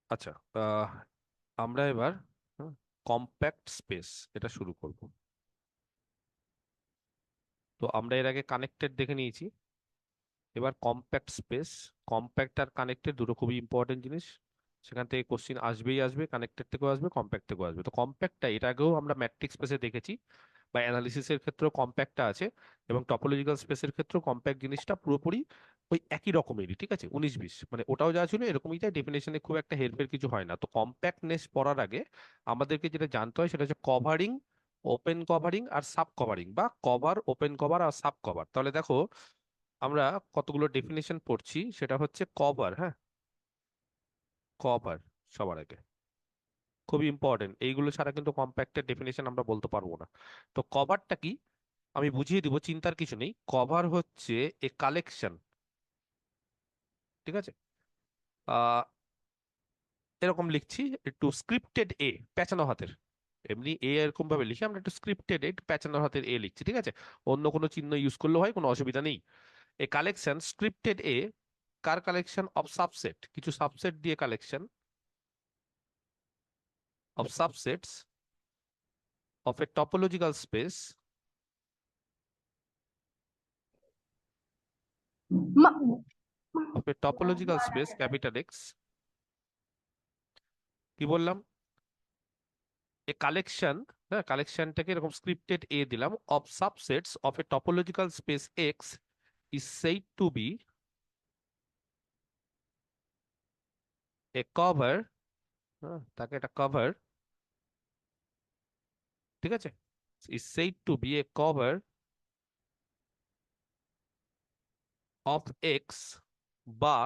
আচ্ছা, আমরা এবার কম্প্যাক্ট স্পেস এটা শুরু করব। তো আমরা এর আগে কানেক্টেড দেখে নিয়েছি। এবার compact space. Compact are connected দুটো খুবই ইম্পর্টেন্ট জিনিস। সেখান থেকে কোশ্চিন আসবেই আসবে, কানেক্টেড থেকেও আসবে, কম্প্যাক্ট থেকেও আসবে। তো কম্প্যাক্টটা এর আগেও আমরা ম্যাট্রিক্স স্পেসে দেখেছি, বা অ্যানালিসিসের ক্ষেত্রেও কম্প্যাক্টটা আছে, এবং টপোলজিক্যাল স্পেসের ক্ষেত্রেও কম্প্যাক্ট জিনিসটা পুরোপুরি ওই একই রকমেরই, ঠিক আছে? 19-20 মানে ওটাও যা ছিল এরকমই, তাই ডেফিনেশনে খুব একটা হেরফের কিছু হয় না। তো কম্প্যাক্টনেস পড়ার আগে আমাদেরকে যেটা জানতে হয় সেটা হচ্ছে কভারিং, ওপেন কভারিং আর সাব কভারিং, বা কভার, ওপেন কভার আর সাব কভার। তাহলে দেখো, আমরা কতগুলো ডেফিনেশন পড়ছি। সেটা হচ্ছে কভার, হ্যাঁ, কভার সবার আগে খুবই ইম্পর্টেন্ট। এইগুলো ছাড়া কিন্তু কম্প্যাক্টের ডেফিনেশন আমরা বলতে পারবো না। তো কভারটা কি আমি বুঝিয়ে দিব, চিন্তার কিছু নেই। কভার হচ্ছে এ কালেকশন, ঠিক আছে? আহ এরকম লিখছি, একটু স্ক্রিপ্টেড এ, পেঁচানো হাতের। এমনি এ এরকম ভাবে লিখি, আমরা একটু স্ক্রিপ্টেড এ, একটু পেঁচানো হাতের এ লিখছি, ঠিক আছে? অন্য কোনো চিহ্ন ইউজ করলেও হয়, কোনো অসুবিধা নেই। এ কালেকশন স্ক্রিপ্টেড এ, কার কালেকশন? অফ সাবসেট, কিছু সাবসেট দিয়ে collection, of subsets of a topological space, Ma- of a topological space capital X। কি বললাম? এ কালেকশন, হ্যাঁ, কালেকশনটাকে এরকম স্ক্রিপ্টেড এ দিলাম, of subsets of A topological space x is said to be a cover, হ্যাঁ, তাকে একটা cover, ঠিক আছে, is said to be a cover of x, বা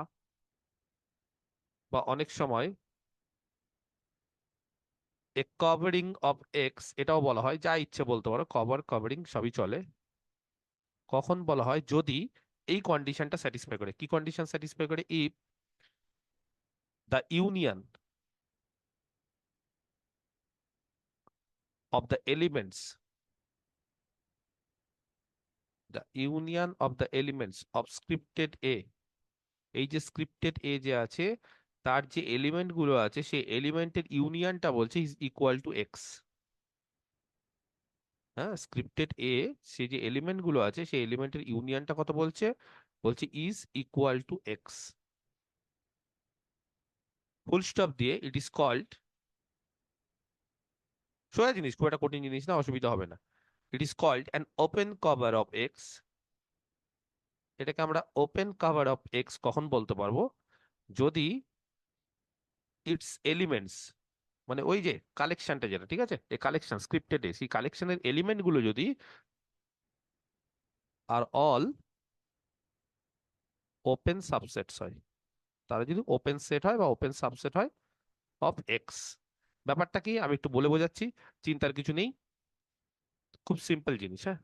বা অনেক সময় এ কভারিং অফ এক্স এটাও বলা হয়, যা ইচ্ছে বলতে পারো, কভার, কভারিং সবই চলে। কখন বলা হয়? যদি এই কন্ডিশনটা স্যাটিসফাই করে। কি কন্ডিশন স্যাটিসফাই করে? If the union of the elements, the union of the elements of scripted A, এই যে স্ক্রিপ্টেড এ যে আছে, তার যে এলিমেন্ট গুলো আছে সেই এলিমেন্টের ইউনিয়নটা বলছে ইজ ইকুয়াল টু এক্স। হ্যাঁ, স্ক্রিপ্টেড এ, সে যে এলিমেন্ট গুলো আছে সেই এলিমেন্টের ইউনিয়নটা কত বলছে? বলছে is equal two x. Full stop দিয়ে ইট ইজ কল্ড, সোজা জিনিস, খুব একটা কঠিন জিনিস না, অসুবিধা হবে না। It is called an open cover of X. এটাকে আমরা ওপেন কভার অফ এক্স কখন বলতে পারবো? যদি ইটস এলিমেন্টস, মানে ওই যে কালেকশনটা যেটা, ঠিক আছে, এই কালেকশন স্ক্রিপ্টেড এ, সেই কালেকশনের এলিমেন্ট গুলো যদি আর অল ওপেন সাবসেটস হয়, তারা যদি ওপেন সেট হয় বা ওপেন সাবসেট হয় অফ এক্স। ব্যাপারটা কি আমি একটু বলে বোঝাচ্ছি, চিন্তার কিছু নেই, খুব সিম্পল জিনিস, হ্যাঁ।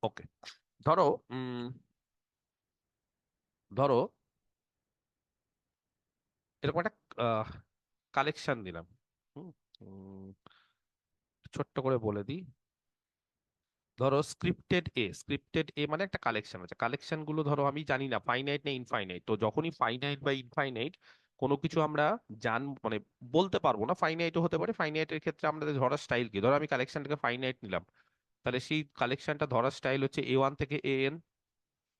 ওকে, ধরো ধরো এরকম একটা কালেকশন দিলাম। হুম, উম, ছোট্ট করে বলে দিই। ধরো স্ক্রিপ্টেড এ, স্ক্রিপ্টেড এ মানে একটা কালেকশন আছে। কালেকশন গুলো ধরো আমি জানি না ফাইনাইট না ইনফাইনাইট। তো যখনই ফাইনাইট বা ইনফাইনাইট কোনো কিছু আমরা মানে বলতে পারবো না, ফাইনাইটও হতে পারে। ফাইনাইটের ক্ষেত্রে আমাদের ধরার স্টাইল কি? ধরো আমি কালেকশনটাকে ফাইনাইট নিলাম, তাহলে সেই কালেকশনটা ধরার স্টাইল হচ্ছে A1 থেকে AN।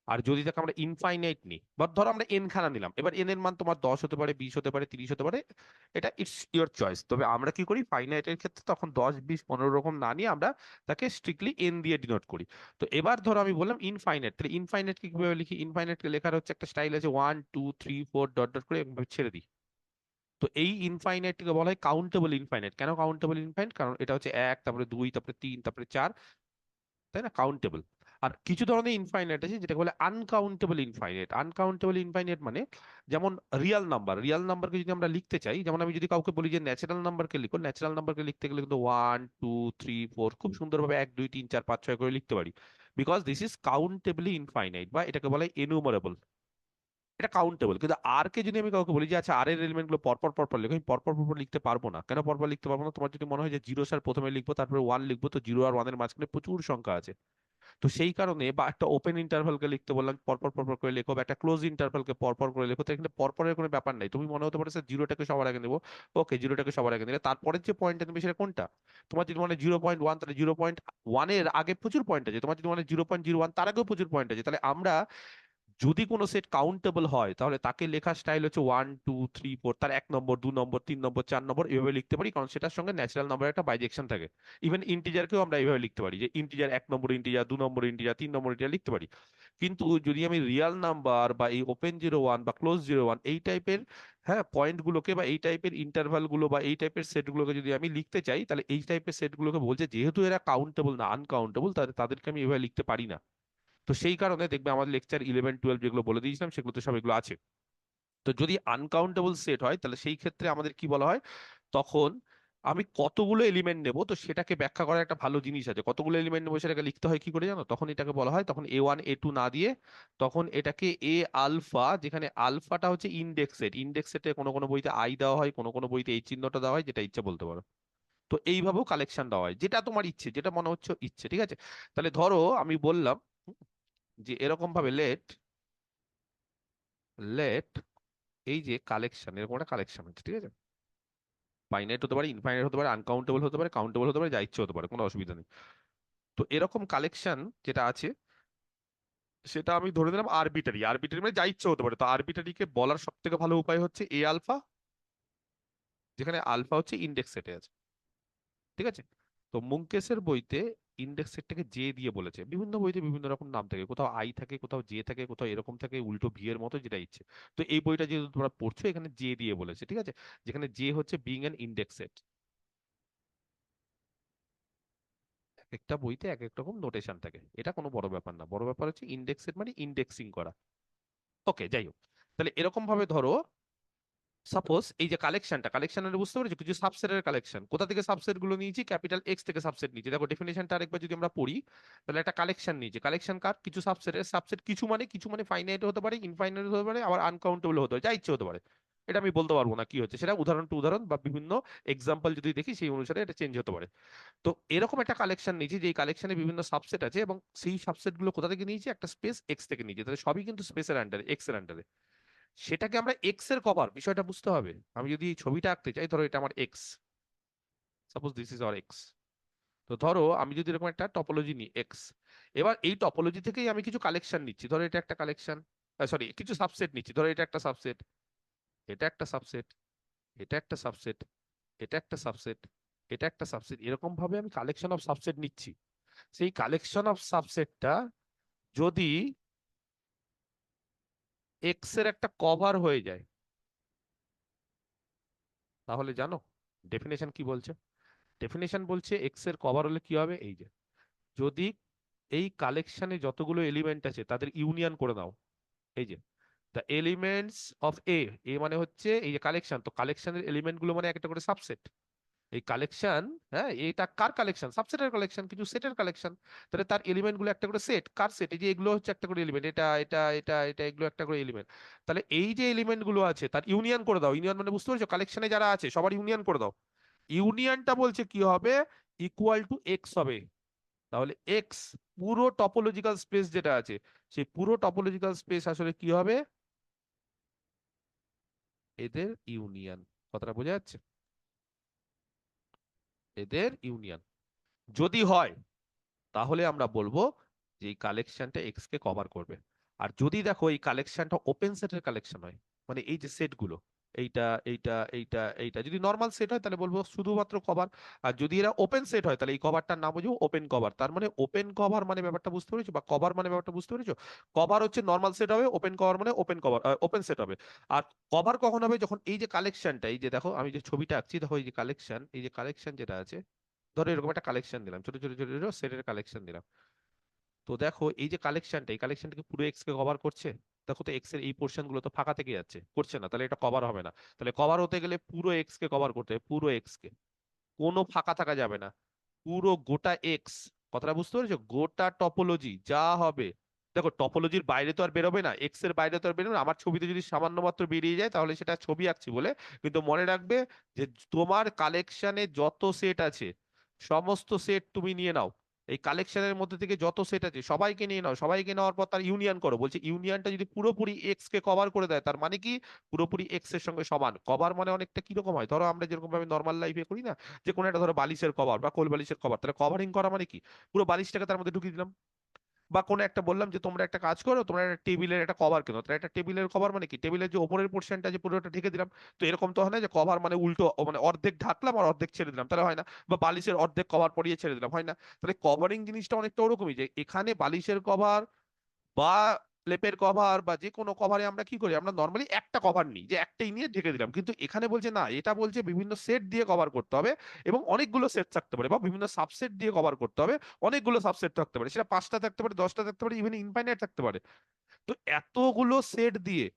আর যদি তাকে আমরা ইনফাইনাইট নিই, বা ধরো আমরা এন খানা নিলাম, এবার এন এর মান তোমার 10 হতে পারে, 20 হতে পারে, 30 হতে পারে, এটা ইটস ইওর চয়েস। তবে আমরা কি করি ফাইনাইটের ক্ষেত্রে তখন 10, 20, 15 রকম না নিয়ে আমরা তাকে স্ট্রিক্টলি এন দিয়ে ডিনোট করি। তো এবার ধরো আমি বললাম ইনফাইনাইট, তাহলে ইনফাইনাইট কি কিভাবে লিখি? ইনফাইনাইটকে লেখার হচ্ছে একটা স্টাইল আছে, 1 2 3 4 ডট ডট করে এভাবে ছেড়ে দিই। তো এই ইনফাইনাইটকে বলা হয় কাউন্টেবল ইনফাইনাইট। কেন কাউন্টেবল ইনফাইনাইট? কারণ এটা হচ্ছে 1, তারপরে 2, তারপরে 3, তারপরে 4, তাই না? কাউন্টেবল। আর কিছু ধরনের ইনফাইনাইট আছে যেটাকে বলে আনকাউন্টেবল ইনফাইনাইট। আনকাউন্টেবল ইনফাইনাইট মানে, যেমন রিয়েল নাম্বার, রিয়েল নাম্বারকে যদি আমরা লিখতে চাই, যেমন আমি যদি কাউকে বলি যে ন্যাচারাল নাম্বারকে লিখো, ন্যাচারাল নাম্বারকে লিখতে গেলে কিন্তু 1 2 3 4 খুব সুন্দরভাবে 1 2 3 4 5 6 করে লিখতে পারি, বিকজ দিস ইজ কাউন্টেবলি ইনফাইনাইট, বা এটাকে বলা হয় এনুমারেবল। এটা কাউন্টেবল। কিন্তু আর কে যদি আমি কাউকে বলি যে আচ্ছা আর এর এলিমেন্ট গুলো পরপর পরপর লিখো, আমি পরপর পরপর লিখতে পারবো না। কেন পরপর লিখতে পারবো না? তোমার যদি মনে হয় যে জিরো স্যার প্রথমে লিখবো তারপরে ওয়ান লিখবো, তো জিরো আর ওয়ানের মাঝখানে প্রচুর সংখ্যা আছে, তো সেই কারণে, বা একটা ওপেন ইন্টারভালকে লিখতে বললাম পরপর পরপর করে লেখো, বা একটা ক্লোজ ইন্টারভালকে পরপর করে লেখো, তো এখানে পরপরের কোনো ব্যাপার নাই। তুমি মনে হতে পারে স্যার জিরোটাকে সবার আগে নেবো, ওকে জিরোটাকে সবার আগে নিলে তারপরে যে পয়েন্টটা নেবে সেটা কোনটা? তোমার যদি মানে 0.1, তাহলে 0.1 এর আগে প্রচুর পয়েন্ট আছে। তোমার যদি মানে 0.01 তার আগেও প্রচুর পয়েন্ট আছে। তাহলে আমরা যদি কোনো সেট কাউন্টেবল হয় তাহলে তাকে লেখার স্টাইল হচ্ছে 1 2 3 4, তার 1 নম্বর 2 নম্বর 3 নম্বর 4 নম্বর এভাবে লিখতে পারি, কারণ সেটার সঙ্গে ন্যাচারাল নাম্বার একটা বাইজেকশন থাকে। ইভেন ইন্টিজারকেও আমরা এইভাবে লিখতে পারি, যে ইন্টিজার 1 নম্বর ইন্টিজার, 2 নম্বর ইন্টিজার, 3 নম্বর ইন্টিজার লিখতে পারি। কিন্তু যদি আমি রিয়াল নাম্বার বা এই ওপেন 01 বা ক্লোজ 01 এই টাইপের, হ্যাঁ, পয়েন্ট গুলোকে বা এই টাইপের ইন্টারভাল গুলো বা এই টাইপের সেট গুলোকে যদি আমি লিখতে চাই, তাহলে এই টাইপের সেট গুলোকে বলছে যেহেতু এরা কাউন্টেবল না আনকাউন্টেবল, তাহলে তাদেরকে আমি এভাবে লিখতে পারি না। তো সেই কারণে দেখবে আমার লেকচার 11 12 যেগুলো বলে দিয়েছিলাম সেগুলোতে সব এগুলো আছে। তো যদি আনকাউন্টেবল সেট হয় তাহলে সেই ক্ষেত্রে আমাদের কি বলা হয়, তখন আমি কতগুলো এলিমেন্ট নেব, তো সেটাকে ব্যাখ্যা করার একটা ভালো জিনিস আছে। কতগুলো এলিমেন্ট নেবো সেটাকে লিখতে হয় কি করে জানো? তখন এটাকে বলা হয়, তখন A1 A2 না দিয়ে তখন এটাকে এ আলফা, যেখানে আলফাটা হচ্ছে ইন্ডেক্স সেট। ইন্ডেক্স সেটে কোনো কোনো বইতে আই দেওয়া হয়, কোনো কোনো বইতে এই চিহ্নটা দেওয়া হয়, যেটা ইচ্ছা বলতে পারো। তো এইভাবেও কালেকশন দেওয়া হয়, যেটা তোমার ইচ্ছে, যেটা মনে হচ্ছে ইচ্ছে, ঠিক আছে? তাহলে ধরো আমি বললাম যে এরকম ভাবে লেট লেট এই যে কালেকশন, এরকম একটা কালেকশন হচ্ছে, ঠিক আছে? ফাইনাইট হতে পারে, ইনফাইনাইট হতে পারে, আনকাউন্টেবল হতে পারে, কাউন্টেবল হতে পারে, যা ইচ্ছে হতে পারে, কোনো অসুবিধা নেই। তো এরকম কালেকশন যেটা আছে সেটা আমি ধরে নিলাম আরবিটারি। আরবিটারি মানে যা ইচ্ছে হতে পারে। তো আরবিটারিকে বলার সব থেকে ভালো উপায় হচ্ছে এ আলফা, যেখানে আলফা হচ্ছে ইন্ডেক্স সেটে আছে, ঠিক আছে? তো মুঙ্কেসের বইতে ইন্ডেক্স সেটটাকে জে দিয়ে বলেছে। বিভিন্ন বইতে বিভিন্ন রকম নাম থাকে, কোথাও আই থাকে, কোথাও জে থাকে, কোথাও এরকম থাকে উল্টো ভি এর মতো, যেটা ইচ্ছে। তো এই বইটা যেহেতু তোমরা পড়ছো, এখানে জে দিয়ে বলেছে, ঠিক আছে? যেখানে জে হচ্ছে বিং অ্যান ইন্ডেক্স সেট। একটা বইতে এক এক রকম নোটেশন থাকে, এটা কোনো বড় ব্যাপার না। বড় ব্যাপার হচ্ছে ইন্ডেক্সের মানে ইন্ডেক্সিং করা। ওকে, যাই হোক। তাহলে এরকম ভাবে ধরো, সাপোজ এই যে কালেকশনটা, কালেকশনের বুঝতে পেরেছো কিছু সাবসেটের কালেকশন। কোথা থেকে সাবসেট গুলো নিয়েছি? ক্যাপিটাল এক্স থেকে সাবসেট নিয়েছি। দেখো ডেফিনেশনটা আরেকবার যদি আমরা পড়ি, তাহলে একটা কালেকশন নিয়েছি। কালেকশন কার? কিছু সাবসেটের। সাবসেট কিছু মানে ফাইনাইট হতে পারে, ইনফাইনাইট হতে পারে, আবার আনকাউন্টেবল হতে পারে, যা ইচ্ছে হতে পারে। এটা আমি বলতে পারবো না কি হচ্ছে, সেটা উদাহরণ টু উদাহরণ বা বিভিন্ন এক্সাম্পল যদি দেখি সেই অনুসারে এটা চেঞ্জ হতে পারে। তো এরকম একটা কালেকশন নিয়েছি, যে কালেকশনে বিভিন্ন সাবসেট আছে, এবং সেই সাবসেট গুলো কোথা থেকে নিয়েছি? একটা স্পেস এক্স থেকে নিয়েছি। তাহলে সবই কিন্তু স্পেসের আন্ডারে, এক্স এর আন্ডারে। সেটাকে আমরা এক্স এর কভার, বিষয়টা বুঝতে হবে। আমি যদি এই ছবিটা আঁকতে চাই, ধরো এটা আমার x, suppose this is our x. তো ধরো আমি যদি এরকম একটা টপোলজি নিই এক্স, এবার এই টপোলজি থেকেই আমি কিছু কালেকশন নিচ্ছি। ধরো এটা একটা কালেকশন, সরি কিছু সাবসেট নিচ্ছি। ধরো এটা একটা সাবসেট, এটা একটা সাবসেট, এটা একটা সাবসেট, এটা একটা সাবসেট, এটা একটা সাবসেট, এরকম ভাবে আমি কালেকশন অফ সাবসেট নিচ্ছি। সেই কালেকশন অফ সাবসেটটা যদি এক্স এর একটা কভার হয়ে যায়, তাহলে জানো ডেফিনেশন কি বলছে? ডেফিনেশন বলছে এক্স এর কভার হলে কি হবে, এই যে যদি এই কালেকশনে যতগুলো এলিমেন্ট আছে তাদের ইউনিয়ন করে নাও। এই যে দ্য এলিমেন্টস অফ এ, এ মানে হচ্ছে এই যে কালেকশন, তো কালেকশনের এলিমেন্ট গুলো মানে একটা করে সাবসেট। এই কালেকশন, হ্যাঁ, এটা কার কালেকশন? সাবসেটের কালেকশন, কিছু সেটের কালেকশন। তাহলে তার এলিমেন্ট গুলো একটা করে সেট। কার সেট? এই যে এগুলো হচ্ছে একটা করে এলিমেন্ট, এটা এটা এটা এটা এগুলো একটা করে এলিমেন্ট। তাহলে এই যে এলিমেন্ট গুলো আছে তার ইউনিয়ন করে দাও। ইউনিয়ন মানে বুঝতে পারছো, কালেকশনে যারা আছে সবার ইউনিয়ন করে দাও। ইউনিয়নটা বলছে কি হবে, ইকুয়াল টু এক্স হবে। তাহলে এক্স পুরো টপোলজিক্যাল স্পেস যেটা আছে, সেই পুরো টপোলজিক্যাল স্পেস আসলে কি হবে? এদের ইউনিয়ন। কথাটা বোঝা যাচ্ছে? এদের ইউনিয়ন যদি হয়, তাহলে আমরা বলবো যে এই কালেকশনটা এক্স কে কভার করবে। আর যদি দেখো এই কালেকশনটা ওপেন সেটের কালেকশন হয়, মানে এই যে সেট গুলো, এইটা এইটা এইটা এইটা যদি নর্মাল সেট হয় তাহলে বলবো শুধুমাত্র কভার। আর যদি এরা ওপেন সেট হয় তাহলে এই কভারটার নাম বুঝবো ওপেন কভার। তার মানে ওপেন কভার মানে ব্যাপারটা বুঝতে পেরেছো, বা কভার মানে ব্যাপারটা বুঝতে পেরেছো? কভার হচ্ছে নর্মাল সেট হবে, ওপেন কভার মানে ওপেন কভার, ওপেন সেট হবে। আর কভার কখন হবে? যখন এই যে কালেকশনটা, এই যে দেখো আমি যে ছবিটা আঁকছি, দেখো এই যে কালেকশন, এই যে কালেকশন যেটা আছে, ধরো এরকম একটা কালেকশন দিলাম, ছোট ছোট ছোট ছোট সেটের কালেকশন দিলাম। তো দেখো এই যে কালেকশনটা, এই কালেকশনটাকে পুরো এক্স কে কভার করছে? দেখো তো এক্স এর এই পোর্শন গুলো তো ফাঁকা থেকে যাচ্ছে, করছে না, তাহলে এটা কভার হবে না। তাহলে কভার হতে গেলে পুরো এক্স কে কভার করতে হবে, পুরো এক্স কে, কোনো ফাঁকা থাকা যাবে না, পুরো গোটা এক্স। কথাটা বুঝতে পেরেছো? গোটা টপোলজি যা হবে, দেখো টপোলজির বাইরে তো আর বেরোবে না, এক্স এর বাইরে তো আর বেরোবে না। আমার ছবিতে যদি সামান্য মাত্র বেরিয়ে যায় তাহলে সেটা ছবি আঁকছি বলে, কিন্তু মনে রাখবে যে তোমার কালেকশনে যত সেট আছে সমস্ত সেট তুমি নিয়ে নাও। এই কালেকশনের মধ্যে থেকে যত সেট আছে সবাইকে নিয়ে নাও, সবাইকে নেওয়ার পর তার ইউনিয়ন করো। বলছে ইউনিয়নটা যদি পুরোপুরি এক্স কে কভার করে দেয়, তার মানে কি পুরোপুরি এক্স এর সঙ্গে সমান। কভার মানে অনেকটা কিরকম হয়, ধরো আমরা যেরকম ভাবে নর্মাল লাইফে করি না, যে কোনো একটা ধরো বালিশের কভার বা কোল বালিশের কভার, তাহলে কভারিং করা মানে কি পুরো বালিশটাকে তার মধ্যে ঢুকিয়ে দিলাম। বা কোনো একটা বললাম যে তোমরা একটা কাজ করো, তোমরা একটা টেবিলের একটা কভার কেনো, তাহলে একটা টেবিলের কভার মানে কি টেবিলের যে ওপরের পোর্শনটা যে পুরোটা ঢেকে দিলাম। তো এরকম তো হয় না যে কভার মানে উল্টো, মানে অর্ধেক ঢাকলাম আর অর্ধেক ছেড়ে দিলাম, তাহলে হয় না। বা বালিশের অর্ধেক কভার পরিয়ে ছেড়ে দিলাম, হয় না। তাহলে কভারিং জিনিসটা অনেকটা ওরকমই, যে এখানে বালিশের কভার বা লেপের কভার বা যে কোনো কভারে আমরা কি করি, আমরা নর্মালি একটা কভার নিই, যে একটাই নিয়ে ঢেকে দিলাম। কিন্তু এখানে বলছে না, এটা বলছে বিভিন্ন সেট দিয়ে কভার করতে হবে, এবং অনেকগুলো সেট থাকতে পারে, বা বিভিন্ন সাবসেট দিয়ে কভার করতে হবে। অনেকগুলো সাবসেট থাকতে পারে, সেটা 5টা থাকতে পারে, 10টা থাকতে পারে, ইভেন ইনফাইনাইট থাকতে পারে। তো এতগুলো সেট দিয়ে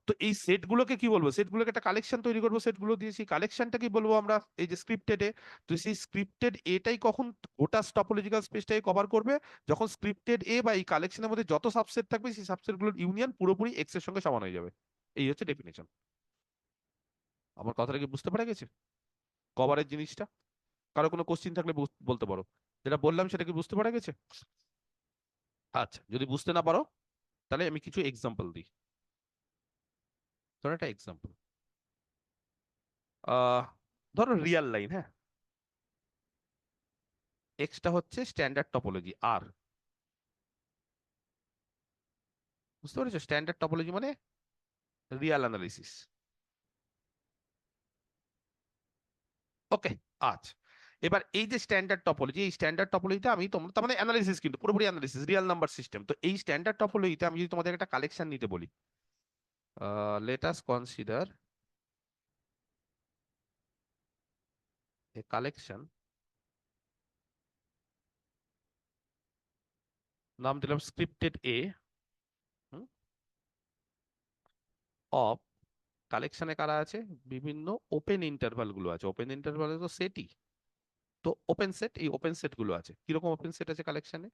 তো এই সেট গুলোকে কি বলবো, সেট গুলোকে একটা কালেকশন তৈরি করবো, সেট গুলো দিয়ে সেই কালেকশনটা কি বলবো আমরা, এই যে স্ক্রিপ্টেড এ। তো সেই স্ক্রিপ্টেড এটাই কখন গোটা টপোলজিক্যাল স্পেসটাকে কভার করবে, যখন স্ক্রিপ্টেড এ বা এই কালেকশনের মধ্যে যত সাবসেট থাকবে সেই সাবসেট গুলোর ইউনিয়ন পুরোপুরি এক্স এর সঙ্গে সমান হয়ে যাবে। এই হচ্ছে ডেফিনেশন। আমার কথাটা কি বুঝতে পারা গেছে কভারের জিনিসটা? কারো কোনো কোশ্চিন থাকলে বলতে পারো। যেটা বললাম সেটা কি বুঝতে পারা গেছে? আচ্ছা, যদি বুঝতে না পারো তাহলে আমি কিছু এক্সাম্পল দিই। ধরো একটা এক্সাম্পল, আহ ধরো রিয়াল লাইন, হ্যাঁ। এক্সটা হচ্ছে স্ট্যান্ডার্ড টপোলজি আর, বুঝতে পেরেছো? স্ট্যান্ডার্ড টপোলজি মানে রিয়াল অ্যানালিসিস। ওকে, আচ্ছা। এবার এই যে স্ট্যান্ডার্ড টপোলজি, এই স্ট্যান্ডার্ড টপোলজিতে আমি তোমরা তার মানে অ্যানালিসিস, কিন্তু পুরোপুরি অ্যানালিসিস, রিয়াল নাম্বার সিস্টেম। তো এই স্ট্যান্ডার্ড টপোলজিতে আমি যদি তোমাদের একটা কালেকশন নিতে বলি, let us consider a collection, নাম দিলাম স্ক্রিপ্টেড এ, অফ, কালেকশনে কারা আছে, বিভিন্ন ওপেন ইন্টারভাল গুলো আছে। ওপেন ইন্টারভাল তো সেটই, তো ওপেন সেট, এই ওপেন সেট গুলো আছে। কিরকম ওপেন সেট আছে কালেকশনে,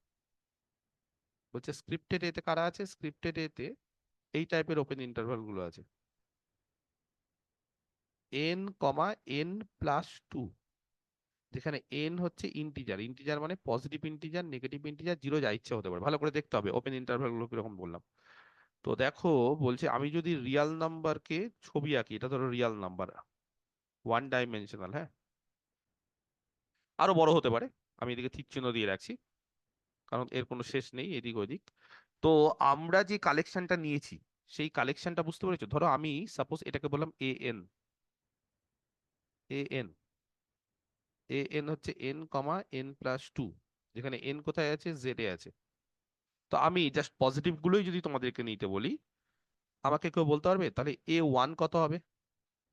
বলছে স্ক্রিপ্টেড এতে কারা আছে, স্ক্রিপ্টেড এতে এই টাইপের ওপেন ইন্টারভাল গুলো আছে, এন কমা এন প্লাস টু, যেখানে এন হচ্ছে ইন্টিজার। ইন্টিজার মানে positive integer, negative integer, zero, যা ইচ্ছে হতে পারে। ভালো করে দেখতে হবে ওপেন ইন্টারভাল গুলো কিরকম বললাম। তো দেখো, বলছে আমি যদি রিয়াল নাম্বারকে ছবি আঁকি, এটা ধরো রিয়াল নাম্বার, ওয়ান ডাইমেনশনাল, হ্যাঁ, আরো বড় হতে পারে। আমি এদিকে তীর চিহ্ন দিয়ে রাখছি, কারণ এর কোনো শেষ নেই এদিক ওদিক। তো আমরা যে কালেকশনটা নিয়েছি, সেই কালেকশনটা বুঝতে পেরেছো? ধরো আমি সাপোজ এটাকে বললাম A N, A N, A N হচ্ছে এন কমা এন প্লাস টু, যেখানে এন কোথায় আছে, জেড এ আছে। তো আমি জাস্ট পজিটিভ গুলোই যদি তোমাদেরকে নিতে বলি, আমাকে কেউ বলতে পারবে তাহলে এ ওয়ান কত হবে?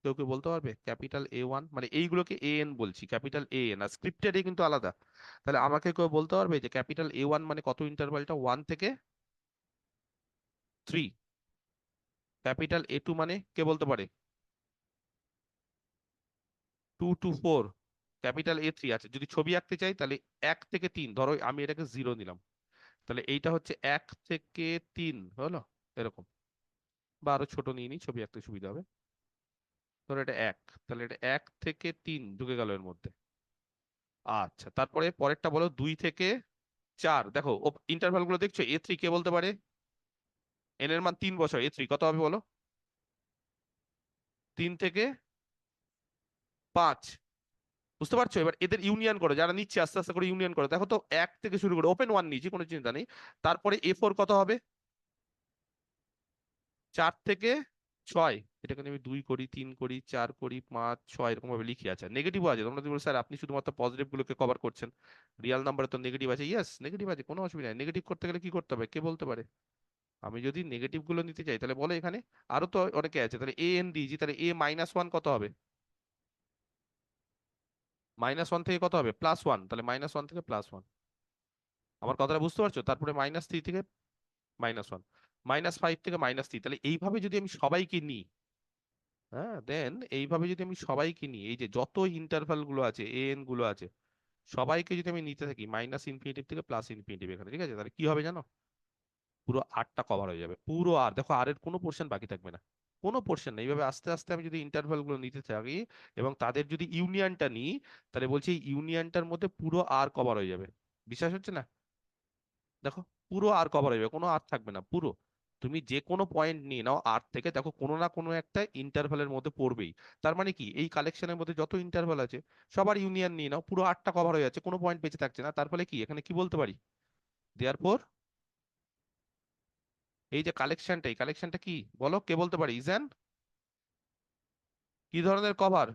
কেউ কেউ বলতে পারবে ক্যাপিটাল এ ওয়ান, মানে এইগুলোকে এ এন বলছি, ক্যাপিটাল এ এন, আর স্ক্রিপ্টেড এ কিন্তু আলাদা। তাহলে আমাকে কেউ বলতে পারবে যে ক্যাপিটাল এ ওয়ান মানে কত, ইন্টারভালটা 1 থেকে 3। ক্যাপিটাল এ টু মানে কে বলতে পারে, 2 to 4। ক্যাপিটাল এ থ্রি আছে, যদি ছবি আঁকতে চাই তাহলে 1 থেকে 3, ধরো আমি এটাকে 0 নিলাম, তাহলে এইটা হচ্ছে 1 থেকে 3 হলো, এরকম। বা আরো ছোট নিয়ে নিই, ছবি আঁকতে সুবিধা হবে। ধরো এটা 1, তাহলে এটা 1 থেকে 3 ঢুকে গেল এর মধ্যে। আচ্ছা, তারপরে পরেরটা বলো 2 থেকে 4। দেখো ইন্টারভাল গুলো দেখছো, এ থ্রি কে বলতে পারে, এন এর মান 3 বছর, এ থ্রি কত হবে বলো, 3 থেকে 5। বুঝতে পারছো? এবার এদের ইউনিয়ন করো, যারা নিচ্ছে আস্তে আস্তে করে ইউনিয়ন করো। দেখো তো 1 থেকে শুরু করে ওপেন ওয়ান নিয়েছি, কোনো চিন্তা নেই। তারপরে এ 4 কত হবে, 4 থেকে 6। এটাকে আমি 2 করি, 3 করি, 4 করি, 5, 6 এরকম ভাবে লিখি। আছে নেগেটিভও আছে, তোমরা যদি বলো স্যার আপনি শুধুমাত্র পজিটিভ গুলোকে কভার করছেন, রিয়াল নাম্বারে তো নেগেটিভ আছে। ইয়েস, নেগেটিভ আছে, কোনো অসুবিধা নেই। নেগেটিভ করতে গেলে কি করতে হবে কে বলতে পারে? আমি যদি নেগেটিভ গুলো নিতে চাই তাহলে বলো এখানে, আরো তো অনেকে আছে। তাহলে এ এন দিয়েছি, তাহলে এ-1 কত হবে, -1 থেকে কত হবে, +1, তাহলে -1 থেকে +1। আমার কথাটা বুঝতে পারছো? তারপরে -3 থেকে -1, -5 থেকে -3। তাহলে এইভাবে যদি আমি সবাইকে নিই, হ্যাঁ, দেন এইভাবে যদি আমি সবাইকে নিই, এই যে যত ইন্টারভাল গুলো আছে, এন গুলো আছে, সবাইকে যদি আমি নিতে থাকি মাইনাস ইনফিনিটিভ থেকে প্লাস ইনফিনিটিভ এখানে, ঠিক আছে? তাহলে কি হবে জানো, পুরো আরটা কভার হয়ে যাবে, পুরো আর। দেখো আর এর কোনো পোর্শন বাকি থাকবে না, কোনো পোর্শন নেই। এইভাবে আস্তে আস্তে আমি যদি ইন্টারভাল গুলো নিতে থাকি এবং তাদের যদি ইউনিয়নটা নিই, তাহলে বলছি ইউনিয়নটার মধ্যে পুরো আর কভার হয়ে যাবে। বিশ্বাস হচ্ছে না? দেখো, পুরো আর কভার হয়ে যাবে, কোনো আর থাকবে না পুরো। তুমি যে কোনো পয়েন্ট নিয়ে নাও আর থেকে, দেখো কোনো না কোনো একটা ইন্টারভ্যালের মধ্যে পড়বেই। তার মানে কি, এই কালেকশনের মধ্যে যত ইন্টারভ্যাল আছে সবার ইউনিয়ন নিয়ে নাও, পুরো আটটা কভার হয়ে যাচ্ছে, কোনো পয়েন্ট বেঁচে থাকছে না। তার ফলে কি, এখানে কি বলতে পারি, দেয়ারফর এই যে কালেকশনটা, এই কালেকশনটা কি বলো, কে বলতে পারি, ইজ অ্যান কি ধরনের কভার?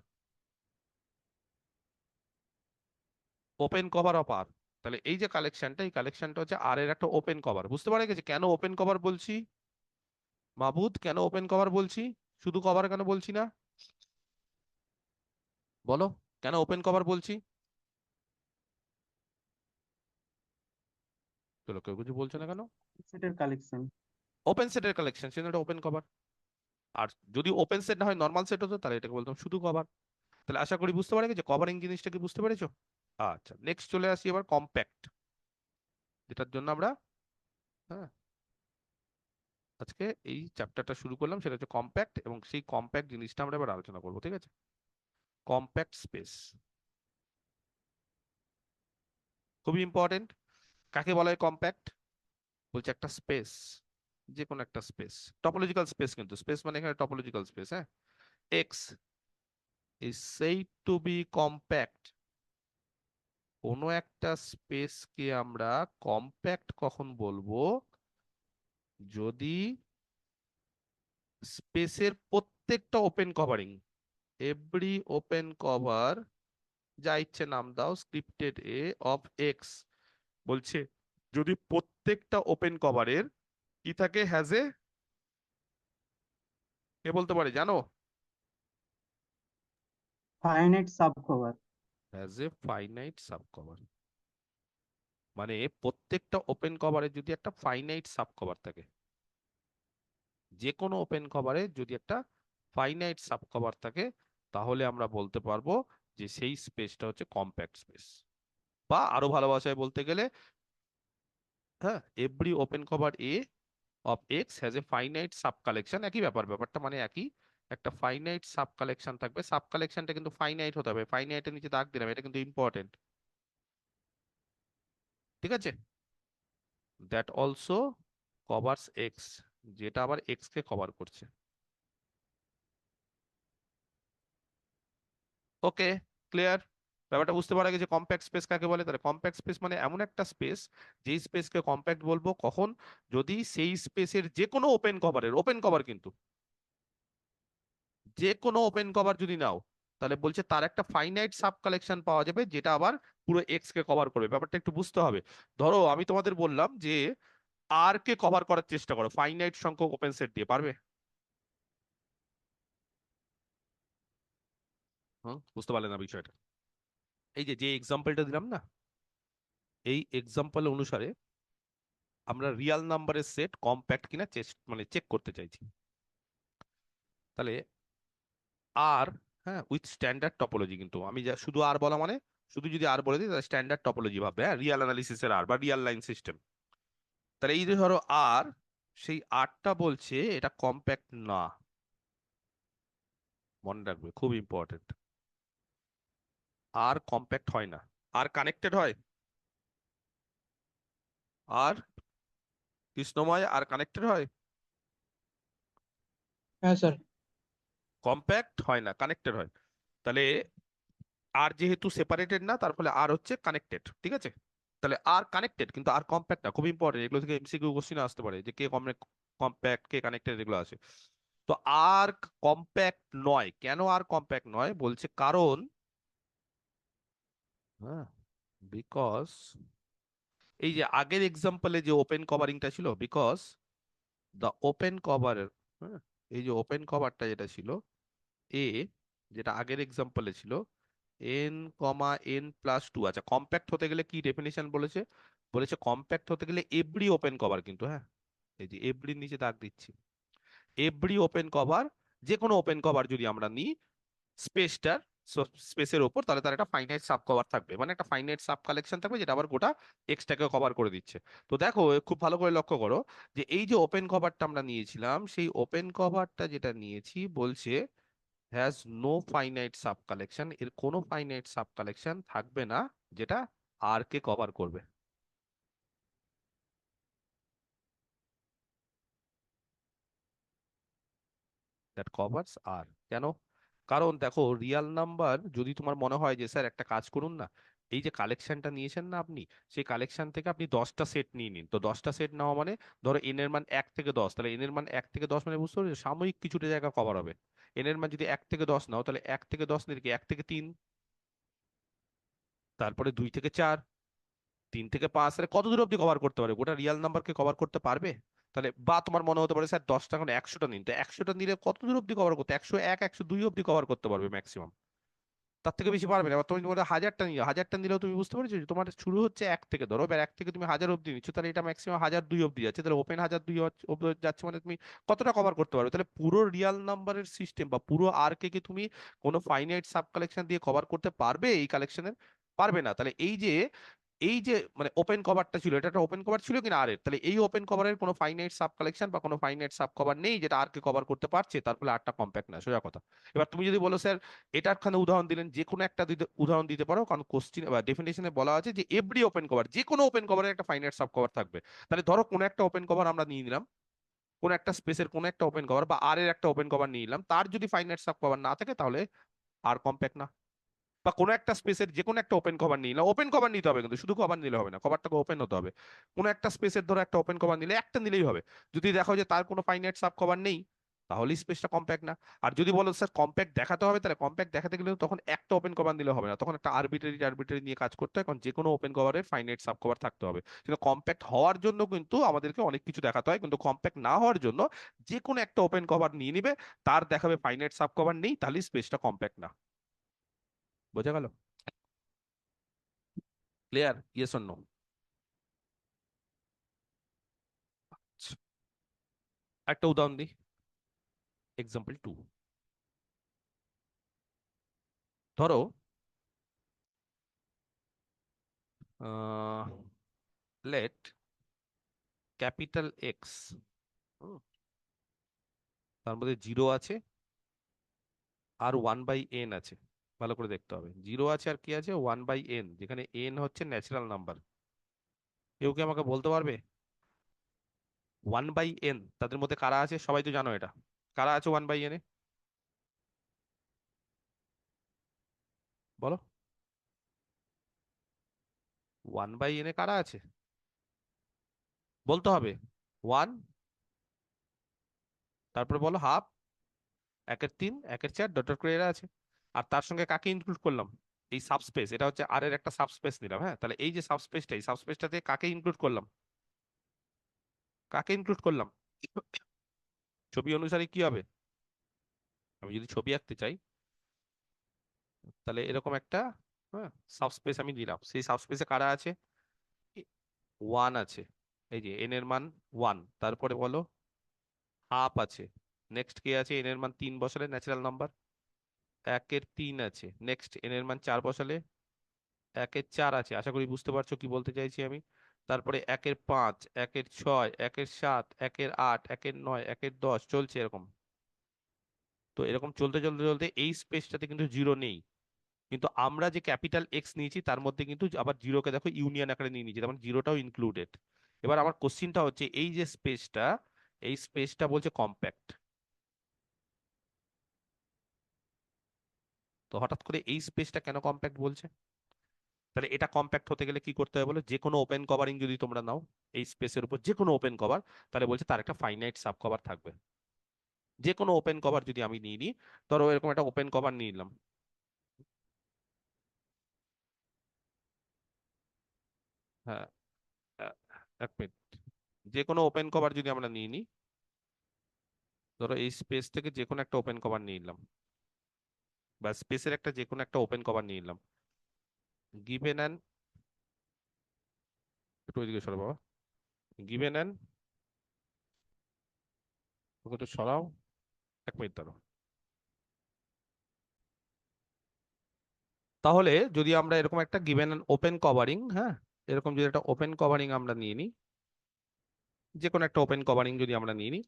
ওপেন কভার অফ আর। তাহলে এই যে কালেকশনটা, এই কালেকশনটা হচ্ছে আর এর একটা ওপেন কভার। বুঝতে পারা গেছে কেন ওপেন কভার বলছি? মাবুদ, কেন ওপেন কভার বলছি? শুধু কভার কেন বলছি না, বলো, কেন ওপেন কভার বলছি? চলো, কেউ কিছু বলছে না কেন? সেটের কালেকশন। ওপেন সেটের কালেকশন, সেজন্য এটা ওপেন কভার। আর যদি ওপেন সেট না হয়, নর্মাল সেট হতো, তাহলে এটাকে বলতাম শুধু কভার। তাহলে আশা করি বুঝতে পারে যে কভারিং জিনিসটাকে বুঝতে পেরেছো। আচ্ছা, নেক্সট চলে আসি এবার কম্প্যাক্ট, যেটার জন্য আমরা, হ্যাঁ, আজকে এই চ্যাপ্টারটা শুরু করলাম, সেটা হচ্ছে কম্প্যাক্ট, এবং সেই কম্প্যাক্ট জিনিসটা আমরা এবার আলোচনা করবো, ঠিক আছে? কম্প্যাক্ট স্পেস খুবই ইম্পর্টেন্ট। কাকে বলা হয় কম্প্যাক্ট? বলছে একটা স্পেস, যে কোনো একটা স্পেস, টপোলজিক্যাল স্পেস, কিন্তু স্পেস মানে এখানে টপোলজিক্যাল স্পেস, হ্যাঁ, X is said to be compact. কোনো একটা স্পেসকে আমরা কম্প্যাক্ট কখন বলবো? যদি স্পেসের প্রত্যেকটা open covering, every open cover, যা ইচ্ছে নাম দাও, স্ক্রিপ্টেড এ অফ এক্স, বলছে যদি প্রত্যেকটা ওপেন কভারের কি থাকে, হ্যাজ এ, কে বলতে পারে জানো? Finite sub cover. Has a finite sub cover. মানে প্রত্যেকটা ওপেন কভারে যদি একটা ফাইনাইট সাব কভার থাকে, যে কোনো ওপেন কভারে যদি একটা ফাইনাইট সাব কভার থাকে, তাহলে আমরা বলতে পারবো যে সেই স্পেসটা হচ্ছে কম্প্যাক্ট স্পেস। বা আরো ভালো ভাষায় বলতে গেলে, হ্যাঁ, every open cover A of x has a finite sub collection, একই ব্যাপার, ব্যাপারটা মানে একই। একটা ফাইনাইট সাব কালেকশন থাকবে, সাব কালেকশনটা কিন্তু ফাইনাইট হতে হবে, ফাইনাইটের নিচে দাগ দিলাম, এটা কিন্তু ইম্পর্টেন্ট, ঠিক আছে? দ্যাট অলসো কভারস এক্স, যেটা আবার এক্স কে কভার করছে। ওকে, ক্লিয়ার? ব্যাপারটা বুঝতে পারা গেছে কম্প্যাক্ট স্পেস কাকে বলে। তাহলে কম্প্যাক্ট স্পেস মানে এমন একটা স্পেস, যেই স্পেসকে কম্প্যাক্ট বলবো কখন, যদি সেই স্পেসের যে কোনো ওপেন কভারের, ওপেন কভার কিন্তু যে কোনো ওপেন কভার যদি নাও, তাহলে বলছে তার একটা ফাইনাইট সাব কালেকশন পাওয়া যাবে, যেটা আবার পুরো এক্স কে কভার করবে। ব্যাপারটা একটু বুঝতে হবে। ধরো আমি তোমাদের বললাম যে আর কে কভার করার চেষ্টা করো ফাইনাইট সংখ্যক ওপেন সেট দিয়ে, পারবে? হুম, বুঝতে পারলে না বিষয়টা? এই যে যে এক্সাম্পলটা দিলাম না, এই এক্সাম্পল অনুসারে আমরা রিয়াল নাম্বারের সেট কম্প্যাক্ট কিনা মানে চেক করতে চাইছি। তাহলে আর, হ্যাঁ, উইথ স্ট্যান্ডার্ড টপোলজি, কিন্তু আমি যা শুধু আর বলা মানে, শুধু যদি আর বলে দিই তাহলে স্ট্যান্ডার্ড টপোলজি ভাববে, হ্যাঁ, রিয়াল অ্যানালিসিসের আর বা রিয়াল লাইন সিস্টেম। তাহলে এই যে ধরো আর, সেই আরটা বলছে এটা কম্প্যাক্ট না, মনে রাখবে, খুব ইম্পর্টেন্ট। আর কম্প্যাক্ট হয় না, আর কানেক্টেড হয়, আর কৃষ্ণময় আর কানেক্টেড হয়, হ্যাঁ স্যার। কম্প্যাক্ট হয় না, কানেক্টেড হয়। তাহলে আর যেহেতু সেপারেটেড না, তার ফলে আর হচ্ছে কানেক্টেড, ঠিক আছে? তাহলে আর কানেক্টেড কিন্তু আর কম্প্যাক্ট না, খুব ইম্পর্টেন্ট, এগুলো থেকে এমসিকিউ কোশ্চেন আসতে পারে যে কে কম্প্যাক্ট কে কানেক্টেড, এগুলো আছে। তো আর কম্প্যাক্ট নয় কেন, আর কম্প্যাক্ট নয় বলছে কারণ, হ্যাঁ, বিকজ এই যে আগের এক্সাম্পলে যে ওপেন কভারিংটা ছিল, বিকজ দ্য ওপেন কভারের, হ্যাঁ, এই যে ওপেন কভারটা যেটা ছিল এ, যেটা আগের এক্সাম্পলে ছিল এন কমা এন প্লাস টু। আচ্ছা, কম্প্যাক্ট হতে গেলে কি ডেফিনিশন বলেছে? বলেছে কম্প্যাক্ট হতে গেলে এভরি ওপেন কভার কিন্তু, হ্যাঁ, এই যে এভরির নিচে দাগ দিচ্ছি, এভরি ওপেন কভার, যে কোনো ওপেন কভার যদি আমরা নিই স্পেসটার, স্পেসের ওপর, তাহলে তার একটা ফাইনাইট সাব কভার থাকবে, মানে একটা ফাইনাইট সাব কালেকশন থাকবে, যেটা আবার গোটা এক্সটাকে কভার করে দিচ্ছে। তো দেখো, খুব ভালো করে লক্ষ্য করো যে এই যে ওপেন কভারটা আমরা নিয়েছিলাম, সেই ওপেন কভারটা যেটা নিয়েছি বলছে has no finite sub collection, এর কোনো ফাইনাইট সাব কালেকশন থাকবে না, যেটা আর কে কভার করবে। That covers R. কেন? কারণ দেখো রিয়াল নাম্বার যদি তোমার মনে হয় যে স্যার একটা কাজ করুন না, এই যে কালেকশনটা নিয়েছেন না আপনি, সেই কালেকশন থেকে আপনি 10টা সেট নিয়ে নিন। তো 10টা সেট নেওয়া মানে ধরো এন এর মান 1 থেকে 10, তাহলে এন এর মান 1 থেকে 10 মানে বুঝতে পারছো সাময়িক কিছুটা জায়গা কভার হবে। এন এর মান যদি 1 থেকে 10 নাও, তাহলে 1 থেকে 10 নিলে কি 1 থেকে 3, তারপরে 2 থেকে 4, 3 থেকে 5, তাহলে কত দূর অব্দি কভার করতে পারবে? গোটা রিয়াল নাম্বারকে কভার করতে পারবে? তাহলে বা তোমার মনে হতে পারে স্যার 10টা এখন 100টা নিন, তো 100টা নিলে কত দূর অব্দি কভার করতে, 101, 102 অব্দি কভার করতে পারবে ম্যাক্সিমাম, তার থেকে বেশি পারবে না। এবার তুমি বলে 1000টা নিও, 1000টা নিলেও তুমি বুঝতে পারছো যে তোমার শুরু হচ্ছে 1 থেকে, ধরো এবার 1 থেকে তুমি 1000 অব্দি নিচ্ছ, তাহলে এটা ম্যাক্সিমাম 1002 অব্দি যাচ্ছে, তাহলে ওপেন 1002 অব্দি যাচ্ছে মানে তুমি কতটা কভার করতে পারবে? তাহলে পুরো রিয়াল নাম্বারের সিস্টেম বা পুরো আর কে কি তুমি কোনো ফাইনাইট সাব কালেকশন দিয়ে কভার করতে পারবে এই কালেকশনের? পারবে না। তাহলে এই যে মানে ওপেন কভারটা ছিল, এটা একটা ওপেন কভার ছিল কিনা আর এর, তাহলে এই ওপেন কভারের কোনো ফাইনাইট সাব কালেকশন বা কোনো ফাইনাইট সাব কভার নেই যেটা আর কে কভার করতে পারছে, তার ফলে আরটা কম্প্যাক্ট না, সোজা কথা। এবার তুমি যদি বলো স্যার এটার খানে উদাহরণ দিলেন, যে কোনো একটা উদাহরণ দিতে পারো, কারণ কোশ্চিন বা ডেফিনেশনে বলা আছে যে এভরি ওপেন কভার, যে কোনো ওপেন কভারের একটা ফাইনাইট সাব কভার থাকবে। তাহলে ধরো কোনো একটা ওপেন কভার আমরা নিয়ে নিলাম, কোন একটা স্পেসের কোন একটা ওপেন কভার বা আর এর একটা ওপেন কভার নিয়ে নিলাম, তার যদি ফাইনাইট সাব কভার না থাকে তাহলে আর কম্প্যাক্ট না। বা কোনো একটা স্পেসের যে কোনো একটা ওপেন কভার নিলাম, ওপেন কভার নিতে হবে কিন্তু শুধু কভার নিলে হবে না, কভারটাকে ওপেন হতে হবে। কোনো একটা স্পেসের ধরো একটা ওপেন কভার নিলে একটা নিলেই হবে। যদি দেখো যে তার কোনো ফাইনাইট সাব কভার নেই, তাহলে স্পেসটা কম্প্যাক্ট না। আর যদি বলো স্যার কম্প্যাক্ট দেখাতে হবে, তাহলে কম্প্যাক্ট দেখাতে গেলে তখন একটা ওপেন কভার নিলে হবে না, তখন একটা আরবিটারি নিয়ে কাজ করতে হয়, কারণ যে কোনো ওপেন কভারের ফাইনাইট সাব কভার থাকতে হবে। কিন্তু কম্প্যাক্ট হওয়ার জন্য কিন্তু আমাদেরকে অনেক কিছু দেখাতে হয়, কিন্তু কম্প্যাক্ট না হওয়ার জন্য যে কোনো একটা ওপেন কভার নিয়ে নিবে, তার দেখাবে ফাইনাইট সাব কভার নেই, তাহলে স্পেসটা কম্প্যাক্ট না। বোঝা গেল? ক্লিয়ার? Yes or no? একটা উদাহরণ দিই, এক্সাম্পল 2। ধরো লেট ক্যাপিটাল এক্স, তার মধ্যে জিরো আছে আর 1/n আছে। ভালো করে দেখতে হবে, জিরো আছে আর কি আছে, 1/n, যেখানে n হচ্ছে ন্যাচারাল নাম্বার। কেউ কি আমাকে বলতে পারবে 1/n তাদের মধ্যে কারা আছে? সবাই তো জানো এটা, কারা আছে 1/n এ? বলো, 1/n এ কারা আছে বলতে হবে। 1, তারপরে বলো হাফ, 1/3, 1/4, ডট ডট করে এরা আছে। আর তার সঙ্গে কাকে ইনক্লুড করলাম? এই সাবস্পেস, এটা হচ্ছে আর এর একটা সাবস্পেস নিলাম, হ্যাঁ, তাহলে এই যে সাবস্পেসটা, এই সাবস্পেসটাতে কাকে ইনক্লুড করলাম? কাকে ইনক্লুড করলাম? ছবি অনুসারে কি হবে? আমি যদি ছবি আঁকতে চাই, তাহলে এরকম একটা, হ্যাঁ, সাবস্পেস আমি দিলাম, সেই সাবস্পেসে কারা আছে? 1 আছে, এই যে এন এর মান 1, তারপরে বলো হাফ আছে, নেক্সট কে আছে, এন এর মান 3 বসালে ন্যাচারাল নাম্বার, 1/3 আছে, নেক্সট এন এর মান 4 বসালে 1/4 আছে। আশা করি বুঝতে পারছো কি বলতে চাইছি আমি। তারপরে 1/5, 1/6, 1/7, 1/8, 1/9, 1/10 চলছে এরকম। তো এরকম চলতে চলতে চলতে এই স্পেসটাতে কিন্তু জিরো নেই, কিন্তু আমরা যে ক্যাপিটাল এক্স নিয়েছি তার মধ্যে কিন্তু আবার জিরোকে দেখো ইউনিয়ন আকারে নিয়ে নিয়েছি, তার মানে জিরোটাও ইনক্লুডেড। এবার আমার কোশ্চিনটা হচ্ছে এই যে স্পেসটা, এই স্পেসটা বলছে কম্প্যাক্ট। তো হঠাৎ করে এই স্পেসটা কেন কম্প্যাক্ট বলছে? তাহলে এটা কম্প্যাক্ট হতে গেলে কি করতে হবে বলো? যে কোনো ওপেন কভারিং যদি তোমরা নাও এই স্পেসের উপর, যে কোনো ওপেন কভার, তাহলে বলছে তার একটা ফাইনাইট সাব কভার থাকবে। যে কোনো ওপেন কভার যদি আমি নিয়ে নিই, ধরো এরকম একটা ওপেন কভার নিয়ে নিলাম, হ্যাঁ, আহ, এক মিনিট, যে কোনো ওপেন কভার যদি আমরা নিয়ে নিই, ধরো এই স্পেস থেকে যে কোনো একটা ওপেন কভার নিয়ে নিলাম, বা স্পেসের একটা যে কোনো একটা ওপেন কভার নিয়ে নিলাম, গিভেন অ্যান, একটু ওইদিকে সরো বাবা, গিভেন অ্যান, ওকে একটু সরাও, 1 মিনিট দাঁড়াও। তাহলে যদি আমরা এরকম একটা গিভেন অ্যান ওপেন কভারিং, হ্যাঁ, এরকম যদি একটা ওপেন কভারিং আমরা নিয়ে নিই, যে কোনো একটা ওপেন কভারিং যদি আমরা নিয়ে নিই,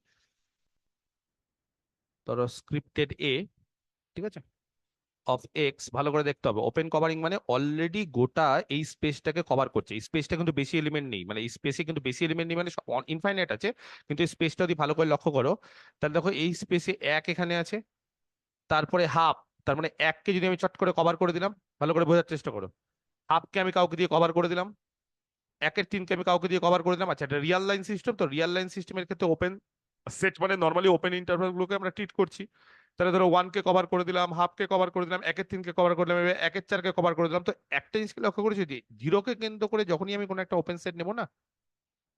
ধরো স্ক্রিপ্টেড এ, ঠিক আছে, অফ এক্স ভালো করে দেখতে হবে। ওপেন কভারিং মানে অলরেডি গোটা এই স্পেসটাকে কভার করছে। এই স্পেসটা কিন্তু বেশি এলিমেন্ট নেই, মানে এই স্পেসে কিন্তু বেশি এলিমেন্ট নেই, মানে ইনফাইনাইট আছে, কিন্তু এই স্পেসটা যদি ভালো করে লক্ষ্য করো, তাহলে দেখো এই স্পেসে এক এখানে আছে, তারপরে হাফ, তার মানে এককে যদি আমি চট করে কভার করে দিলাম, ভালো করে বোঝার চেষ্টা করো, হাফকে আমি কাউকে দিয়ে কভার করে দিলাম, একের তিনকে আমি কাউকে দিয়ে কভার করে দিলাম। আচ্ছা, এটা রিয়াল লাইন সিস্টেম, তো রিয়াল লাইন সিস্টেমের ক্ষেত্রে ওপেন সেট মানে নর্মালি ওপেন ইন্টারভাল গুলোকে আমরা ট্রিট করছি। তাহলে ধরো ওয়ানকে কভার করে দিলাম, হাফকে কভার করে দিলাম, একের তিনকে কভার করে দিলাম, এবার একের চারকে কভার করে দিলাম। তো একটা জিনিসকে লক্ষ্য করেছি যে জিরোকে কেন্দ্র করে যখনই আমি কোনো একটা ওপেন সেট নেবো না,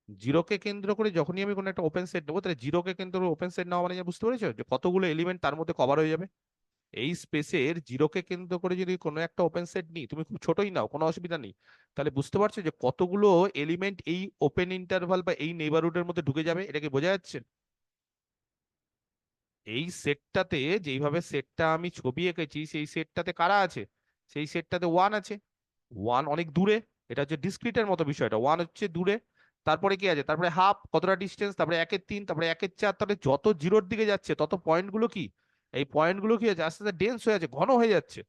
জিরোকে কেন্দ্র করে যখনই আমি কোনো একটা ওপেন সেট নেবো, তাহলে জিরোকে কেন্দ্র করে ওপেন সেট নেওয়া মানে বুঝতে পেরেছো যে কতগুলো এলিমেন্ট তার মধ্যে কভার হয়ে যাবে। এই স্পেসের জিরোকে কেন্দ্র করে যদি কোনো একটা ওপেন সেট নিই, তুমি খুব ছোটই নাও, কোনো অসুবিধা নেই, তাহলে বুঝতে পারছো যে কতগুলো এলিমেন্ট এই ওপেন ইন্টারভাল বা এই নেইবারহুডের মধ্যে ঢুকে যাবে। এটাকে বোঝা যাচ্ছে? এই সেটটাতে যেইভাবে সেটটা আমি ছবি এঁকেছি, সেই সেটটাতে কারা আছে? সেই সেটটাতে ওয়ান আছে। ওয়ান অনেক দূরে, এটা হচ্ছে ডিসক্রিটের মতো বিষয়টা, ওয়ান হচ্ছে দূরে। তারপরে কি আছে? তারপরে হাফ, কতটা ডিস্টেন্স, তারপরে একের তিন, তারপরে একের চার, তারপরে যত জিরোর দিকে যাচ্ছে তত পয়েন্টগুলো কি, এই পয়েন্টগুলো কি হচ্ছে আস্তে আস্তে ডেন্স হয়ে যাচ্ছে, ঘন হয়ে যাচ্ছে।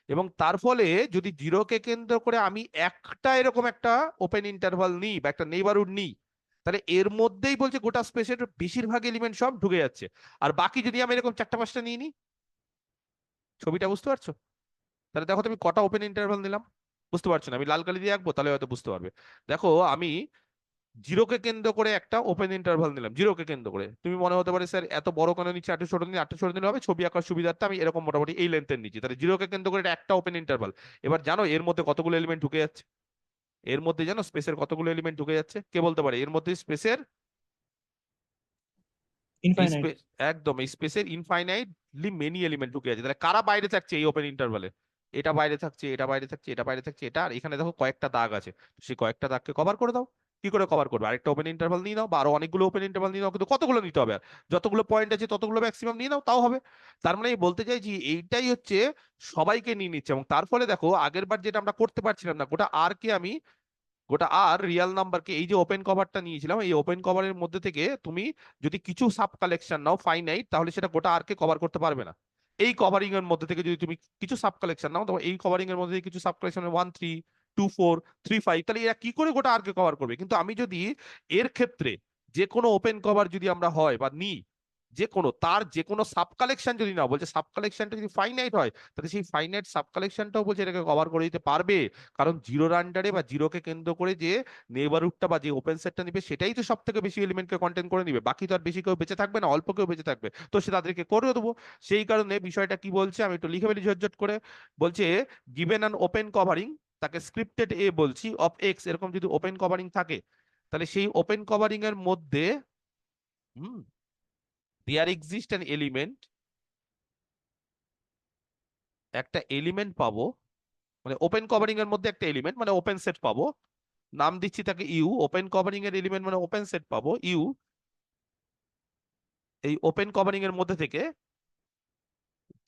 এবং তার ফলে যদি জিরোকে কেন্দ্র করে আমি একটা এরকম একটা ওপেন ইন্টারভাল নিই বা একটা নেইবারহুড নিই, তাহলে এর মধ্যেই বলছে গোটা স্পেসের বেশিরভাগ এলিমেন্ট সব ঢুকে যাচ্ছে। আর বাকি যদি আমি এরকম চারটা পাঁচটা নিয়ে নিই, ছবিটা বুঝতে পারছো? তাহলে দেখো তুমি কটা ওপেন ইন্টারভাল নিলাম, বুঝতে পারছো না? আমি লাল কালি দিয়ে আঁকবো তাহলে হয়তো বুঝতে পারবে। দেখো আমি জিরোকে কেন্দ্র করে একটা ওপেন ইন্টারভাল নিলাম, জিরোকে কেন্দ্র করে। তুমি মনে হতে পারে স্যার এত বড় কেন নিচ্ছে, একটু ছোট নিলে, একটু ছোট নিলে হবে, ছবি আঁকার সুবিধার্থে আমি এরকম মোটামুটি এই লেন্থের নিচ্ছি। তাহলে জিরোকে কেন্দ্র করে এটা একটা ওপেন ইন্টারভাল। এবার জানো এর মধ্যে কতগুলো এলিমেন্ট ঢুকে যাচ্ছে? এর মধ্যে জানো স্পেসের কতগুলো এলিমেন্ট ঢুকে যাচ্ছে? কে বলতে পারে? এর মধ্যে স্পেসের এই ইনফাইনাইট। স্পেস, একদম এই স্পেসের ইনফাইনাইটলি মেনি এলিমেন্ট ঢুকে আছে। তাহলে কারা বাইরে থাকছে এই ওপেন ইন্টারভালে? এটা বাইরে থাকছে, এটা বাইরে থাকছে, এটা বাইরে থাকছে, এটা, আর এখানে দেখো কয়েকটা দাগ আছে, সেই কয়েকটা দাগকে কভার করে দাও। কি করে কভার করবে? আরেকটা ওপেন ইন্টারভাল নিয়ে নাও, বা আরো অনেকগুলো ওপেন ইন্টারভাল নিয়ে নাও, কিন্তু কতগুলো নিতে হবে? আর যতগুলো পয়েন্ট আছে ততগুলো ম্যাক্সিমাম নিয়ে নাও, তাও হবে। তার মানে আমি বলতে চাইছি এইটাই হচ্ছে সবাইকে নিয়ে নিচ্ছে, এবং তার ফলে দেখো আগের বার যেটা আমরা করতে পারছিলাম না, গোটা আর কে আমি, গোটা আর রিয়েল নাম্বারকে এই যে ওপেন কভারটা নিয়েছিলাম, এই ওপেন কভারের মধ্যে থেকে তুমি যদি কিছু সাব কালেকশন নাও ফাইনাইট, তাহলে সেটা গোটা আর কে কভার করতে পারবে না। এই কভারিং এর মধ্যে থেকে যদি তুমি কিছু সাব কালেকশন নাও, তোমার এই কভারিং এর মধ্যে থেকে কিছু সাব কালেকশন 1 3 2 4 3 5, তাহলে এরা কি করে গোটা আর কে কভার করবে? কিন্তু আমি যদি এর ক্ষেত্রে যে কোনো ওপেন কভার যদি আমরা হয় বা নিই, যে কোনো তার যে কোনো সাব কালেকশন যদি নাও, বলছে সাব কালেকশনটা যদি ফাইনাইট হয়, তাহলে সেই ফাইনাইট সাব কালেকশনটাও বলছে এটাকে কভার করে দিতে পারবে। কারণ জিরোর আন্ডারে বা জিরোকে কেন্দ্র করে যে নেইবারহুডটা বা যে ওপেন সেটটা নিবে, সেটাই তো সব থেকে বেশি এলিমেন্টকে কন্টেন্ট করে নিবে। বাকি তো আর বেশি কেউ বেঁচে থাকবে না, অল্প কেউ বেঁচে থাকবে, তো সে তাদেরকে করে দেবো। সেই কারণে বিষয়টা কি বলছে আমি একটু লিখে ফেলি ঝটঝট করে। বলছে গিভেন অ্যান ওপেন কভারিং, তাকে স্ক্রিপ্টেড এ বলছি, অফ এক্স, এরকম যদি ওপেন কভারিং থাকে, তাহলে সেই ওপেন কভারিং এর মধ্যে হুম দেয়ার এক্সিস্ট অ্যান এলিমেন্ট, একটা এলিমেন্ট পাবো, মানে ওপেন কভারিং এর মধ্যে একটা এলিমেন্ট মানে ওপেন সেট পাবো, নাম দিচ্ছি তাকে ইউ। ওপেন কভারিং এর এলিমেন্ট মানে ওপেন সেট পাবো ইউ। এই ওপেন কভারিং এর মধ্যে থেকে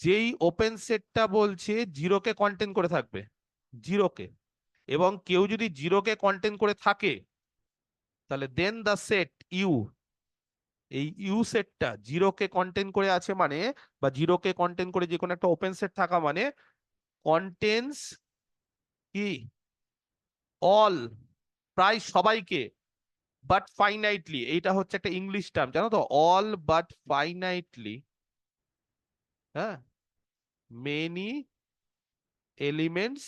যেই ওপেন সেটটা বলছে জিরোকে কন্টেন্ট করে থাকবে, জিরোকে, এবং কেউ যদি জিরোকে কন্টেন্ট করে থাকে, তাহলে দেন দা সেট ইউ, এই ইউ সেটটা জিরোকে কন্টেন্ট করে আছে মানে, বা জিরোকে কন্টেন্ট করে যে কোনো একটা ওপেন সেট থাকা মানে, কন্টেন্টস কি, অল, প্রায় সবাইকে, বাট ফাইনাইটলি, এইটা হচ্ছে একটা ইংলিশ টার্ম জানো তো, অল বাট ফাইনাইটলি, হ্যাঁ, মেনি এলিমেন্টস,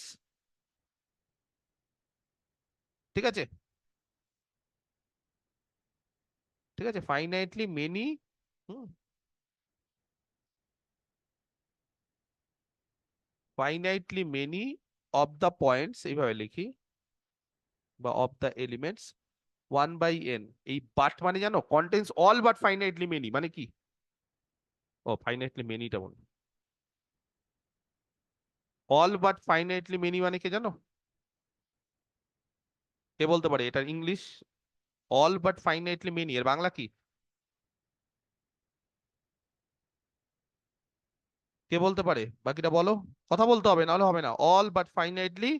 ঠিক আছে, ঠিক আছে, finitely many, finitely many of the points, এইভাবে লিখি, বা of the elements, one by N. এই বাট মানে জানো, contains all but finitely many মানে কি? ও ফাইনাইটলি মেনিটা বল, অল বাট ফাইনাইটলি মেনি মানে কি জানো? কে বলতে পারে এটার English? All but finitely many এর বাংলা কি? কে বলতে পারে? বাকিটা বলো, কথা বলতে হবে, নাহলে হবে না। All but finitely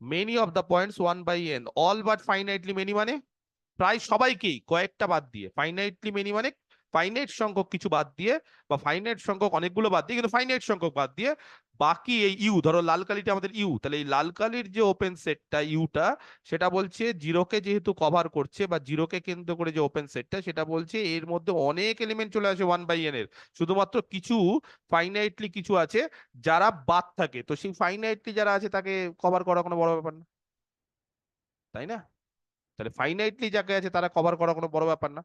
many of the points one by N. All but finitely many মানে প্রায় সবাইকেই, কয়েকটা বাদ দিয়ে। ফাইনাইটলি মেনি মানে ফাইনাইট সংখ্যক কিছু বাদ দিয়ে, বা ফাইনাইট সংখ্যক অনেকগুলো বাদ দিয়ে, কিন্তু ফাইনাইট সংখ্যক বাদ দিয়ে বাকি এই ইউ, ধরো লাল কালিটা আমাদের ইউ, তাহলে এই লাল কালির যে ওপেন সেটটা ইউটা, সেটা বলছে জিরোকে যেহেতু কভার করছে, বা জিরোকে কেন্দ্র করে যে ওপেন সেটটা, সেটা বলছে এর মধ্যে অনেক এলিমেন্ট চলে আসে 1/n এর, শুধুমাত্র কিছু ফাইনাইটলি কিছু আছে যারা বাদ থাকে, তো সেই ফাইনাইটলি যারা আছে তাকে কভার করা কোনো বড় ব্যাপার না, তাই না? তাহলে ফাইনাইটলি যাকে আছে তারা কভার করা কোনো বড় ব্যাপার না।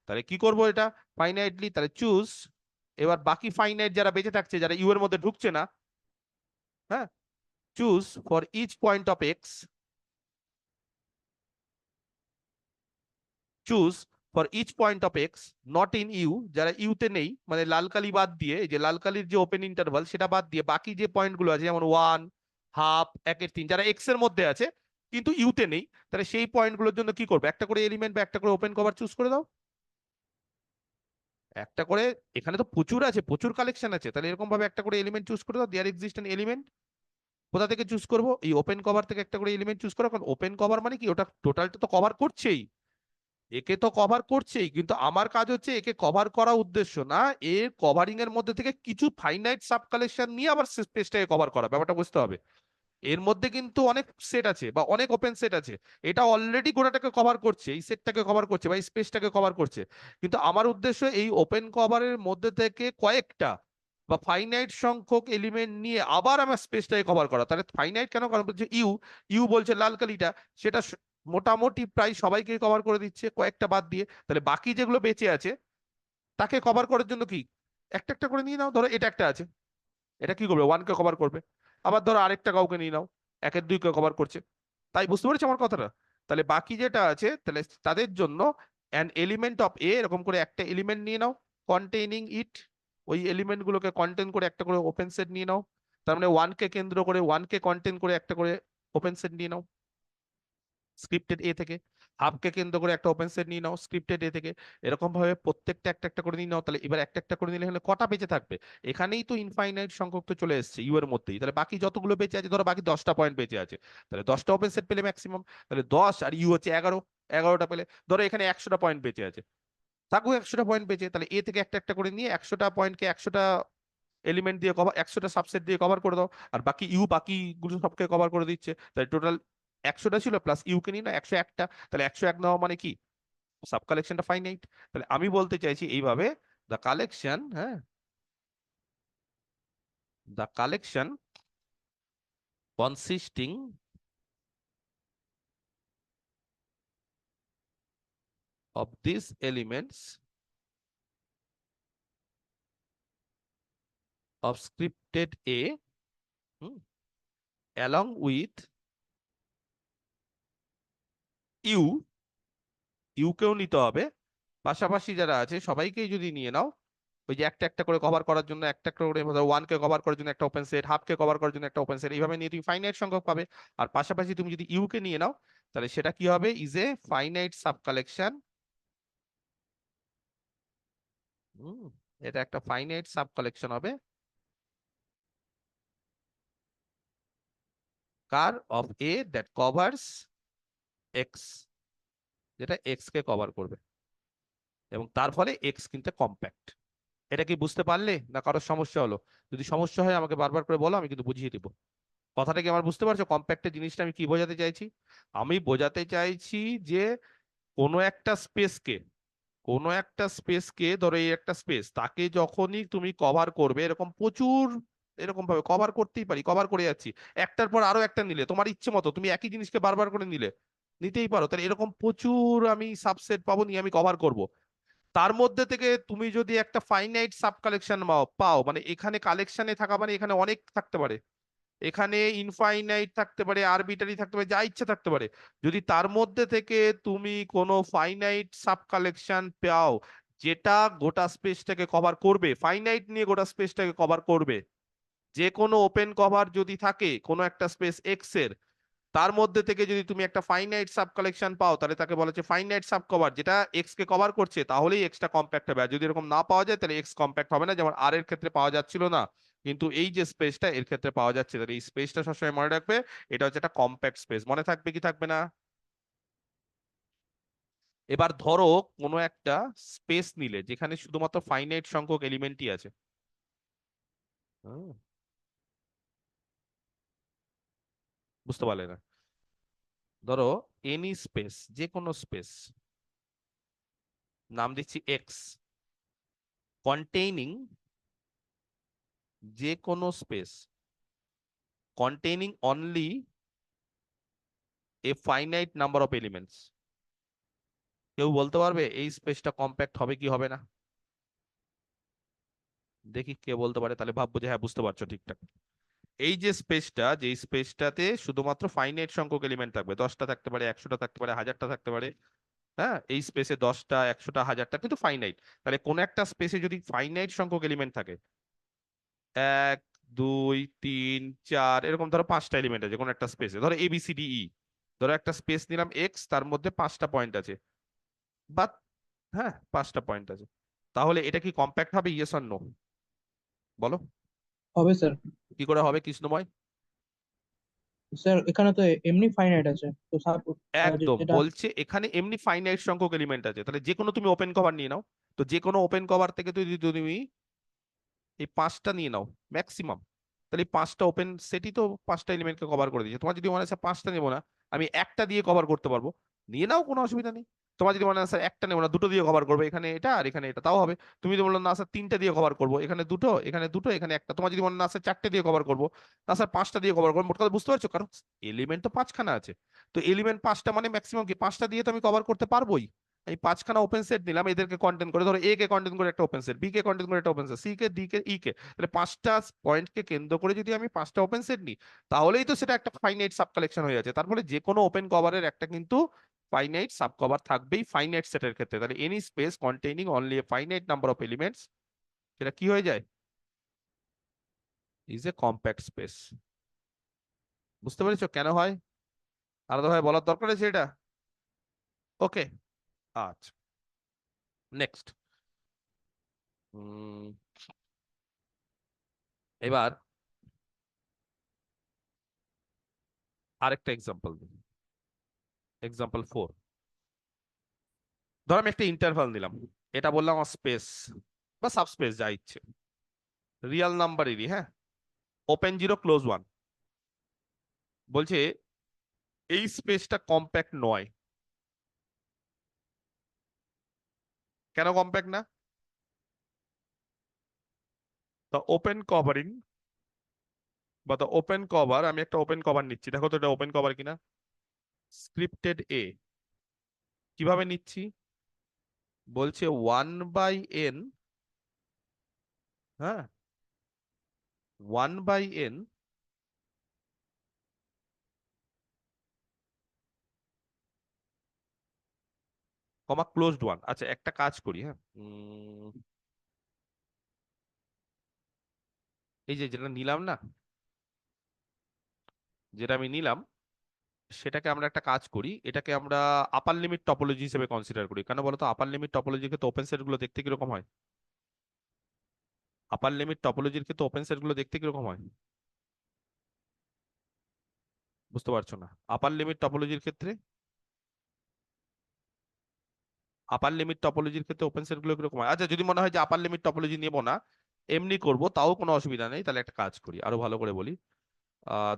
তাহলে কি করব এটা, ফাইনাইটলি, তাহলে চুজ, এবার বাকি ফাইনাইট যারা বেঁচে থাকছে, যারা ইউ এর মধ্যে ঢুকছে না, হ্যাঁ, choose for each point of X, choose for each point of X not in U, যারা ইউতে নেই, মানে লাল কালি বাদ দিয়ে, এই যে লাল কালির যে ওপেন ইন্টারভাল সেটা বাদ দিয়ে বাকি যে পয়েন্টগুলো আছে, যেমন 1, হাফ, 1/3, যারা এক্স এর মধ্যে আছে কিন্তু ইউতে নেই, তাহলে সেই পয়েন্টগুলোর জন্য কি করবে, একটা করে এলিমেন্ট বা একটা করে ওপেন কভার চুজ করে দাও, একটা করে। এখানে তো প্রচুর আছে, প্রচুর কালেকশন আছে, তাহলে এরকম ভাবে একটা করে এলিমেন্ট চুজ করে দাও, দেয়ার এক্সিস্ট এন এলিমেন্ট। কোথা থেকে চুজ করবো, এই ওপেন কভার থেকে একটা করে এলিমেন্ট চুজ করো, কারণ ওপেন কভার মানে কি, ওটা টোটালটা তো কভার করছেই, একে তো কভার করছেই, কিন্তু আমার কাজ হচ্ছে একে কভার করা উদ্দেশ্য না, এর কভারিং এর মধ্যে থেকে কিছু ফাইনাইট সাব কালেকশন নিয়ে আবার স্পেসটাকে কভার করা, ব্যাপারটা বুঝতে হবে। এর মধ্যে কিন্তু অনেক সেট আছে বা অনেক ওপেন সেট আছে, এটা অলরেডি গোটাটাকে কভার করছে, এই সেটটাকে কভার করছে বা এই স্পেসটাকে কভার করছে, কিন্তু আমার উদ্দেশ্য এই ওপেন কভারের মধ্যে থেকে কয়েকটা বা ফাইনাইট সংখ্যক এলিমেন্ট নিয়ে আবার আমার স্পেসটাকে কভার করা। তাহলে ফাইনাইট কেন, কারণ বলছে ইউ, ইউ বলছে লাল কালিটা, সেটা মোটামুটি প্রায় সবাইকে কভার করে দিচ্ছে কয়েকটা বাদ দিয়ে, তাহলে বাকি যেগুলো বেঁচে আছে তাকে কভার করার জন্য কি, একটা একটা করে নিয়ে নাও, ধরো এটা একটা আছে, এটা কি করবে, 1 কে কভার করবে, আবার ধরো আরেকটা কাউকে নিয়ে নাও, 1 এর 2 কে কভার করছে, তাই বুঝতে পেরেছো আমার কথাটা? তাহলে বাকি যেটা আছে, তাহলে তাদের জন্য অ্যান এলিমেন্ট অফ এ, এরকম করে একটা এলিমেন্ট নিয়ে নাও, কন্টেইনিং ইট, ওই এলিমেন্ট গুলোকে কন্টেন করে একটা করে ওপেন সেট নিয়ে নাও, তার মানে 1 কে কেন্দ্র করে, 1 কে কন্টেন করে একটা করে ওপেন সেট নিয়ে নাও স্ক্রিপ্টেড এ থেকে, হাবকে কেন্দ্র করে একটা ওপেন সেট নিয়ে নাও স্ক্রিপ্টেড এ থেকে, এরকম ভাবে প্রত্যেকটা একটা একটা করে নিয়ে নাও। তাহলে এবার একটা একটা করে নিলে হলে কটা বেঁচে থাকবে, এখানেই তো ইনফাইনাইট সংখ্যক তো চলে এসেছে ইউ এর মধ্যেই, তাহলে বাকি যতগুলো বেঁচে আছে, ধরো বাকি 10টা পয়েন্ট বেঁচে আছে, তাহলে 10টা ওপেন সেট পেলে ম্যাক্সিমাম, তাহলে 10 আর ইউ হচ্ছে 11, 11টা পেলে, ধরো এখানে 100টা পয়েন্ট বেঁচে আছে, থাকুক 100টা পয়েন্ট বেঁচে, তাহলে এ থেকে একটা একটা করে নিয়ে 100টা পয়েন্টকে 100টা এলিমেন্ট দিয়ে কভার, 100টা সাবসেট দিয়ে কভার করে দাও, আর বাকি ইউ বাকিগুলো সবকে কভার করে দিচ্ছে, তাহলে টোটাল 100টা ছিল প্লাস ইউ কে নিয়ে না 101টা, তাহলে 101 নেওয়া মানে কি, সাব কালেকশনটা ফাইনাইট। তাহলে আমি বলতে চাইছি এইভাবে, দ্য কালেকশন, হ্যাঁ, the collection consisting of this elements of scripted A, along with U, ইউকেও নিতে হবে, পাশাপাশি যারা আছে সবাইকেই যদি নিয়ে নাও, ওই যে একটা একটা করে কভার করার জন্য একটা একটা করে, 1 কে কভার করার জন্য একটা ওপেন সেট, হাফ কে কভার করার জন্য একটা ওপেন সেট, এইভাবে নিয়ে তুমি ফাইনাইট সংখ্যক পাবে। আর পাশাপাশি তুমি যদি ইউ কে নিয়ে নাও, তাহলে সেটা কি হবে, is a finite sub collection, এটা একটা ফাইনাইট সাব কালেকশন হবে কার, of A that covers x, যেটা এক্স কে কভার করবে, এবং তার ফলে এক্স কিন্তু কম্প্যাক্ট। এটা কি বুঝতে পারলে, না কারোর সমস্যা হলো? যদি সমস্যা হয় আমাকে বারবার করে বলো, আমি কিন্তু বুঝিয়ে দিব। কথাটা কি আমার বুঝতে পারছো, কম্প্যাক্টের জিনিসটা আমি কি বোঝাতে চাইছি? আমি বোঝাতে চাইছি যে কোনো একটা স্পেসকে, কোনো একটা স্পেসকে, ধরো এই একটা স্পেস, তাকে যখনই তুমি কভার করবে, এরকম প্রচুর, এরকম ভাবে কভার করতেই পারি, কভার করে যাচ্ছি, একটার পর আরো একটা নিলে তোমার ইচ্ছে মতো, তুমি একই জিনিসকে বারবার করে নিলে নিতেই পারো, তাহলে এরকম প্রচুর আমি সাবসেট পাবো, নিয়ে আমি কভার করব। তার মধ্যে থেকে তুমি যদি একটা ফাইনাইট সাব কালেকশন পাও, মানে এখানে কালেকশনে থাকা মানে এখানে অনেক থাকতে পারে, এখানে ইনফাইনাইট থাকতে পারে, আরবিটারি থাকতে পারে, যা ইচ্ছা থাকতে পারে, যদি তার মধ্যে থেকে তুমি কোনো ফাইনাইট সাব কালেকশন পাও যেটা গোটা স্পেসটাকে কভার করবে, ফাইনাইট নিয়ে গোটা স্পেসটাকে কভার করবে, যে কোনো ওপেন কভার যদি থাকে কোনো একটা স্পেস এক্স এর, তার মধ্যে থেকে যদি তুমি একটা ফাইনাইট সাব কালেকশন পাও, তাহলে তাকে বলা হচ্ছে ফাইনাইট সাব কভার, যেটা এক্স কে কভার করছে, তাহলেই এক্সটা কম্প্যাক্ট হবে, আর যদি এরকম না পাওয়া যায় তাহলে এক্স কম্প্যাক্ট হবে না, যেমন আর এর ক্ষেত্রে পাওয়া যাচ্ছিল না, কিন্তু এই যে স্পেসটা এর ক্ষেত্রে পাওয়া যাচ্ছে, তাহলে এই স্পেসটা সবসময় মনে রাখবে, এটা হচ্ছে একটা কম্প্যাক্ট স্পেস, মনে থাকবে কি থাকবে না? এবার ধরো কোনো একটা স্পেস নিলে যেখানে শুধুমাত্র ফাইনাইট সংখ্যক এলিমেন্টই আছে। হুম, বুঝতে পারলে না? ধরো এনি স্পেস, যে কোনো স্পেস, নাম দিচ্ছি এক্স, কন্টেইনিং, যে কোনো space containing only a finite number of elements. কেউ বলতে পারবে এই স্পেসটা কম্প্যাক্ট হবে কি হবে না? দেখি কে বলতে পারে, তাহলে ভাববো যে হ্যাঁ বুঝতে পারছো ঠিকঠাক। এই যে স্পেসটা, যে স্পেসটাতে শুধুমাত্র ফাইনাইট সংখ্যক এলিমেন্ট থাকবে, 10টা থাকতে পারে, 100টা থাকতে পারে, 1000টা থাকতে পারে। হ্যাঁ, এই স্পেসে 10টা, 100টা, 1000টা কিন্তু ফাইনাইট। তাহলে কোন একটা স্পেসে যদি ফাইনাইট সংখ্যক এলিমেন্ট থাকে, 1 2 3 4, এরকম ধরো 5টা এলিমেন্ট আছে কোন একটা স্পেসে, ধরো ABCDE, ধরো একটা স্পেস নিলাম এক্স, তার মধ্যে 5টা পয়েন্ট আছে, বা হ্যাঁ 5টা পয়েন্ট আছে, তাহলে এটা কি কম্প্যাক্ট হবে, ইয়েস অর নো? বলো। হবে স্যার। কি করে হবে কৃষ্ণময়? স্যার এখানে তো এমনি ফাইনাইট আছে তো একদম, যেটা। বলছে এখানে এমনি ফাইনাইট সংখ্যক এলিমেন্ট আছে, তাহলে যে কোনো তুমি ওপেন কভার নিয়ে নাও। তো যে কোনো ওপেন কভার থেকে যদি তুমি এই 5টা নিয়ে নাও ম্যাক্সিমাম, তাহলে এই 5টা ওপেন সেটই তো 5টা এলিমেন্টকে কভার করে দিচ্ছে। তোমার যদি মনে হয় স্যার 5টা নেবো না, আমি একটা দিয়ে কভার করতে পারবো, নিয়ে নাও, কোনো অসুবিধা নেই। তোমার যদি মনে হয় স্যার একটা নেবো না, দুটো দিয়ে কভার করবো, এখানে এটা আর এখানে এটা, তাও হবে। তুমি যদি বলো না স্যার 3টে দিয়ে কভার করবো, এখানে দুটো, এখানে দুটো, এখানে একটা, তোমার যদি মনে হয় না স্যার 4টে দিয়ে কভার করবো, না স্যার 5টা দিয়ে কভার করবো, মোট কথা বুঝতে পারছো? কারণ এলিমেন্ট তো 5খানা আছে, তো এলিমেন্ট 5টা মানে ম্যাক্সিমাম কি 5টা দিয়ে তো আমি কভার করতে পারবোই। এই 5খানা ওপেন সেট নিলাম, এদেরকে কন্টেন্ট করে, ধরো এ কে কন্টেন্ট করে একটা ওপেন সেট, বি কে কন্টেন্ট করে একটা open set, C K, D কে, ই কে, তাহলে 5টা পয়েন্টকে কেন্দ্র করে যদি আমি 5টা ওপেন সেট নিই, তাহলেই তো সেটা একটা ফাইনাইট সাব কালেকশন হয়ে যাচ্ছে। তারপরে যে কোনো ওপেন কভারের একটা কিন্তু ফাইনাইট সাব কভার থাকবেই ফাইনাইট সেটের ক্ষেত্রে, তাহলে any space containing only a finite number of elements, সেটা কি হয়ে যায়, ইজ এ কম্প্যাক্ট স্পেস। বুঝতে পেরেছো কেন হয়? আলাদাভাবে বলার দরকার আছে এটা? ওকে, আচ্ছা, নেক্সট। এবার আরেকটা এক্সাম্পল দিই, এক্সাম্পল 4। ধর আমি একটা ইন্টারভাল নিলাম, এটা বললাম আমার স্পেস বা সাবস্পেস যা ইচ্ছে, রিয়েল নাম্বারেরই, হ্যাঁ, ওপেন 0 ক্লোজ 1। বলছে এই স্পেসটা কম্প্যাক্ট নয়। কেন কম্প্যাক্ট না? দ্য ওপেন কভারিং বা দ্য ওপেন কভার, আমি একটা ওপেন কভার নিচ্ছি, দেখো তো এটা ওপেন কভার কিনা। স্ক্রিপ্টেড এ, কিভাবে নিচ্ছি? বলছে 1/n, হ্যাঁ, 1/n, কমা ক্লোজড 1। আচ্ছা একটা কাজ করি, হ্যাঁ, এই যে যেটা নিলাম না, যেটা আমি নিলাম, সেটাকে আমরা একটা কাজ করি, এটাকে আমরা আপার লিমিট টপোলজি হিসেবে কনসিডার করি। কেন বলতো? আপার লিমিট টপোলজির ক্ষেত্রে ওপেন সেট গুলো দেখতে কিরকম হয়? আপার লিমিট টপোলজির ক্ষেত্রে ওপেন সেট গুলো দেখতে কিরকম হয়? বুঝতে পারছো না? আপার লিমিট টপোলজির ক্ষেত্রে, আপার লিমিট টপোলজির ক্ষেত্রে ওপেন সেট গুলো কিরকম হয়? আচ্ছা যদি মনে হয় যে আপার লিমিট টপোলজি নেবো না, এমনি করব, তাও কোনো অসুবিধা নেই। তাহলে একটা কাজ করি, আরো ভালো করে বলি।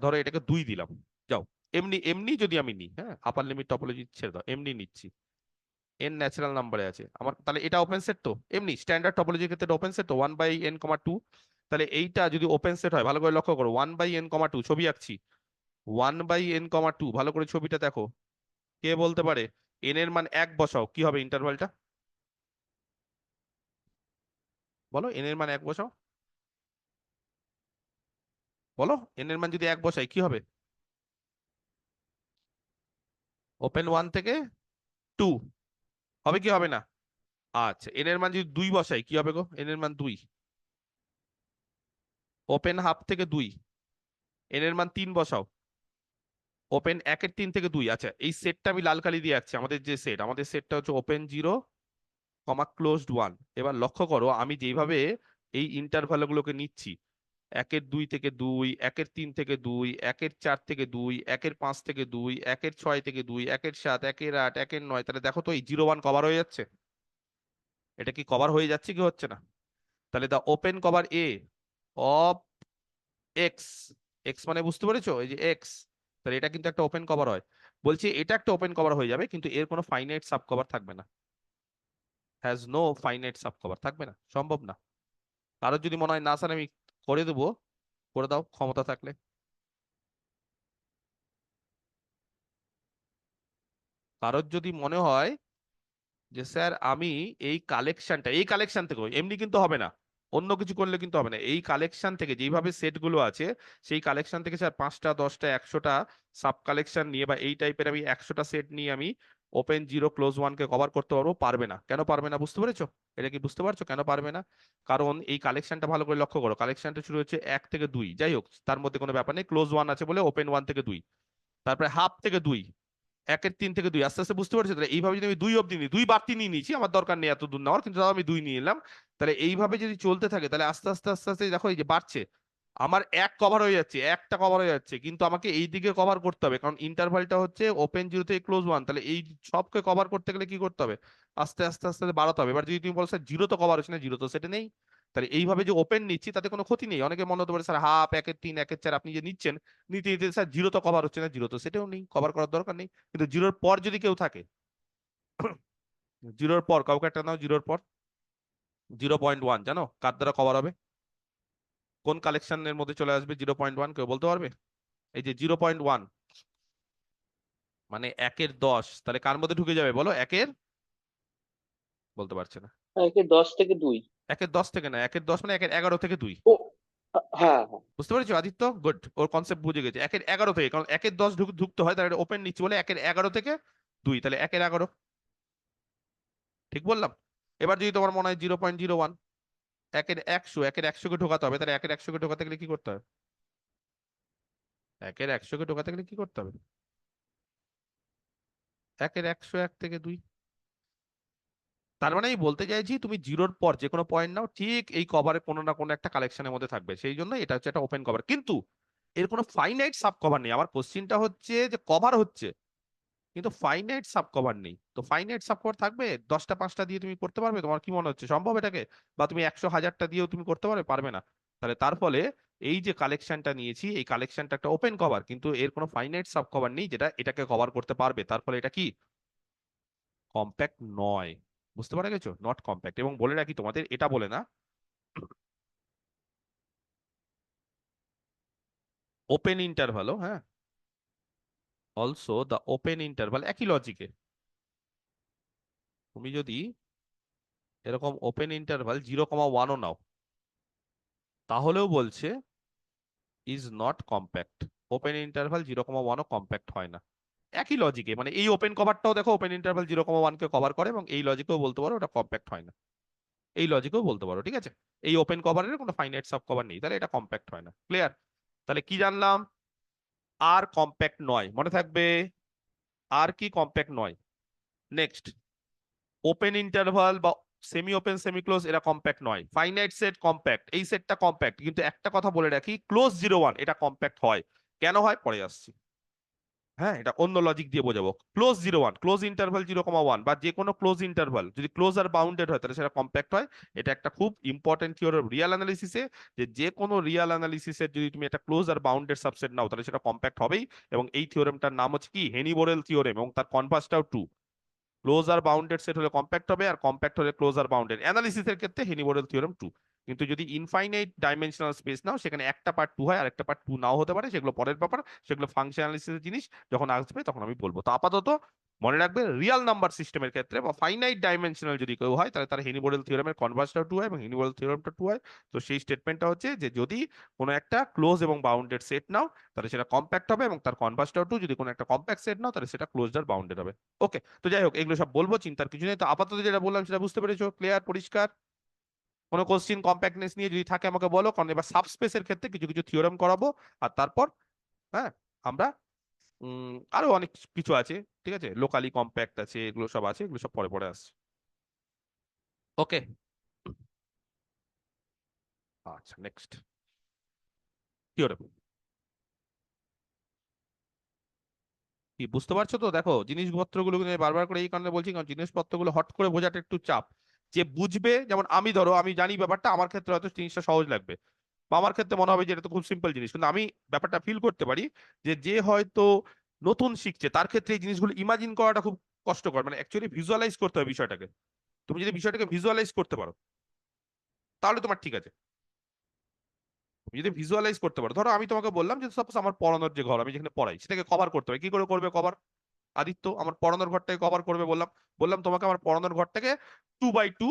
ধরো এটাকে 2 দিলাম, যাও, এমনি এমনি যদি আমি নিই, হ্যাঁ, আপার লিমিট টপোলজি ছেড়ে দাও, এমনি নিচ্ছি, এন ন্যাচারাল নাম্বারে আছে আমার, তাহলে এটা ওপেন সেট তো, এমনি স্ট্যান্ডার্ড টপোলজির ক্ষেত্রে ওপেন সেট তো 1/n, 2। তাহলে এইটা যদি ওপেন সেট হয়, ভালো করে লক্ষ্য করো, 1/n, 2, ছবি আঁকছি, 1/n, 2, ভালো করে ছবিটা দেখো। কে বলতে পারে এন এর মান 1 বসাও, কি হবে ইন্টারভালটা? বলো, এন এর মান 1 বসাও, বলো, এন এর মান যদি 1 বসাই কি হবে? ওপেন 1 থেকে 2 হবে কি হবে না? আচ্ছা, এন এর মান যদি 2 বসাই কি হবে গো? এন এর মান 2, ওপেন হাফ থেকে 2, এন এর মান 3 বসাও, ওপেন 1/3 থেকে 2। আচ্ছা এই সেটটা আমি লাল কালি দিয়ে আঁকছি, আমাদের যে সেট, আমাদের সেটটা হচ্ছে ওপেন 0, ক্লোজড 1। এবার লক্ষ্য করো আমি যেইভাবে এই ইন্টারভাল গুলোকে নিচ্ছি, একের 2 থেকে 2, একের 3 থেকে 2, একের 4 থেকে 2, একের 5 থেকে 2, একের 6 থেকে 2, একের 7, একের 8, একের 9, তাহলে দেখো তো এই 0 1 কভার হয়ে যাচ্ছে। এটা কি কভার হয়ে যাচ্ছে কি হচ্ছে না? তাহলে the open cover A of X, X মানে বুঝতে পেরেছো, এই যে এক্স, তাহলে এটা কিন্তু একটা ওপেন কভার হয়। বলছি এটা একটা ওপেন কভার হয়ে যাবে, কিন্তু এর কোনো ফাইনাইট সাব কভার থাকবে না। Has no finite sub cover, থাকবে না, সম্ভব না। কারোর যদি মনে হয় না স্যার আমি করে দেবো, করে দাও ক্ষমতা থাকলে। কারোর যদি মনে হয় যে স্যার আমি এই কালেকশন থেকে, এমনি কিন্তু হবে না, অন্য কিছু করলে কিন্তু হবে না, এই কালেকশন থেকে যেইভাবে সেটগুলো আছে সেই কালেকশন থেকে স্যার 5টা 10টা 100টা সাব কালেকশন নিয়ে বা এই টাইপের আমি 100টা সেট নিয়ে আমি ওপেন জিরো ক্লোজ ওয়ানকে কভার করতে পারবো, পারবে না। কেন পারবে না বুঝতে পেরেছো? এটা কি বুঝতে পারছো কেন পারবে না? কারণ এই কালেকশনটা ভালো করে লক্ষ্য করো, কালেকশনটা শুরু হচ্ছে 1 থেকে 2, যাই হোক তার মধ্যে কোনো ব্যাপার নেই, ক্লোজ ওয়ান আছে বলে ওপেন 1 থেকে 2, তারপরে হাফ থেকে 2, একের 3 থেকে 2, আস্তে আস্তে বুঝতে পারছি। তাহলে এইভাবে যদি আমি 2 অব্দি নিই, 2 বাড়তি নিয়ে নিয়েছি, আমার দরকার নেই এত দূর নেওয়ার, কিন্তু তাও আমি 2 নিয়ে এলাম। তাহলে এইভাবে যদি চলতে থাকে তাহলে আস্তে আস্তে আস্তে আস্তে দেখো এই যে বাড়ছে, আমার এক কভার হয়ে যাচ্ছে, একটা কভার হয়ে যাচ্ছে, কিন্তু আমাকে এই দিকে কভার করতে হবে, কারণ ইন্টারভালটা হচ্ছে ওপেন জিরো থেকে ক্লোজ ওয়ান, তাহলে এই সবকে কভার করতে গেলে কি করতে হবে? আস্তে আস্তে আস্তে আস্তে বাড়াতে হবে। এবার যদি তুমি বলো স্যার জিরো তো কভার হচ্ছে না, জিরো তো সেটা নেই, তাহলে এইভাবে যে ওপেন নিচ্ছি তাতে কোনো ক্ষতি নেই। অনেকে মনে হতে পারে স্যার হাফ, একের 3, একের 4 আপনি যে নিচ্ছেন, নিতে নিতে স্যার জিরো তো কভার হচ্ছে না, জিরো তো সেটাও নেই, কভার করার দরকার নেই। কিন্তু জিরোর পর যদি কেউ থাকে, জিরোর পর কাউকে একটা নাও, জিরোর পর 0.1, জানো কার দ্বারা কভার হবে? কোন কালেকশনের মধ্যে চলে আসবে 0.1, কেউ বলতে পারবে? এই যে 0.1 মানে একের 10, তাহলে কার মধ্যে ঢুকে যাবে বলো? একের, বলতে পারছে না। একে 10 থেকে 2। একের 10 থেকে না, একের 10 মানে একের 11 থেকে 2। ও, হ্যাঁ হ্যাঁ। বুঝতে পেরেছো আদিত্য? গুড, ওর কনসেপ্ট বুঝে গেছে। একের 11 থেকে, কারণ একের 10 ঢুকতে হয়, তাহলে ওপেন নিচ্ছি বলে একের 11 থেকে 2, তাহলে একের 11, ঠিক বললাম? এবার যদি তোমার মনে হয় 0.01, একের একশোকে ঢোকাতে হবে, তাহলে একের 100কে ঢোকাতে গেলে কি করতে হবে? একের 100কে ঢোকাতে গেলে কি করতে হবে? একের 100 1 থেকে 2। তার মানে আমি বলতে চাইছি তুমি জিরোর পর যে কোনো পয়েন্ট নাও, ঠিক এই কভারে কোনো না কোনো একটা কালেকশনের মধ্যে থাকবে, সেই জন্য এটা হচ্ছে একটা ওপেন কভার, কিন্তু এর কোনো ফাইনাইট সাব কভার নেই। আমার কোশ্চিনটা হচ্ছে যে কভার হচ্ছে কিন্তু ফাইনাইট সাব কভার নেই, তো ফাইনাইট সাব কভার থাকবে 10টা 5টা দিয়ে তুমি করতে পারবে? তোমার কি মনে হচ্ছে সম্ভব এটাকে? বা তুমি 100 1000টা দিয়েও তুমি করতে পারবে? পারবে না। তাহলে তার ফলে এই যে কালেকশনটা নিয়েছি, এই কালেকশনটা একটা ওপেন কভার, কিন্তু এর কোনো ফাইনাইট সাব কভার নেই যেটা এটাকে কভার করতে পারবে, তার ফলে এটা কি কম্প্যাক্ট নয়। বুঝতে পারা গেছো? Not compact. এবং বলে রাখি তোমাদের, এটা বলে না, ওপেন ইন্টারভালও, হ্যাঁ, অলসো দ্য ওপেন ইন্টারভাল একই লজিকে, তুমি যদি এরকম ওপেন ইন্টারভাল 0,1ও নাও তাহলেও বলছে is not compact. Open interval 0,1ও কম্প্যাক্ট হয় না। একই লজিকে, মানে এই ওপেন কভারটাও দেখো ওপেন ইন্টারভাল 0,1কে কভার করে, এবং এই লজিকেও বলতে পারো ওটা কম্প্যাক্ট হয় না, এই লজিকেও বলতে পারো, ঠিক আছে? এই ওপেন কভারের কোনো ফাইনাইট সাব কভার নেই, তাহলে এটা কম্প্যাক্ট হয় না। ক্লিয়ার? তাহলে কি জানলাম? আর কম্প্যাক্ট নয়, মনে থাকবে, আর কি কম্প্যাক্ট নয়। নেক্সট, ওপেন ইন্টারভাল বা সেমি ওপেন সেমি ক্লোজ এরা কম্প্যাক্ট নয়। ফাইনাইট সেট কম্প্যাক্ট, এই সেটটা কম্প্যাক্ট, কিন্তু একটা কথা বলে রাখি, ক্লোজ 0 1 এটা কম্প্যাক্ট হয়। কেন হয় পরে আসছি, হ্যাঁ, এটা অন্য লজিক দিয়ে বোঝাবো। ক্লোজ 0 1, ক্লোজ ইন্টারভাল 0,1 বা যে কোনো ক্লোজ ইন্টারভাল যদি ক্লোজ আর বাউন্ডেড হয় তাহলে সেটা কম্প্যাক্ট হয়। এটা একটা খুব ইম্পর্টেন্ট থিওরেম রিয়াল অ্যানালিসিসে, যে যে কোনো রিয়াল অ্যানালিসিসের যদি তুমি একটা ক্লোজ আর বাউন্ডেড সাবসেট নাও তাহলে সেটা কম্প্যাক্ট হবেই। এবং এই থিওরেমটার নাম হচ্ছে কি, হেনি-বোরেল থিওরেম, এবং তার কনভার্সটাও ট্রু। ক্লোজ আর বাউন্ডেড সেট হলে কম্প্যাক্ট হবে, আর কম্প্যাক্ট হলে ক্লোজ আর বাউন্ডেড। অ্যানালিসিসের ক্ষেত্রে হেনি-বোরেল থিওরেম ট্রু। কিন্তু যদি ইনফাইনাইট ডাইমেনশনাল স্পেস নাও, সেখানে একটা পার্ট টু হয় আর একটা পার্ট টু নাও হতে পারে, সেগুলো পরের ব্যাপার, সেগুলো ফাংশন অ্যানালিসিসের জিনিস, যখন আসবে তখন আমি বলবো। তো আপাতত মনে রাখবে, রিয়াল নাম্বার সিস্টেমের ক্ষেত্রে বা ফাইনাইট ডাইমেনশনাল যদি কেউ হয় তাহলে তার হেনি-বোরেল থিওরেমের কনভার্সটাও টু হয় এবং হেনি-বোরেল থিওরেমটা টু হয়। তো সেই স্টেটমেন্টটা হচ্ছে যে যদি কোনো একটা ক্লোজ এবং বাউন্ডেড সেট নাও তাহলে সেটা কম্প্যাক্ট হবে এবং তার কনভার্সটাও টু, যদি কোনো একটা কম্প্যাক্ট সেট নাও তাহলে সেটা ক্লোজড আর বাউন্ডেড হবে। ওকে, তো যাই হোক এগুলো সব বলবো, চিন্তার কিছু নেই। তো আপাতত যেটা বললাম সেটা বুঝতে পেরেছো? ক্লিয়ার, পরিষ্কার? কোনো কোশ্চিন কম্প্যাক্টনেস নিয়ে যদি থাকে আমাকে বলো, কারণ এবার সাবস্পেসের ক্ষেত্রে কিছু কিছু থিওরেম করাবো, আর তারপর হ্যাঁ আমরা আরো অনেক কিছু আছে, ঠিক আছে, লোকালি কম্প্যাক্ট আছে, এগুলো সব আছে, এগুলো সব পরে পরে আসছে। ওকে, আচ্ছা নেক্সট। থিওরেম। কি বুঝতে পারছো তো? দেখো জিনিসপত্রগুলো কিন্তু আমি বারবার করে এই কারণে বলছি, কারণ জিনিসপত্রগুলো হট করে বোঝাটা একটু চাপ। যে বুঝবে, যেমন আমি ধরো আমি জানি ব্যাপারটা, আমার ক্ষেত্রে হয়তো জিনিসটা সহজ লাগবে, বা আমার ক্ষেত্রে মনে হবে যে এটা তো খুব সিম্পল জিনিস, কিন্তু আমি ব্যাপারটা ফিল করতে পারি যে যে হয়তো নতুন শিখছে তার ক্ষেত্রে এই জিনিসগুলো ইমাজিন করাটা খুব কষ্টকর, মানে অ্যাকচুয়ালি ভিজুয়ালাইজ করতে হবে বিষয়টাকে। তুমি যদি বিষয়টাকে ভিজুয়ালাইজ করতে পারো তাহলে তোমার ঠিক আছে। তুমি যদি ভিজুয়ালাইজ করতে পারো, ধরো আমি তোমাকে বললাম যে সাপোজ আমার পড়ানোর যে ঘর, আমি যেখানে পড়াই, সেটাকে কভার করতে হবে। কি করে করবে কভার? আদিত্য আমার পড়ানোর ঘরটাকে কভার করবে বললাম, বললাম তোমাকে আমার পড়ানোর ঘরটাকে 2x2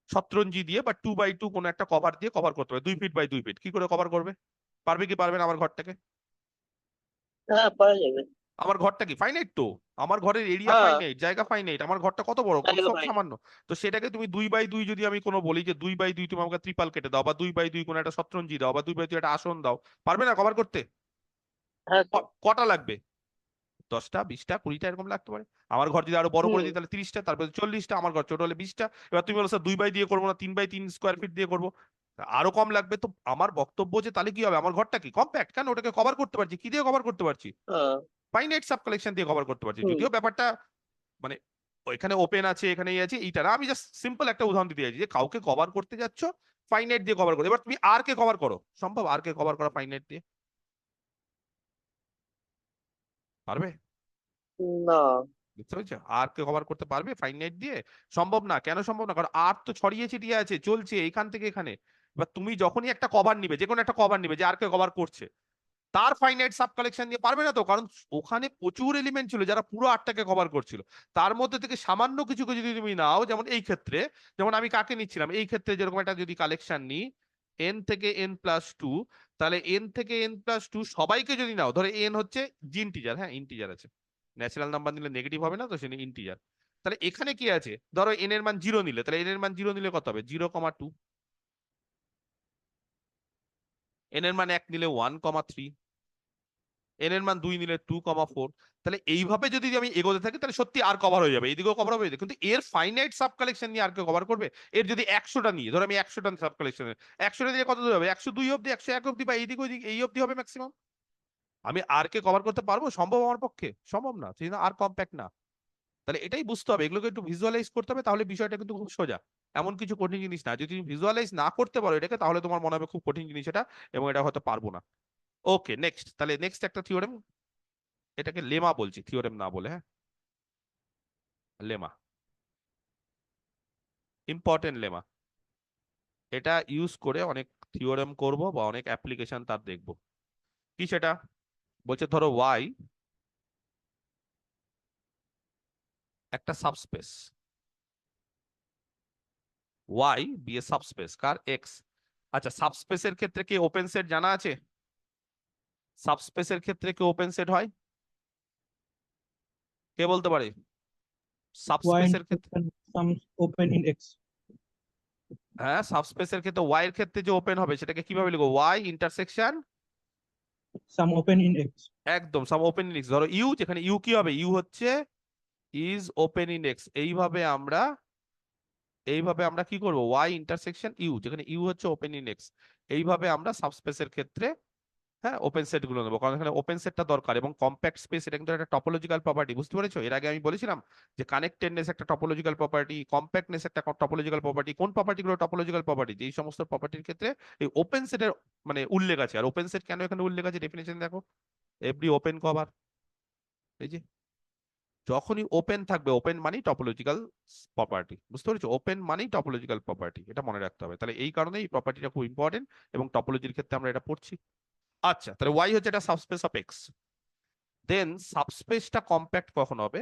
শতরঞ্জি দিয়ে বা 2x2 কোনো একটা কভার দিয়ে কভার করতে হবে, 2 ফিট বাই 2 ফিট। কি করে কভার করবে? পারবে কি পারবে না আমার ঘরটাকে? হ্যাঁ, পারা যাবে। আমার ঘরটা কি ফাইনাইট তো? আমার ঘরের এরিয়া হ্যাঁ, ফাইনাইট, জায়গা ফাইনাইট, আমার ঘরটা কত বড়, খুব জায়গা সব পাইনি। সামান্য। তো সেটাকে তুমি 2x2, যদি আমি কোনো বলি যে 2x2 তুমি আমাকে ত্রিপাল কেটে দাও, বা 2x2 কোনো একটা শতরঞ্জি দাও, বা 2x2 একটা আসন দাও, পারবে না কভার করতে? হ্যাঁ তো। কটা লাগবে? 10টা, 20টা, 20টা এরকম লাগতে পারে। আমার ঘর যদি আরো বড় করে হুম। দিই তাহলে 30টা, তারপরে 40টা, আমার ঘর ছোট হলে 20টা। এবার তুমি বলো স্যার 2x দিয়ে করবো না, 3x3 স্কোয়ার ফিট দিয়ে করবো, আরো কম লাগবে। তো আমার বক্তব্য যে তাহলে কি হবে, আমার ঘরটা কি কম্প্যাক্ট, কেন ওটাকে কভার করতে পারছি, কি দিয়ে কভার করতে পারছি? হ্যাঁ। ফাইনাইট সাব কালেকশন দিয়ে কভার করতে পারছি। হুম। যদিও ব্যাপারটা মানে এখানে ওপেন আছে, এখানে আছে, এইটা না, আমি জাস্ট সিম্পল একটা উদাহরণ দিতে চাইছি যে কাউকে কভার করতে যাচ্ছ ফাইনাইট দিয়ে কভার করো। এবার তুমি আর কে কভার করো, সম্ভব আর কে কভার করা ফাইনাইট দিয়ে? পারবে? না। বুঝতে পেরেছো? আর কে কভার করতে পারবে ফাইনাইট দিয়ে? সম্ভব না। কেন সম্ভব না? কারণ আর তো ছড়িয়ে ছিটিয়ে আছে, চলছে এখান থেকে এখানে। এবার তুমি যখনই একটা কভার নিবে, যে কোনো একটা কভার নিবে যে আর কে কভার করছে, তার ফাইনাইট সাব কালেকশন দিয়ে পারবে না তো, কারণ ওখানে প্রচুর এলিমেন্ট ছিল যারা পুরো আটটাকে কভার করছিল। তার মধ্যে থেকে সামান্য কিছুকে যদি তুমি নাও, যেমন এই ক্ষেত্রে, যেমন আমি কাকে নিচ্ছিলাম এই ক্ষেত্রে, যেরকম একটা যদি কালেকশন নিই এন থেকে n+2, তাহলে এন থেকে n+2 সবাইকে যদি নাও, ধরো এন হচ্ছে ইন্টিজার, হ্যাঁ ইন্টিজার আছে, ন্যাচারাল নাম্বার নিলে নেগেটিভ হবে না, তো সেটা ইন্টিজার। তাহলে এখানে কি আছে, ধরো এন এর মান 0 নিলে, তাহলে এন এর মান 0 নিলে কত হবে, 0,2। এন এর মান 1 নিলে 1,3। এন এর মান 2 নিলে 2,4। তাহলে এইভাবে যদি আমি এগোতে থাকি তাহলে সত্যি আর কভার হয়ে যাবে, এদিকেও কভার হবে, কিন্তু এর ফাইনাইট সাব কালেকশন নিয়ে আর কেউ কভার করবে? এর যদি 100টা নিয়ে, ধরো আমি 100টা সাব কালেকশন, 100টা দিয়ে কত দূর হবে, 102 অব্দি, 101 অব্দি, বা এইদিকে ওইদিকে এই অব্দি হবে ম্যাক্সিমাম। আমি আর কে কভার করতে পারবো? সম্ভব আমার পক্ষে? সম্ভব না, সেই জন্য আর কম্প্যাক্ট না। তাহলে এটাই বুঝতে হবে, এগুলোকে একটু ভিজুয়ালাইজ করতে হবে, তাহলে বিষয়টা কিন্তু খুব সোজা। এমন কিছু কঠিন জিনিস না, যদি তুমি ভিজুয়ালাইজ না করতে পারো এটাকে, তাহলে তোমার মনে হবে খুব কঠিন জিনিস এটা, এবং এটা হয়তো পারবো না। ওকে নেক্সট, তাহলে নেক্সট একটা থিওরেম, এটাকে লেমা বলছি, থিওরেম না বলে, হ্যাঁ লেমা, ইম্পর্টেন্ট লেমা। এটা ইউজ করে অনেক থিওরেম করব বা অনেক অ্যাপ্লিকেশন তার দেখব। কি সেটা? বলছে ধরো ওয়াই একটা subspace, Y be A subspace car, x. আচ্ছা সাবস্পেসের ক্ষেত্রে কি ওপেন সেট জানা আছে? সাবস্পেসের ক্ষেত্রে কি ওপেন সেট হয়? কে বলতে পারে? Y সাবস্পেসের ক্ষেত্রে, intersection sums open in X. হ্যাঁ সাবস্পেসের ক্ষেত্রে ওয়াই এর ক্ষেত্রে যে ওপেন হবে সেটাকে কিভাবে লিখবো, Y intersection, Sum open in X. একদম সাম ওপেন ইন এক্স। ধরো ইউ, যেখানে ইউ কি হবে, ইউ হচ্ছে ইজ ওপেন ইন এক্স। এইভাবে আমরা কি করব, ওয়াই ইন্টারসেকশন ইউ, যেখানে ইউ হচ্ছে ওপেন ইন এক্স। এইভাবে আমরা সাবস্পেসের ক্ষেত্রে হ্যাঁ ওপেন সেট গুলো নেবো, কারণ এখানে ওপেন সেটটা দরকার। এবং কম্প্যাক্ট স্পেস এটা কিন্তু একটা টপোলজিক্যাল প্রপার্টি, বুঝতে পেরেছো? এর আগে আমি বলেছিলাম যে কানেক্টেডনেস একটা টপোলজিক্যাল প্রপার্টি, কম্প্যাক্টনেস একটা টপোলজিক্যাল প্রপার্টি। কোন প্রপার্টি গুলো টপোলজিক্যাল প্রপার্টি? এই সমস্ত প্রপার্টির ক্ষেত্রে এই ওপেন সেটের মানে উল্লেখ আছে। আর ওপেন সেট কেন এখানে উল্লেখ আছে, ডেফিনেশন দেখো, এভরি ওপেন কভার, এই যে যখনই ওপেন থাকবে, ওপেন মানেই টপোলজিক্যাল প্রপার্টি, বুঝতে পেরেছো? ওপেন মানেই টপোলজিক্যাল প্রপার্টি, এটা মনে রাখতে হবে। তাহলে এই কারণে এই প্রপার্টিটা খুব ইম্পর্টেন্ট, এবং টপোলজির ক্ষেত্রে আমরা এটা পড়ছি। আচ্ছা তাহলে ওয়াই হচ্ছে এটা সাবস্পেস অফ এক্স। দেন সাবস্পেসটা কম্প্যাক্ট কখন হবে?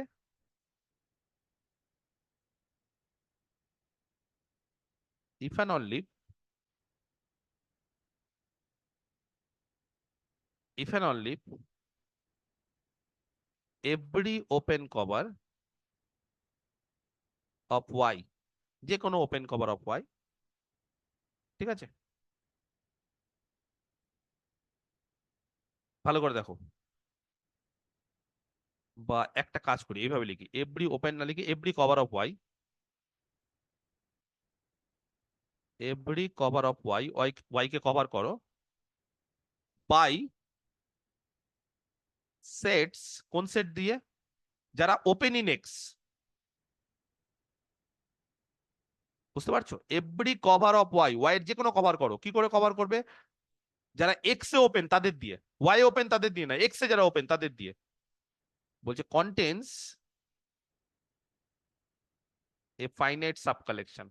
If and only, if and only every open cover of Y, যে কোনো ওপেন কভার অফ ওয়াই, ঠিক আছে? ভালো করে দেখো, বা একটা কাজ করি এইভাবে লিখি, এভরি ওপেন না লিখি every cover of Y, every cover of Y, Y কে কভার করো বাই সেটস, কোন সেট দিয়ে, যারা ওপেন ইন এক্স। বুঝতে পারছো? Every cover of Y, Y এর যে কোনো কভার করো, কি করে কভার করবে? যারা এক্স এ ওপেন তাদের দিয়ে, ওয়াই ওপেন তাদের দিয়ে না, এক্স এ যারা ওপেন তাদের দিয়ে। বলছে contains a finite sub collection.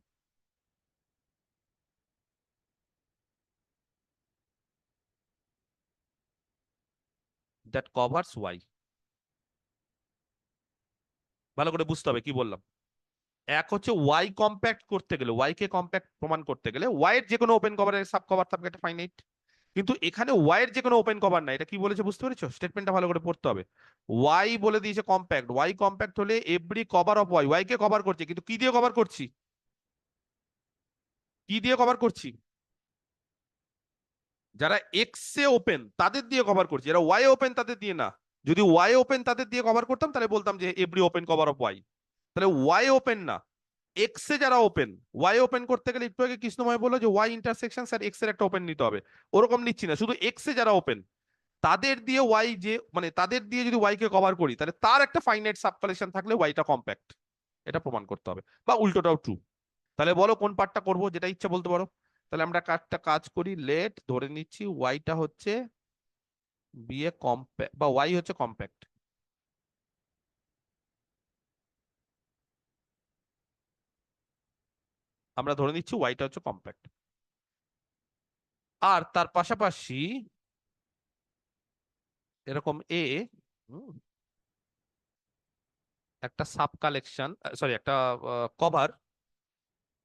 That covers Y. ভালো করে বুঝতে হবে কি বললাম। এক হচ্ছে ওয়াই কম্প্যাক্ট করতে গেলে, ওয়াই কে কম্প্যাক্ট প্রমাণ করতে গেলে ওয়াই এর যে কোনো ওপেন কভারের সাব কভার থাকবে একটা ফাইনাইট। কিন্তু এখানে ওয়াই এর যে কোনো ওপেন কভার না, এটা কি বলেছে বুঝতে পেরেছো? স্টেটমেন্টটা ভালো করে পড়তে হবে। ওয়াই বলে দিয়েছে কম্প্যাক্ট, ওয়াই কম্প্যাক্ট হলে every cover of Y, Y কে কভার করছে, কিন্তু কি দিয়ে কভার করছি? কি দিয়ে কভার করছি? যারা এক্স এ ওপেন তাদের দিয়ে কভার করছি, যারা ওয়াই ওপেন তাদের দিয়ে না। যদি ওয়াই ওপেন তাদের দিয়ে কভার করতাম তাহলে বলতাম যে every open cover of Y. তাহলে ওয়াই ওপেন না, এক্স এ যারা ওপেন, ওয়াই ওপেন করতে গেলে একটু আগে কৃষ্ণময় বললো যে ওয়াই ইন্টারসেকশন স্যার এক্স এর একটা ওপেন নিতে হবে। ওরকম নিচ্ছি না, শুধু এক্স এ যারা ওপেন তাদের দিয়ে ওয়াই, যে মানে তাদের দিয়ে যদি ওয়াই কে কভার করি তাহলে তার একটা ফাইনাইট সাব কালেকশন থাকলে ওয়াইটা কম্প্যাক্ট, এটা প্রমাণ করতে হবে, বা উল্টোটাও ট্রু। তাহলে বলো কোন পার্টটা করবো, যেটা ইচ্ছা বলতে পারো। তাহলে আমরা কাজটা কাজ করি, লেট ধরে নিচ্ছি ওয়াইটা হচ্ছে বিএ কম্প্যাক্ট, বা ওয়াই হচ্ছে কম্প্যাক্ট। আমরা ধরে নিচ্ছি ওয়াইটা হচ্ছে কম্প্যাক্ট। আর তার পাশাপাশি এরকম এ একটা সাব কালেকশন, সরি একটা কভার,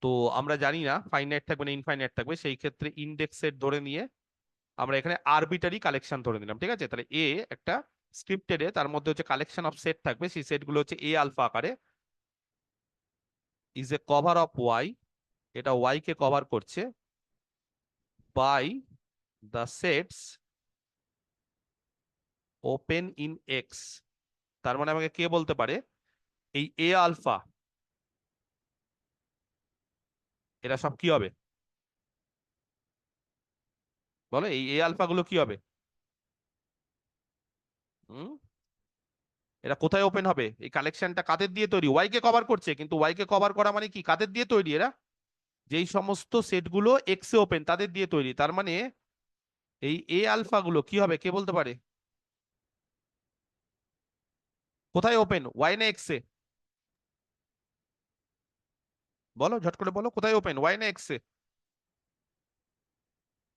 তো আমরা জানি না ফাইনাইট থাকবে না ইনফাইনাইট থাকবে, সেই ক্ষেত্রে ইন্ডেক্স সেট ধরে নিয়ে আমরা এখানে আরবিটারি কালেকশন ধরে নিলাম, ঠিক আছে? তাহলে এ একটা স্ক্রিপ্টেড এ, তার মধ্যে হচ্ছে কালেকশন অফ সেট থাকবে, সেই সেটগুলো হচ্ছে এ আলফা আকারে, is a cover of Y, এটা ওয়াই কে কভার করছে, by the sets open in X. তার মানে আমাকে কে বলতে পারে এই এ আলফা, এরা সব কি হবে বলো? এই এ আলফা গুলো কি হবে? হুম, এরা কোথায় ওপেন হবে? এই কালেকশনটা কাদের দিয়ে তৈরি? ওয়াই কে কভার করছে, কিন্তু ওয়াই কে কভার করা মানে কি, কাদের দিয়ে তৈরি? এরা যেই সমস্ত সেটগুলো এক্স এ ওপেন তাদের দিয়ে তৈরি। তার মানে এই এ আলফা গুলো কি হবে, কে বলতে পারে? কোথায় ওপেন, ওয়াই না এক্স এ? বলো ঝট করে বলো, কোথায় ওপেন, ওয়াই না এক্স এ?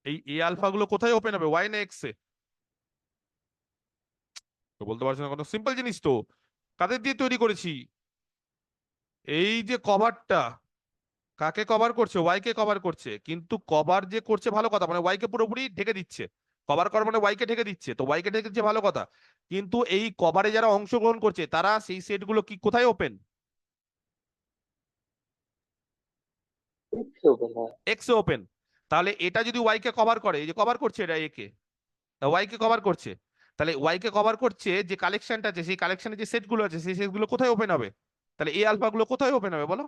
এই এ আলফা গুলো কোথায় ওপেন হবে, ওয়াই না এক্স এ? তো বলতে পারছো না, কত সিম্পল জিনিস তো। কাদের দিয়ে তৈরি করেছি? এই যে কভারটা কাকে কভার করছে, ওয়াই কে কভার করছে, কিন্তু কভার যে করছে ভালো কথা, মানে ওয়াই কে পুরোপুরি ঢেকে দিচ্ছে। কভার করা মানে ওয়াই কে ঢেকে দিচ্ছে, তো ওয়াই কে ঢেকে দিচ্ছে ভালো কথা, কিন্তু এই কভারে যারা অংশগ্রহণ করছে তারা সেই সেটগুলো কি কোথায় ওপেন? এক্স ওপেন, হ্যাঁ। এক্স এ ওপেন। তাহলে এটা যদি ওয়াই কে কভার করে, এই যে কভার করছে এটা এ কে, ওয়াই কে কভার করছে, তাহলে ওয়াই কে কভার করছে যে কালেকশনটা আছে, সেই কালেকশনে যে সেটগুলো আছে সেই সেটগুলো কোথায় ওপেন হবে? তাহলে এই আলফা গুলো কোথায় ওপেন হবে বলো?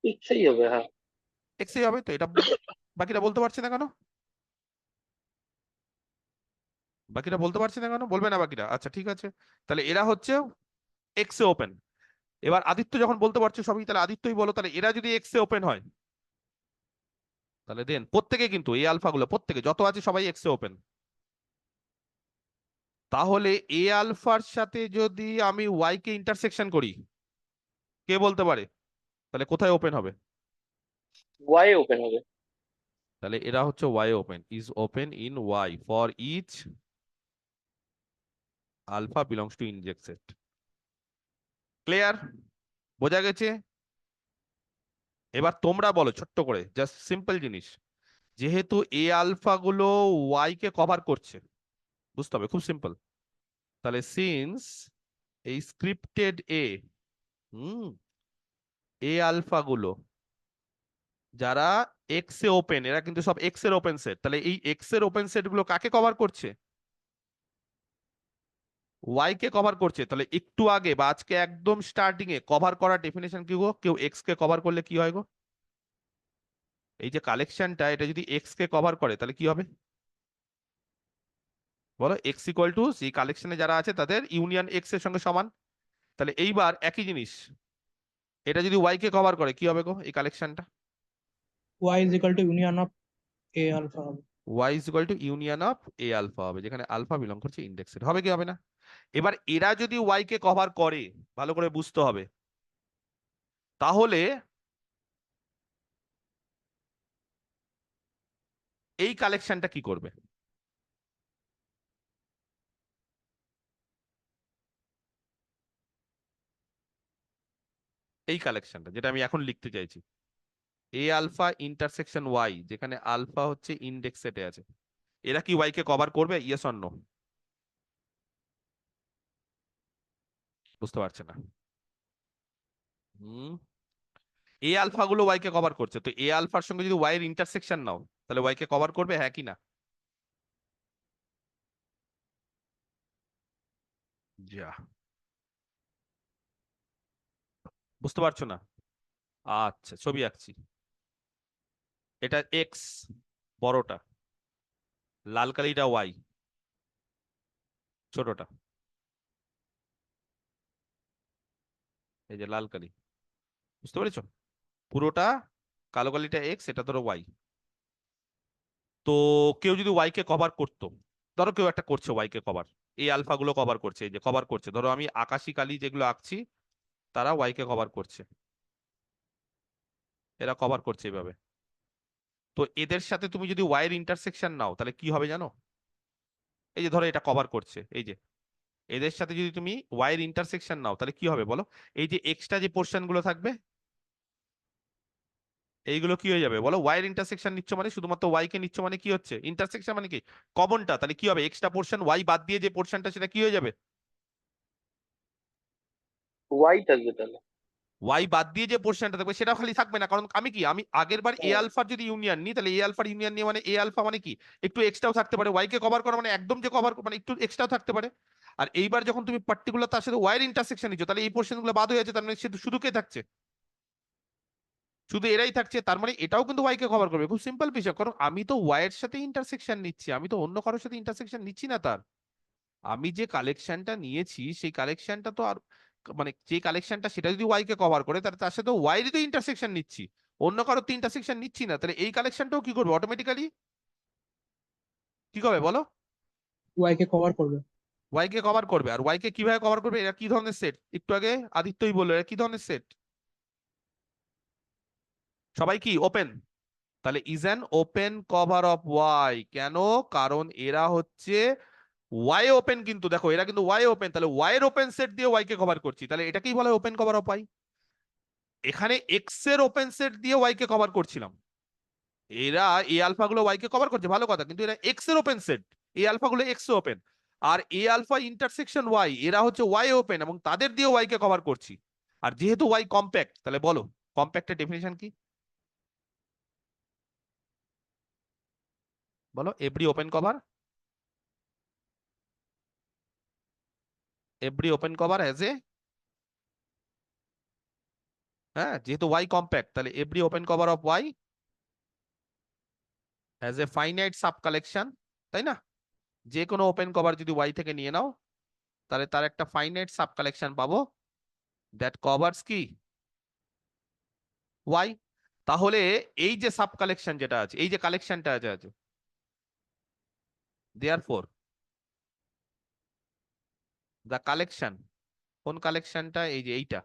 এক্সই হবে, হ্যাঁ। এক্স এ হবে তো, এটা বাকিটা বলতে পারছি না কেন? বাকিটা বলতে পারছি না কেন, বলবে না বাকিটা? আচ্ছা ঠিক আছে, তাহলে এরা হচ্ছে এক্স এ ওপেন। এবার আদিত্য যখন বলতে পারছো সবই, তাহলে আদিত্যই বলো, তাহলে এরা যদি এক্স এ ওপেন হয় তাহলে দেন প্রত্যেকে, কিন্তু এই আলফা গুলো প্রত্যেকে যত আছে সবাই এক্স এ ওপেন, তাহলে এ আলফার সাথে যদি আমি ওয়াই কে ইন্টারসেকশন করি, কে বলতে পারে তাহলে কোথায় ওপেন হবে? ওয়াই ওপেন হবে। তাহলে এরা হচ্ছে Y open, is open in Y for each alpha belongs to index set. Clear? বোঝা গেছে? এবার তোমরা বলো ছোট্ট করে, জাস্ট সিম্পল জিনিস, যেহেতু এ আলফা গুলো ওয়াই কে কভার করছে, বুঝতে হবে খুব সিম্পল। তাহলে সিন্স এই scripted A, hmm, A alpha গুলো যারা এক্স এ ওপেন, এরা কিন্তু সব এক্স এর ওপেন সেট, তাহলে এই এক্স এর ওপেন সেট গুলো কাকে কভার করছে? ওয়াই কে কভার করছে। তাহলে একটু আগে বা আজকে একদম স্টার্টিং এ কভার করার ডেফিনেশন কি গো? কেউ এক্স কে কভার করলে কি হয় গো? এই যে কালেকশনটা, এটা যদি এক্স কে কভার করে তাহলে কি হবে? বলো এক্স ইকুয়াল টু সেই কালেকশনে যারা আছে তাদের ইউনিয়ন এক্স এর সঙ্গে সমান। তাহলে এইবার একই জিনিস, এটা যদি ওয়াই কে কভার করে কি হবে গো এই কালেকশনটা? y is equal to union of a alpha হবে। Y is equal to union of A alpha হবে, যেখানে আলফা বিলং করছে ইন্ডেক্সের। হবে কি হবে না? এবার এরা যদি ওয়াই কে কভার করে, ভালো করে বুঝতে হবে, তাহলে এই কালেকশনটা কি করবে? এই কালেকশনটা যেটা আমি এখন লিখতে চাইছি, এ আলফা ইন্টারসেকশন ওয়াই, যেখানে আলফা হচ্ছে ইন্ডেক্স সেটে আছে, এরা কি ওয়াই কে কভার করবে? Yes or no? বুঝতে পারছে না? হুম, এ আলফা গুলো ওয়াই কে কভার করছে, তো এ আলফার সঙ্গে যদি ওয়াই এর ইন্টারসেকশন নাও তাহলে ওয়াই কে কভার করবে, হ্যাঁ কি না? যা, বুঝতে পারছো না? আচ্ছা, ছবি আঁকছি। এটা এক্স বড়টা, লাল কালিটা ওয়াই ছোটটা, এই যে লাল কালি, বুঝতে পেরেছো? পুরোটা কালো কালিটা এক্স, এটা ধরো ওয়াই। তো কেউ যদি ওয়াই কে কভার করতো, ধরো কেউ একটা করছে ওয়াই কে কভার, এই আলফা গুলো কভার করছে, এই যে কভার করছে, ধরো আমি আকাশি কালি যেগুলো আঁকছি তারা ওয়াই কে কভার করছে, এরা কভার করছে এইভাবে। তো এদের সাথে তুমি যদি ওয়াই এর ইন্টারসেকশন নাও তাহলে কি হবে জানো? এই যে ধরো এটা কভার করছে, এই যে এদের সাথে যদি তুমি ওয়াই এর ইন্টারসেকশন নাও তাহলে কি হবে বলো? এই যে এক্সট্রা যে পোর্শন গুলো থাকবে এইগুলো কি হয়ে যাবে বলো? ওয়াই এর ইন্টারসেকশন নিচ্ছ মানে শুধুমাত্র ওয়াই কে নিচ্ছ, মানে কি হচ্ছে ইন্টারসেকশন মানে কি? কমনটা, তাহলে কি হবে? এক্সট্রা পোর্শন ওয়াই বাদ দিয়ে যে পোর্শনটা সেটা কি হয়ে যাবে? ওয়াই থাকবে তাহলে। ওয়াই বাদ দিয়ে যে পোর্শনটা থাকবে সেটা খালি থাকবে না, কারণ আমি কি, আমি আগের বার এ হ্যাঁ, আলফার যদি ইউনিয়ন নিই তাহলে এ আলফার ইউনিয়ন নিয়ে মানে এ আলফা মানে কি, একটু এক্সট্রাও থাকতে পারে, ওয়াই কে কভার করা মানে একদম যে কভার মানে একটু এক্সট্রাও থাকতে পারে। আর এইবার যখন তুমি পার্টিকুলার তার সাথে ওয়াই এর ইন্টারসেকশন নিচ্ছ তাহলে এই পোর্শন গুলো বাদ হয়ে যাচ্ছে, তার মানে শুধু শুধু কে থাকছে? শুধু এরাই থাকছে, তার মানে এটাও কিন্তু ওয়াই কে কভার করবে। খুব সিম্পল বিষয়, কারণ আমি তো ওয়াই এর সাথে ইন্টারসেকশন নিচ্ছি, আমি তো অন্য কারোর সাথে ইন্টারসেকশন নিচ্ছি না তার। আমি যে কালেকশনটা নিয়েছি সেই কালেকশনটা তো আর, মানে যে কালেকশনটা সেটা যদি ওয়াই কে কভার করে তাহলে তার সাথে ওয়াই এরই তো ইন্টারসেকশন নিচ্ছি, অন্য কারোর তো ইন্টারসেকশন নিচ্ছি না, তাহলে এই কালেকশনটাও কি করবে অটোমেটিক্যালি? কি করবে বলো? y কে কভার করবে। ওয়াই কে কভার করবে। আর ওয়াই কে কিভাবে কভার করবে? এরা কি ধরনের সেট? একটু আগে আদিত্যই বললো এরা কি ধরনের সেট, সবাই কি ওপেন। তাহলে is an open cover of Y, কেন? কারণ এরা হচ্ছে ওয়াই ওপেন, কিন্তু দেখো এরা কিন্তু ওয়াই ওপেন, তাহলে ওয়াই এর ওপেন সেট দিয়ে ওয়াই কে কভার করছি, তাহলে এটাকেই বলা হয় ওপেন কভার অফ ওয়াই। এখানে এক্স এর ওপেন সেট দিয়ে ওয়াই কে কভার করছিলাম, এরা এই আলফা গুলো ওয়াই কে কভার করছে ভালো কথা, কিন্তু এরা এক্স এর ওপেন সেট, এই আলফা গুলো এক্স ওপেন, আর এ আলফা ইন্টারসেকশন ওয়াই এরা হচ্ছে ওয়াই ওপেন এবং তাদের দিয়ে ওয়াই কে কভার করছি। আর যেহেতু ওয়াই কম্প্যাক্ট, তাহলে বলো কম্প্যাক্টের ডেফিনেশন কি? বলো every open cover, every open cover has a, হ্যাঁ যেহেতু ওয়াই কম্প্যাক্ট তাহলে every open cover of Y has a finite sub collection, তাই না? যে কোনো ওপেন কভার যদি ওয়াই থেকে নিয়ে নাও তাহলে তার একটা ফাইনাইট সাব কালেকশন পাবো, দ্যাট কভারস কি ওয়াই। তাহলে এই যে সাব কালেকশন যেটা আছে, এই যে কালেকশনটা আছে আছে দেয়ারফর দ্য কালেকশন, কোন কালেকশনটা? এই যে এইটা,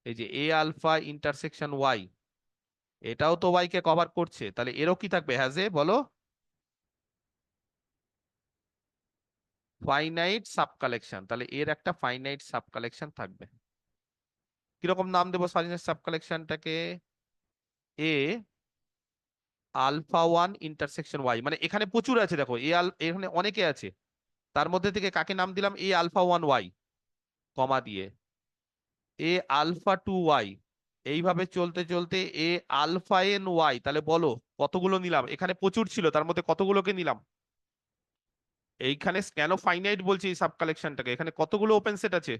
এই যে এ আলফা ইন্টারসেকশন ওয়াই, এটাও তো ওয়াই কে কভার করছে, তাহলে এরও কি থাকবে? হ্যাজ এ, বলো ফাইনাইট সাব কালেকশন, তাহলে এর একটা ফাইনাইট সাব কালেকশন থাকবে। কিরকম নাম দেবো ফাইনাইট সাব কালেকশনটাকে? এ আলফা ওয়ান ইন্টারসেকশন ওয়াই, মানে এখানে প্রচুর আছে দেখো, এখানে অনেকে আছে, তার মধ্যে থেকে কাকে নাম দিলাম? এ আলফা ওয়ান ওয়াই, কমা দিয়ে এ আলফা টু ওয়াই, এইভাবে চলতে চলতে এ আলফা এন ওয়াই, তাহলে বলো কতগুলো নিলাম? এখানে প্রচুর ছিল, তার মধ্যে কতগুলোকে নিলাম? এইখানে কেন ফাইনাইট বলছি এই সাব কালেকশনটাকে? এখানে কতগুলো ওপেন সেট আছে?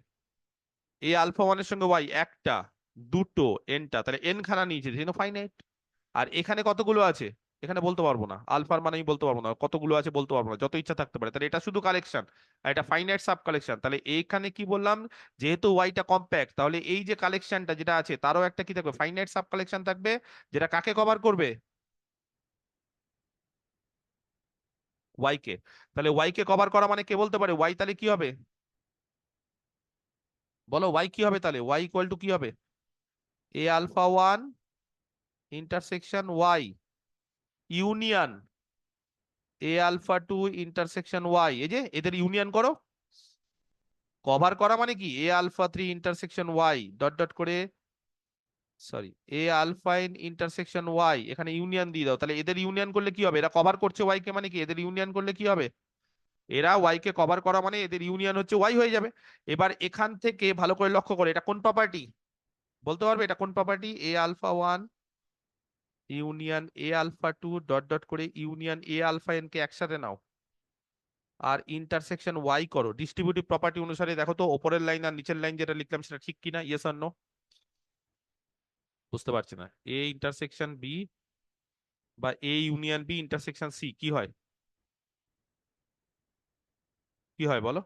এ আলফা ওয়ানের সঙ্গে ওয়াই একটা, দুটো, এনটা, তাহলে এন খানা নিয়েছে, ফাইনাইট। আর এখানে কতগুলো আছে? এখানে বলতে পারবো না, আলফার মানে আমি বলতে পারবো না, কতগুলো আছে বলতে পারবো না, যত ইচ্ছা থাকতে পারে। তাহলে এটা শুধু কালেকশন, আর এটা ফাইনাইট সাব কালেকশন। তাহলে এইখানে কি বললাম, যেহেতু ওয়াইটা কম্প্যাক্ট, তাহলে এই যে কালেকশনটা যেটা আছে তারও একটা কি থাকবে, ফাইনাইট সাব কালেকশন থাকবে, যেটা কাকে কভার করবে, ওয়াই কে। তাহলে ওয়াই কে কভার করা মানে কে বলতে পারে, ওয়াই তাহলে কি হবে, বলো ওয়াই কি হবে, তাহলে ওয়াই ইকুয়াল টু কি হবে, A alpha one intersection Y union A alpha two intersection Y, এই যে এদের ইউনিয়ন করো। কভার করা মানে কি, A alpha three intersection Y dot dot করে, sorry, A alpha n intersection Y, এখানে ইউনিয়ন দিয়ে দাও। তাহলে এদের ইউনিয়ন করলে কি হবে, এরা কভার করছে ওয়াই কে, মানে কি এদের ইউনিয়ন করলে কি হবে, এরা ওয়াই কে কভার করা মানে এদের ইউনিয়ন হচ্ছে ওয়াই হয়ে যাবে। এবার এখান থেকে ভালো করে লক্ষ্য করে, এটা কোন প্রপার্টি বলতে পারবে, এটা কোন property, A alpha one union A alpha two dot dot করে ইউনিয়ন এ আলফা এন কে একসাথে নাও, আর ইন্টারসেকশন ওয়াই করো ডিস্ট্রিবিউটিভ প্রপার্টি অনুসারে। দেখো তো ওপরের লাইন আর নিচের লাইন যেটা লিখলাম সেটা ঠিক কিনা, ইয়েস অর নো। বুঝতে পারছি না, এ ইন্টারসেকশন বি বা A union B intersection C কি হয়, কি হয় বলো,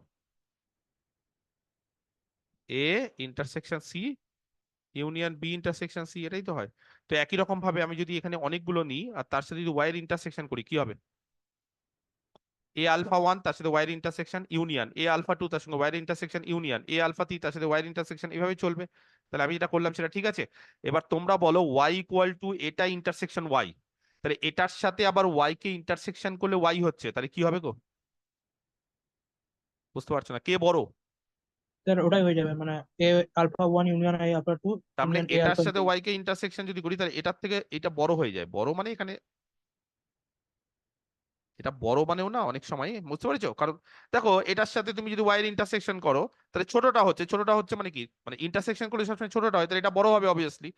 A intersection C union B intersection C, এটাই তো হয়। তো একই রকম ভাবে আমি যদি এখানে অনেকগুলো নিই আর তার সাথে যদি ওয়াই এর ইন্টারসেকশন করি কি হবে, এ আলফা ওয়ান তার সাথে ওয়াই এর intersection union, A alpha two তার সঙ্গে ওয়াই এর intersection union, A alpha three তার সাথে ওয়াই এর ইন্টারসেকশন, এভাবে চলবে। তাহলে আমি যেটা করলাম সেটা ঠিক আছে। এবার তোমরা বলো ওয়াই ইকুয়াল টু এটা ইন্টারসেকশন ওয়াই, তাহলে এটার সাথে আবার ওয়াই কে ইন্টারসেকশন করলে ওয়াই হচ্ছে, তাহলে কি হবে গো, বুঝতে পারছো না, কে বড়। স্যার ওটাই হয়ে যাবে, মানে A alpha one union A alpha two তার মানে ইউনিয়ন এ এটার আলফা সাথে ওয়াই কে ইন্টারসেকশন যদি করি তাহলে এটার থেকে এটা বড় হয়ে যায়, বড় মানে এখানে এটা বড় মানেও না অনেক সময়, বুঝতে পারছো, কারণ দেখো এটার সাথে তুমি যদি ওয়াইয়ের ইন্টারসেকশন করো তাহলে ছোটটা হচ্ছে মানে কি, মানে ইন্টারসেকশন করলে সবসময় ছোটটা হয়, তাহলে এটা বড় হবে অবভিয়াসলি।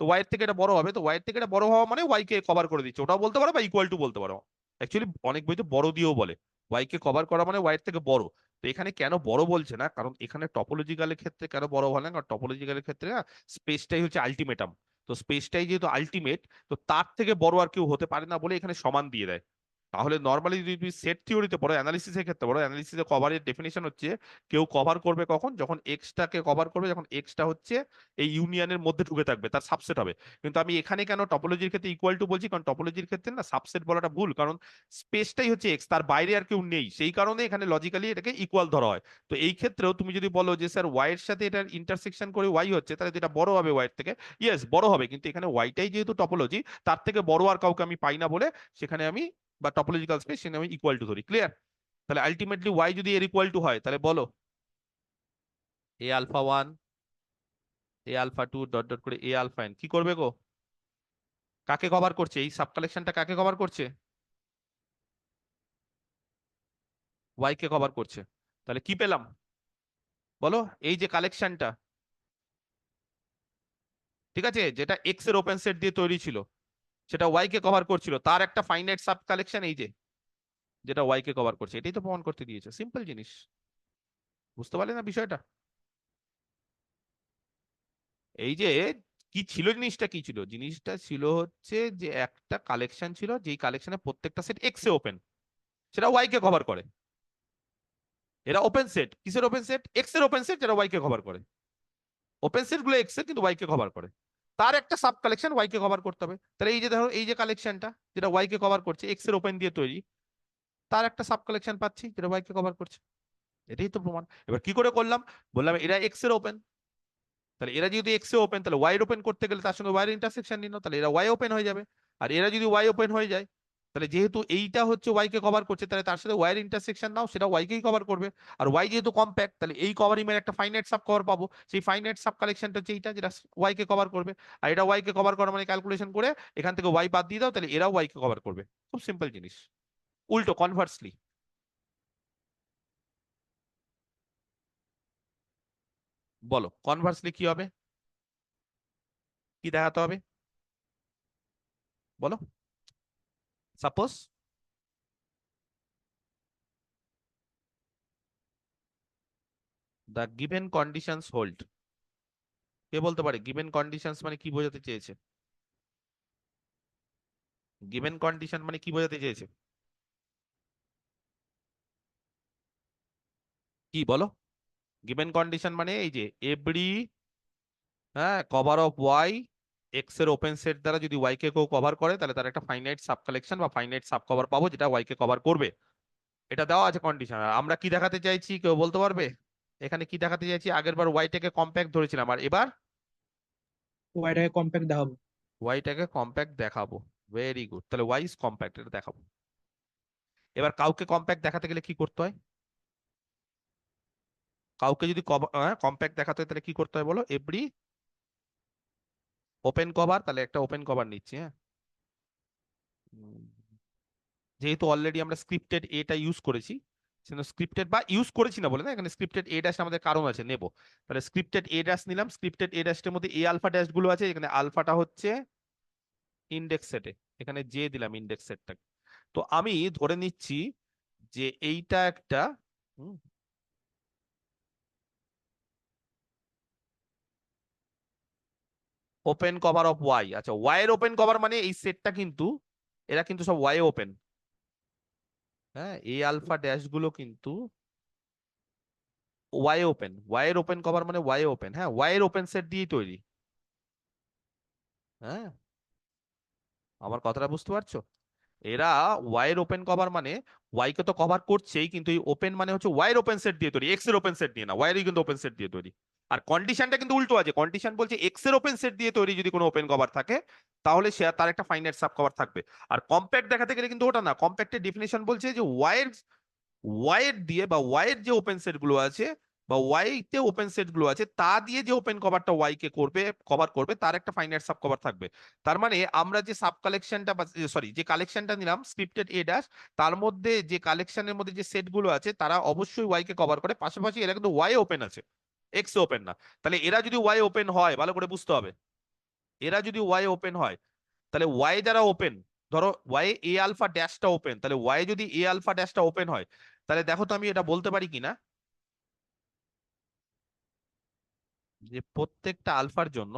তো ওয়াইয়ের থেকে এটা বড় হবে, তো ওয়াইয়ের থেকে এটা বড় হওয়া মানে ওয়াই কে কভার করে দিচ্ছে, ওটাও বলতে পারো বা ইকুয়াল টু বলতে পারো। অ্যাকচুয়ালি অনেক বইতে বড় দিয়েও বলে, ওয়াই কে কভার করা মানে ওয়াইয়ের থেকে বড়। তো এখানে কেন বড় বলছে না, কারণ এখানে টপোলজিক্যালের ক্ষেত্রে কেন বড় বলে না, কারণ টপোলজিক্যালের ক্ষেত্রে না স্পেসটাই হচ্ছে আলটিমেটাম। তো স্পেসটাই যেহেতু আলটিমেট, তো তার থেকে বড় আর কেউ হতে পারে না বলে এখানে সমান দিয়ে দেয়। তাহলে নর্মালি যদি তুমি সেট থিওরিতে পড়ো, অ্যানালিসিসের ক্ষেত্রে পড়ো, অ্যানালিসিসে কভারের ডেফিনেশন হচ্ছে কেউ কভার করবে কখন, যখন এক্সটাকে কভার করবে যখন এক্সটা হচ্ছে এই ইউনিয়নের মধ্যে ঢুকে থাকবে, তার সাবসেট হবে। কিন্তু আমি এখানে কেন টপোলজির ক্ষেত্রে ইকুয়াল টু বলছি, কারণ টপোলজির ক্ষেত্রে না সাবসেট বলাটা ভুল, কারণ স্পেসটাই হচ্ছে এক্স, তার বাইরে আর কেউ নেই, সেই কারণে এখানে লজিক্যালি এটাকে ইকুয়াল ধরা হয়। তো এই ক্ষেত্রেও তুমি যদি বলো যে স্যার ওয়াই এর সাথে এটার ইন্টারসেকশন করে ওয়াই হচ্ছে, তাহলে তো এটা বড় হবে ওয়াই এর থেকে, ইয়েস বড় হবে, কিন্তু এখানে ওয়াইটাই যেহেতু টপোলজি, তার থেকে বড় আর কাউকে আমি পাই না বলে সেখানে আমি বা টপোলজিক্যাল স্পেস সেখানে আমি ইকুয়াল টু ধরি, ক্লিয়ার। তাহলে আলটিমেটলি ওয়াই যদি এর ইকুয়াল টু হয় তাহলে বলো এ আলফা ওয়ান এ আলফা টু ডট ডট করে এ আলফা এন কি করবে গো, কাকে কভার করছে, এই সাব কালেকশনটা কাকে কভার করছে, ওয়াই কে কভার করছে। তাহলে কি পেলাম বলো, এই যে কালেকশনটা, ঠিক আছে, যেটা এক্স এর ওপেন সেট দিয়ে তৈরি ছিল, সেটা ওয়াই কে কভার করছিল, তার একটা ফাইনাইট সাব কালেকশন এই যে, যেটা ওয়াই কে কভার করছে, এটাই তো প্রমাণ করতে দিয়েছে, সিম্পল জিনিস। বুঝতে পারলে না বিষয়টা, এই যে কি ছিল জিনিসটা, কি ছিল জিনিসটা, ছিল হচ্ছে যে একটা কালেকশন ছিল, যেই কালেকশনে প্রত্যেকটা সেট এক্স এ ওপেন, সেটা ওয়াই কে কভার করে। এরা ওপেন সেট, কিসের ওপেন সেট, এক্স এর ওপেন সেট, যেটা ওয়াই কে কভার করে। ওপেন সেট গুলো এক্স এর কিন্তু ওয়াই কে কভার করে, তার একটা সাব কালেকশন ওয়াই কে কভার করতে হবে। তাহলে এই যে ধরো এই যে কালেকশনটা যেটা ওয়াই কে কভার করছে, এক্স এর ওপেন দিয়ে তৈরি, তার একটা সাব কালেকশন পাচ্ছি যেটা ওয়াই কে কভার করছে, এটাই তো প্রমাণ। এবার কি করে করলাম, বললাম এরা এক্স এর ওপেন, তাহলে এরা যদি এক্স এ ওপেন, তাহলে ওয়াই ওপেন করতে গেলে তার সঙ্গে ওয়াই এর ইন্টারসেকশন নিন, তাহলে এরা ওয়াই ওপেন হয়ে যাবে। আর এরা যদি ওয়াই ওপেন হয়ে যায়, তাহলে যেহেতু এইটা হচ্ছে ওয়াই কে কভার করছে, তাহলে তার সাথে ওয়াই এর ইন্টারসেকশন নাও, সেটা ওয়াই কেই কভার করবে। আর ওয়াই যেহেতু কম্প্যাক্ট, তাহলে এই কভারিং এর একটা ফাইনাইট সাব কভার পাবো, সেই ফাইনাইট সাব কালেকশনটা হচ্ছে এইটা, যেটা ওয়াই কে কভার করবে। আর এটা ওয়াই কে কভার করা মানে ক্যালকুলেশন করে এখান থেকে ওয়াই বাদ দিয়ে দাও, তাহলে এরাও ওয়াই কে কভার করবে। খুব সিম্পল জিনিস, উল্টো কনভার্সলি। বলো কনভার্সলি কি হবে, কি দেখাতে হবে বলো, suppose the given conditions hold, কে বলতে পারে গিভেন কন্ডিশনস মানে কি বোঝাতে চেয়েছে, গিভেন কন্ডিশন মানে কি বোঝাতে চেয়েছে? কি বলো? গিভেন কন্ডিশন মানে এই যে এভরি, হ্যাঁ, কভার অফ ওয়াই এক্স এর ওপেন সেট দ্বারা যদি ওয়াই কে কেউ কভার করে তাহলে তার একটা ফাইনাইট সাব কালেকশন বা ফাইনাইট সাব কভার পাবো যেটা ওয়াই কে কভার করবে। এটা দেওয়া আছে কন্ডিশন। আর আমরা কি দেখাতে চাইছি কেউ বলতে পারবে? এখানে কি দেখাতে চাইছি? আগের বার ওয়াইটাকে কম্প্যাক্ট ধরেছিলাম, আর এবার ওয়াইটাকে কম্প্যাক্ট দেখাবো। ওয়াইটাকে কম্প্যাক্ট দেখাবো। ভেরি গুড, তাহলে ওয়াই ইজ কম্প্যাক্ট এটা দেখাবো। এবার কাউকে কম্প্যাক্ট দেখাতে গেলে কি করতে হয়? কাউকে যদি কম্প্যাক্ট দেখাতে হয় তাহলে কি করতে হয় বলো? এভরি ওপেন কভার, তাহলে একটা ওপেন কভার নিচ্ছি, হ্যাঁ। উম, যেহেতু অলরেডি আমরা স্ক্রিপ্টেড এটা ইউজ করেছি, সেজন্য স্ক্রিপ্টেড বা ইউজ করেছি না বলে না, এখানে স্ক্রিপ্টেড এ ড্যাশ আমাদের কারণ আছে নেব। তাহলে স্ক্রিপ্টেড এ ড্যাশ নিলাম। স্ক্রিপ্টেড এ ড্যাশের মধ্যে এ আলফা ড্যাশ গুলো আছে, এখানে আলফাটা হচ্ছে ইন্ডেক্স সেটে, এখানে জে দিলাম ইন্ডেক্স সেটটা। তো আমি ধরে নিচ্ছি যে এইটা একটা ওপেন কভার অফ ওয়াই। আচ্ছা, ওয়াই এর ওপেন কভার মানে এই সেটটা কিন্তু, এরা কিন্তু সব ওয়াই ওপেন, হ্যাঁ, এই আলফা ড্যাশ গুলো কিন্তু ওয়াই ওপেন। ওয়াই এর ওপেন কভার মানে ওয়াই ওপেন, হ্যাঁ, ওয়াই এর ওপেন সেট দিয়েই তৈরি, হ্যাঁ। আমার কথাটা বুঝতে পারছো? এরা ওয়াই এর ওপেন কভার মানে ওয়াই কে তো কভার করছেই, কিন্তু এই ওপেন মানে হচ্ছে ওয়াই এর ওপেন সেট দিয়ে তৈরি, এক্স এর ওপেন সেট দিয়ে না, ওয়াই এর কিন্তু ওপেন সেট দিয়ে তৈরি। আর কন্ডিশনটা কিন্তু উল্টো আছে, কন্ডিশন বলছে এক্স এর ওপেন সেট দিয়ে তৈরি যদি কোনো ওপেন কভার থাকে তাহলে সে তার একটা ফাইনাইট সাব কভার থাকবে। আর কম্প্যাক্ট দেখাতে গেলে কিন্তু ওটা না, কম্প্যাক্টের ডেফিনেশন বলছে যে ওয়াইয়ের দিয়ে বা ওয়াইয়ের যে ওপেন সেট গুলো আছে বা ওয়াই তে ওপেন সেট গুলো আছে তা দিয়ে যে ওপেন কভারটা ওয়াই কে করবে, কভার করবে, তার একটা ফাইনাইট সাব কভার থাকবে। তার মানে আমরা যে সাব কালেকশনটা বা সরি যে কালেকশনটা নিলাম স্ক্রিপ্টেড এ ড্যাশ, তার মধ্যে যে কালেকশনের মধ্যে যে সেট গুলো আছে তারা অবশ্যই ওয়াই কে কভার করে, পাশাপাশি এরা কিন্তু ওয়াই ওপেন আছে, এক্স ওপেন না। তাহলে এরা যদি ওয়াই ওপেন হয়, ভালো করে বুঝতে হবে, এরা যদি ওয়াই ওপেন হয় তাহলে ওয়াই দ্বারা ওপেন, ধরো ওয়াই এ আলফা ড্যাশটা ওপেন, তাহলে ওয়াই যদি এ আলফা ড্যাশটা ওপেন হয় তাহলে দেখো তো আমি এটা বলতে পারি কিনা যে প্রত্যেকটা আলফার জন্য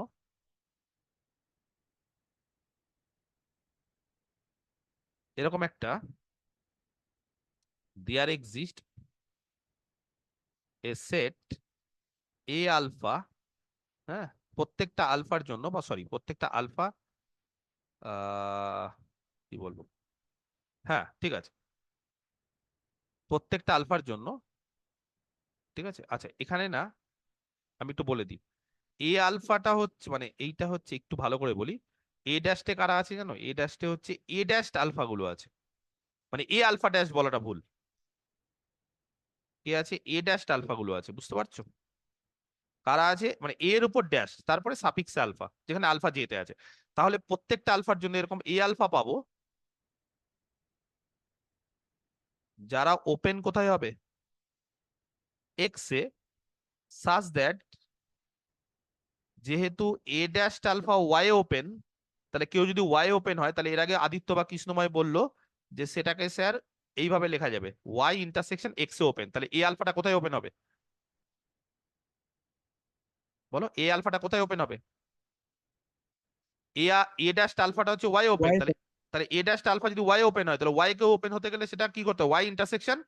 এরকম একটা there exist a set A alpha, হ্যাঁ, প্রত্যেকটা আলফার জন্য বা সরি প্রত্যেকটা আলফা, কি বলবো, হ্যাঁ ঠিক আছে, প্রত্যেকটা আলফার জন্য, ঠিক আছে। আচ্ছা এখানে না, আমি একটু বলে দিই, এ আলফাটা হচ্ছে মানে এইটা হচ্ছে, একটু ভালো করে বলি, এ ড্যাশটে কারা আছে জানো? এ ড্যাশটে হচ্ছে এ ড্যাশ আলফা গুলো আছে, মানে এ আলফা ড্যাশ বলাটা ভুল, এ আছে এ ড্যাশ আলফা গুলো আছে, বুঝতে পারছো? কারা আছে মানে এর উপর ড্যাশ তারপরে সাফিক্স আলফা, যেখানে আলফা যেতে আছে। তাহলে প্রত্যেকটা আলফার জন্য এরকম এ আলফা পাবো যারা ওপেন কোথায় হবে? এক্স এ, সাচ দ্যাট যেহেতু এ ড্যাশ আলফা ওয়াই ওপেন, তাহলে কেউ যদি ওয়াই ওপেন হয় তাহলে এর আগে আদিত্য বা কৃষ্ণময় বললো যে সেটাকে স্যার এইভাবে লেখা যাবে, ওয়াই ইন্টারসেকশন এক্স এ ওপেন, তাহলে এ আলফাটা কোথায় ওপেন হবে বলো? এ আলফাটা কোথায় ওপেন হবে? এ এ ড্যাশ আলফাটা হচ্ছে ওয়াই ওপেন, ওয়াই। তাহলে তাহলে এ ড্যাশ আলফা যদি ওয়াই ওপেন হয় তাহলে ওয়াই কে ওপেন হতে গেলে সেটা কি করতে হবে? ওয়াই ইন্টারসেকশন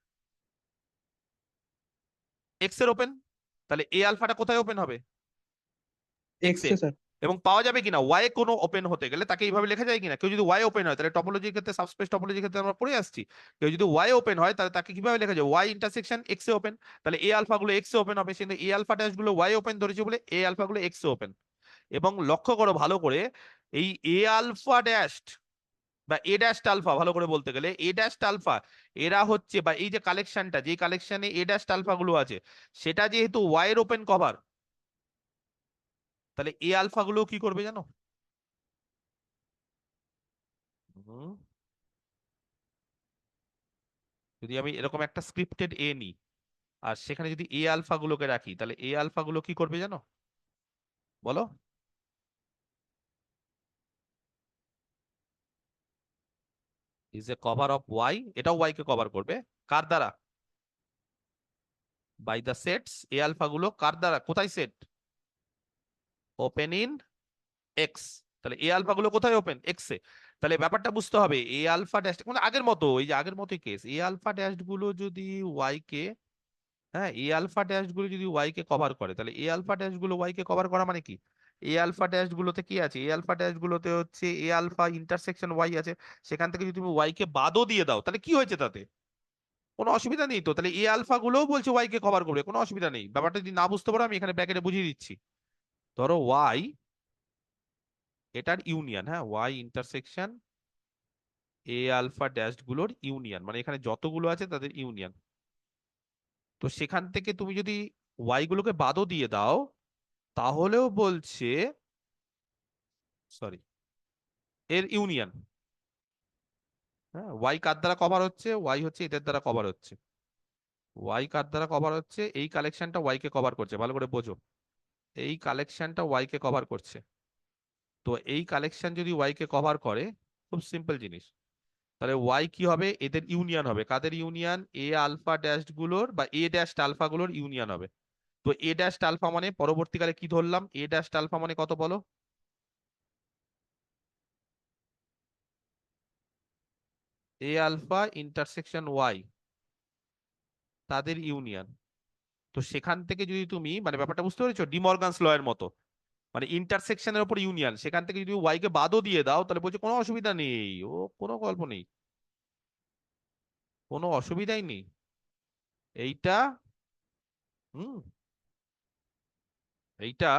এক্স এর ওপেন, তাহলে এ আলফাটা কোথায় ওপেন হবে? এক্স এক্স এ। এ স্যার। এবং পাওয়া যাবে কিনা ওয়াই কোনো ওপেন হতে গেলে তাকে এইভাবে লেখা যায় কিনা? কেউ যদি ওয়াই ওপেন হয় তাহলে টপোলজির ক্ষেত্রে, সাবস্পেস টপোলজির ক্ষেত্রে আমরা পড়ে আসছি, কেউ যদি ওয়াই ওপেন হয় তাহলে তাকে কিভাবে লেখা যায়? ওয়াই ইন্টারসেকশন এক্স এ ওপেন, তাহলে এ আলফা গুলো এক্স এ ওপেন হবে, কিন্তু এ আলফা ড্যাশ গুলো ওয়াই ওপেন ধরেছে বলে এ আলফা গুলো এক্স এ ওপেন। এবং লক্ষ্য করো ভালো করে, এই এ আলফা ড্যাশ বা এ ড্যাশ আলফা, ভালো করে বলতে গেলে এ ড্যাশ আলফা, এরা হচ্ছে বা এই যে কালেকশনটা, যে কালেকশনে এ ড্যাশ আলফা গুলো আছে সেটা যেহেতু ওয়াই এর ওপেন কভার, তাহলে এ আলফা গুলো কি করবে জানো? হুম, যদি আমি এরকম একটা স্ক্রিপ্টেড এ নিই আর সেখানে যদি এ আলফা গুলোকে রাখি তাহলে এ আলফা গুলো কি করবে জানো বলো? Is a cover of Y, এটাও ওয়াই কে কভার করবে, কার দ্বারা? By the sets, A alpha গুলো কার দ্বারা, কোথায় সেট? ওপেন ইন এক্স, তাহলে এ আলফা গুলো কোথায় ওপেন? এক্স এ। তাহলে ব্যাপারটা বুঝতে হবে, এ আলফা ড্যাশ মানে আগের মতো, এই যে আগের মতোই কেস, এ আলফা ড্যাশ গুলো যদি ওয়াই কে, হ্যাঁ, এ আলফা ড্যাশ গুলো যদি ওয়াই কে কভার করে, তাহলে এ আলফা ড্যাশ গুলো ওয়াই কে কভার করা মানে কি? এ আলফা ড্যাশ গুলোতে কি আছে? এ আলফা ড্যাশ গুলোতে হচ্ছে এ আলফা ইন্টারসেকশন ওয়াই আছে। সেখান থেকে যদি তুমি ওয়াই কে বাদও দিয়ে দাও, তাহলে কি হয়েছে তাতে? কোনো অসুবিধা নেই তো। তাহলে এ আলফা গুলোও বলছে ওয়াই কে কভার করবে, কোনো অসুবিধা নেই। ব্যাপারটা যদি না বুঝতে পারো, আমি এখানে ব্র্যাকেটে বুঝিয়ে দিচ্ছি। ধরো ওয়াই এটার ইউনিয়ন, হ্যাঁ, Y intersection A alpha dash গুলোর ইউনিয়ন, মানে এখানে যতগুলো আছে তাদের ইউনিয়ন। তো সেখান থেকে তুমি যদি ওয়াই গুলোকে বাদও দিয়ে দাও, তাহলেও বলছে, সরি, এর ইউনিয়ন। হ্যাঁ, ওয়াই কার দ্বারা কভার হচ্ছে? ওয়াই হচ্ছে এদের দ্বারা কভার হচ্ছে। ওয়াই কার দ্বারা কভার হচ্ছে? এই কালেকশনটা ওয়াই কে কভার করছে, ভালো করে বোঝো। এই কালেকশনটা ওয়াই কে কভার করছে। তো এই কালেকশন যদি ওয়াই কে কভার করে, খুব সিম্পল জিনিস, তাহলে ওয়াই কি হবে? এদের ইউনিয়ন হবে। কাদের ইউনিয়ন? এ আলফা ড্যাশ গুলোর বা এ ড্যাশ আলফা গুলোর ইউনিয়ন হবে। তো এ ড্যাশ আলফা মানে পরবর্তীকালে কি ধরলাম? এ ড্যাশ আলফা মানে কত বলো? এ আলফা ইন্টারসেকশন ওয়াই, তাদের ইউনিয়ন। তো সেখান থেকে যদি তুমি, মানে ব্যাপারটা বুঝতে পেরেছো, ডিমর্গানস ল এর মতো, মানে ইন্টারসেকশনের উপর ইউনিয়ন, সেখান থেকে যদি ওয়াই কে বাদও দিয়ে দাও, তাহলে বলছে কোনো অসুবিধা নেই, ও কোনো গল্প নেই, কোনো অসুবিধাই নেই। এইটা, হুম, এইটা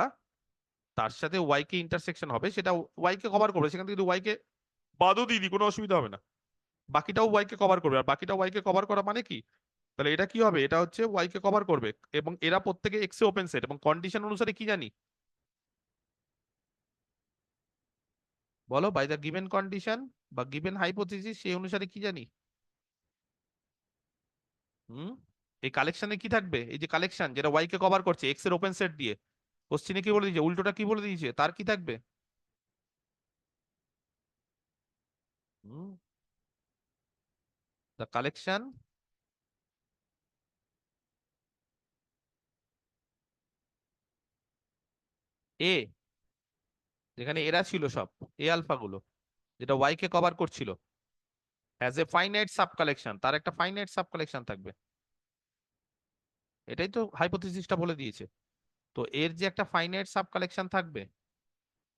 তার সাথে ওয়াই কে ইন্টারসেকশন হবে, সেটা ওয়াই কে কভার করবে। সেখান থেকে যদি ওয়াই কে বাদও দিয়ে দিই, কোনো অসুবিধা হবে না। বাকিটাও ওয়াই কে কভার করবে। আর বাকিটা ওয়াই কে কভার করা মানে কি? তাহলে এটা কি হবে? এটা হচ্ছে ওয়াই কে কভার করবে, এবং এরা প্রত্যেকে এক্স এ ওপেন সেট, এবং কন্ডিশন অনুসারে কি জানি বলো? বাই দ্য গিভেন কন্ডিশন বা গিভেন হাইপোথিসিস, সেই অনুসারে কি জানি? হুম, এই কালেকশনে কি থাকবে? এই যে কালেকশন যেটা ওয়াই কে কভার করছে এক্স এর ওপেন সেট দিয়ে, কোশ্চিনে কি বলে দিয়েছে? উল্টোটা কি বলে দিয়েছে? তার কি থাকবে? হুম, দ্য কালেকশন এ, যেখানে এরা ছিল সব, এ আলফা গুলো, যেটা ওয়াই কে কভার করছিল, as a finite sub collection, তার একটা ফাইনাইট সাব কালেকশন থাকবে। এটাই তো হাইপোথিসিসটা বলে দিয়েছে। তো এর যে একটা ফাইনাইট সাব কালেকশন থাকবে,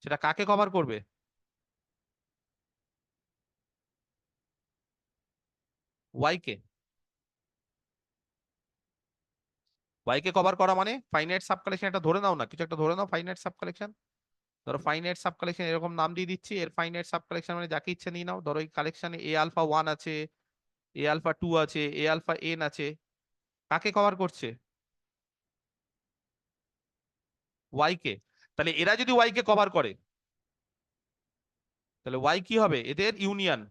সেটা কাকে কভার করবে? ওয়াই কে। ওয়াই কে কভার করা মানে ফাইনাইট সাব কালেকশন, একটা ধরে নাও না, কিছু একটা ধরে নাও, ফাইনাইট সাব কালেকশন। ধরো ফাইনাইট সাব কালেকশন, এরকম নাম দিয়ে দিচ্ছি, এর ফাইনাইট সাব কালেকশন মানে যাকে ইচ্ছে নিয়ে নাও। ধরো এই কালেকশনে এ আলফা ওয়ান আছে, এ আলফা টু আছে, এ আলফা এন আছে। কাকে কভার করছে? ওয়াই কে। তাহলে এরা যদি ওয়াই কে কভার করে, তাহলে ওয়াই কি হবে? এদের union,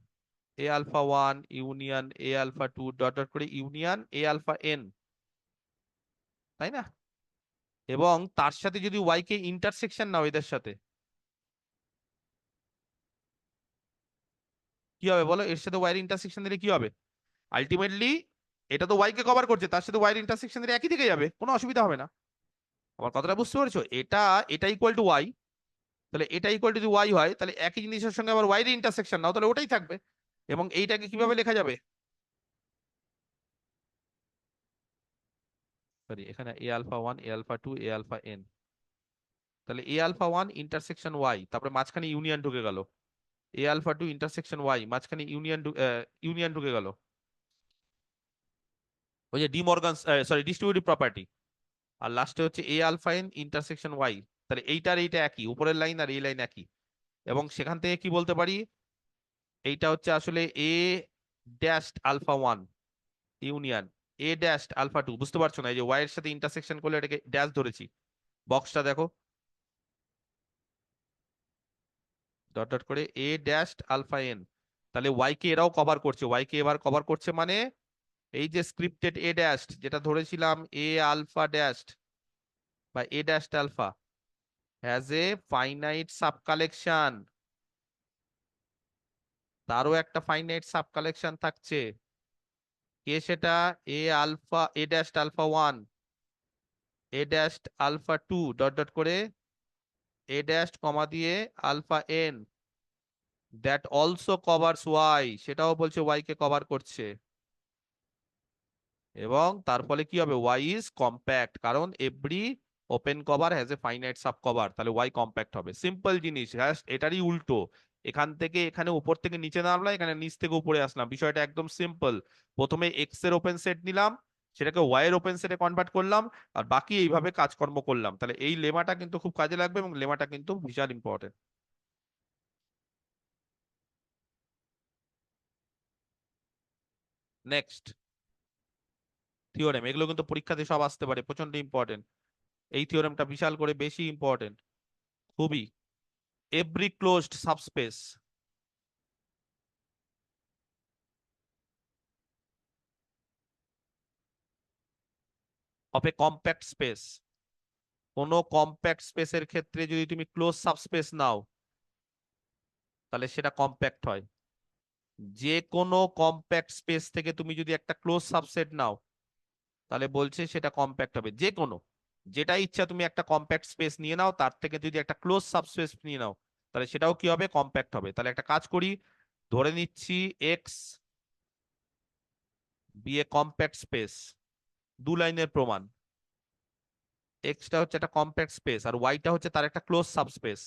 A alpha one union A alpha two dot dot করে ইউনিয়ন এ আলফা এন, তাই না? এবং তার সাথে যদি ওয়াই কে ইন্টারসেকশন নাও এদের সাথে, কি হবে বলো? এর সাথে ওয়াই এর ইন্টারসেকশন দিলে কি হবে? আলটিমেটলি এটা তো ওয়াই কে কভার করছে, তার সাথে ওয়াই এর ইন্টারসেকশন দিলে একই দিকে যাবে, কোনো অসুবিধা হবে না। আমার কথাটা বুঝতে পেরেছো? এটা ইকুয়াল টু ওয়াই, তাহলে এটা ইকুয়াল টু যদি ওয়াই হয়, তাহলে একই জিনিসের সঙ্গে আবার ওয়াই এর ইন্টারসেকশন নাও, তাহলে ওটাই থাকবে। এবং এইটাকে কিভাবে লেখা যাবে? সরি, এখানে এ আলফা ওয়ান এ আলফা টু এ আলফা এন, তাহলে এ আলফা ওয়ান ইন্টারসেকশন ওয়াই, তারপরে মাঝখানে ইউনিয়ন ঢুকে গেল, এ আলফা টু ইন্টারসেকশন ওয়াই, মাঝখানে ইউনিয়ন ঢুকে গেল, ওই যে ডিমর্গান, সরি, ডিস্ট্রিবিউটিভ প্রপার্টি। আর লাস্টে হচ্ছে A alpha N intersection Y. তাহলে এইটার এইটা একই, উপরের লাইন আর এই লাইন একই। এবং সেখান থেকে কি বলতে পারি? এইটা হচ্ছে আসলে A dash alpha one union A dash alpha two. বুঝতে পারছো না? এই যে ওয়াই এর সাথে ইন্টারসেকশন করলে এটাকে ড্যাশ ধরেছি, বক্সটা দেখো, ডট ডট করে এ ড্যাশ আলফা এন। তাহলে ওয়াই কে এরাও কভার করছে, ওয়াই কে এবার কভার করছে মানে এই যে স্ক্রিপ্টেড এ ড্যাশ যেটা ধরেছিলাম এ আলফা ড্যাশ বা A dash alpha has a finite sub collection, তারও একটা ফাইনাইট সাব কালেকশন থাকছে। কে সেটা? A alpha A dash alpha one A dash alpha two dot dot করে এ ড্যাশ কমা দিয়ে alpha N. That also covers Y, সেটাও বলছে Y কে কভার করছে। এবং তার ফলে কি হবে, ওয়াই ইজ কম্প্যাক্ট, কারণ every open cover has a finite sub cover, তাহলে ওয়াই কম্প্যাক্ট হবে। সিম্পল জিনিস, জাস্ট এটারই উল্টো। এখান থেকে এখানে উপর থেকে নিচে নামলাম, এখানে নিচ থেকে উপরে আসলাম, বিষয়টা একদম সিম্পল। প্রথমে এক্স এর ওপেন সেট নিলাম, সেটাকে ওয়াই এর ওপেন সেটে কনভার্ট করলাম, আর বাকি এইভাবে কাজকর্ম করলাম। তাহলে এই লেমাটা কিন্তু খুব কাজে লাগবে, এবং লেমাটা কিন্তু বিশাল ইম্পর্টেন্ট। নেক্সট থিওরেম, এগুলো কিন্তু পরীক্ষাতে সব আসতে পারে, প্রচন্ড ইম্পর্টেন্ট। এই থিওরেমটা বিশাল করে বেশি ইম্পর্টেন্ট, খুবই। Every closed subspace of A compact space, কোন কম্প্যাক্ট স্পেসের ক্ষেত্রে যদি তুমি ক্লোজ সাবস্পেস নাও, তাহলে সেটা কম্প্যাক্ট হয়। যে কোনো কম্প্যাক্ট স্পেস থেকে তুমি যদি একটা ক্লোজ সাবসেট নাও, তাহলে বলছে সেটা কম্প্যাক্ট হবে। যে কোনো, যেটা ইচ্ছা তুমি একটা কম্প্যাক্ট স্পেস নিয়ে নাও, তার থেকে যদি একটা ক্লোজ সাবস্পেস নিয়ে নাও, তাহলে সেটাও কি হবে, কম্প্যাক্ট হবে। তাহলে একটা কাজ করি, ধরে নিচ্ছি x B A compact space, দু লাইনের প্রমাণ। এক্সটা হচ্ছে একটা কম্প্যাক্ট স্পেস, আর ওয়াইটা হচ্ছে তার একটা close subspace.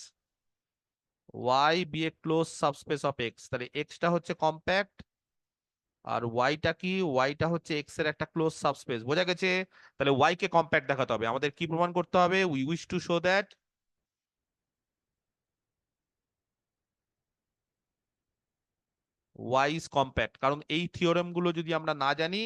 Y be a close subspace of X, তাহলে এক্সটা হচ্ছে কম্প্যাক্ট, আর ওয়াইটা কি, ওয়াইটা হচ্ছে এক্স এর একটা ক্লোজ সাবস্পেস। বোঝা গেছে? তাহলে ওয়াই কে কম্প্যাক্ট দেখাতে হবে, আমাদের কি প্রমাণ করতে হবে, we wish to show that Y is compact. কারণ এই থিওরেম গুলো যদি আমরা না জানি,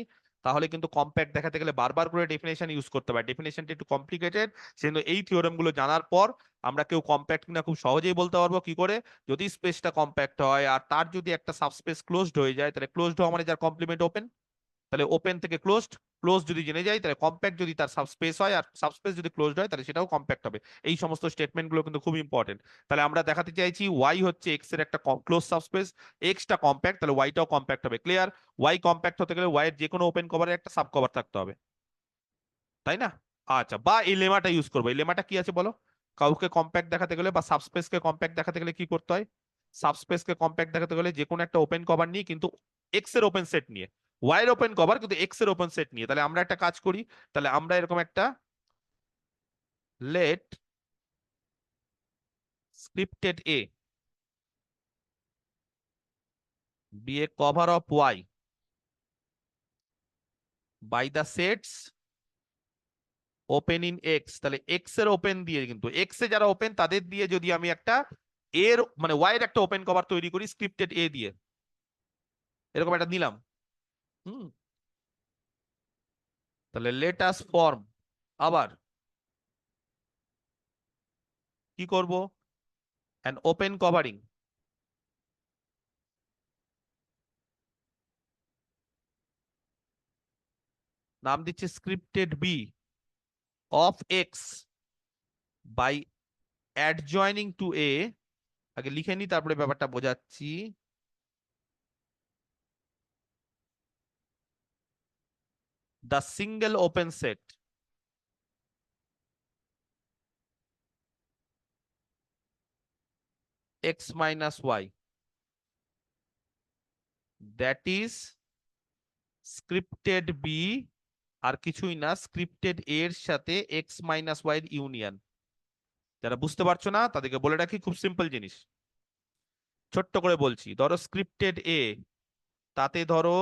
তাহলে কিন্তু কম্প্যাক্ট দেখাতে গেলে বারবার করে ডেফিনেশন ইউজ করতে পারে, ডেফিনেশনটা একটু কমপ্লিকেটেড। সেজন্য এই থিওরেম গুলো জানার পর আমরা কেউ কম্প্যাক্ট কিনা খুব সহজেই বলতে পারবো। কি করে? যদি স্পেসটা কম্প্যাক্ট হয় আর তার যদি একটা সাবস্পেস ক্লোজড হয়ে যায়, তাহলে ক্লোজড হওয়া মানে যার কমপ্লিমেন্ট ওপেন, তাহলে ওপেন থেকে ক্লোজড, ক্লোজ যদি জেনে যাই, তাহলে কম্প্যাক্ট যদি তার সাবস্পেস হয় আর সাবস্পেস যদি ক্লোজড হয়, তাহলে সেটাও কম্প্যাক্ট হবে। এই সমস্ত স্টেটমেন্ট গুলো কিন্তু খুব ইম্পর্টেন্ট। তাহলে আমরা দেখাতে চাইছি ওয়াই হচ্ছে এক্স এর একটা ক্লোজ সাবস্পেস, এক্সটা কম্প্যাক্ট, তাহলে ওয়াইটাও কম্প্যাক্ট হবে। ক্লিয়ার? ওয়াই কম্প্যাক্ট হতে গেলে ওয়াই এর যে কোনো ওপেন কভারের একটা সাব কভার থাকতে হবে, তাই না? আচ্ছা, বা এই লেমাটা ইউজ করবো। এই লেমাটা কি আছে বলো? কাউকে কম্প্যাক্ট দেখাতে গেলে বা সাবস্পেস কে কম্প্যাক্ট দেখাতে গেলে কি করতে হয়? সাবস্পেস কে কম্প্যাক্ট দেখাতে গেলে যে কোনো একটা ওপেন কভার নিয়ে, কিন্তু এক্স এর ওপেন সেট নিয়ে, ওয়াই এর ওপেন কভার কিন্তু এক্স এর ওপেন সেট নিয়ে। তাহলে আমরা একটা কাজ করি, তাহলে আমরা এরকম একটা let scripted A be a cover of Y by the sets open in X. তাহলে এক্স এর ওপেন দিয়ে, কিন্তু এক্স এ যারা ওপেন তাদের দিয়ে যদি আমি একটা এর মানে ওয়াই এর একটা ওপেন কভার তৈরি করি স্ক্রিপ্টেড এ দিয়ে, এরকম একটা নিলাম। হুম, তাহলে লেট আস ফর্ম, আবার কি করব, অ্যান ওপেন কভারিং, নাম দিচ্ছি scripted B of X by adjoining to A. আগে লিখে নি, তারপরে ব্যাপারটা বোঝাচ্ছি। The single open set X minus Y, that is scripted B, আর কিছুই না, স্ক্রিপ্টেড এর সাথে এক্স মাইনাস ওয়াই এর ইউনিয়ন। যারা বুঝতে পারছো না তাদেরকে বলে রাখি, খুব সিম্পল জিনিস, ছোট্ট করে বলছি। ধরো স্ক্রিপ্টেড এ, তাতে ধরো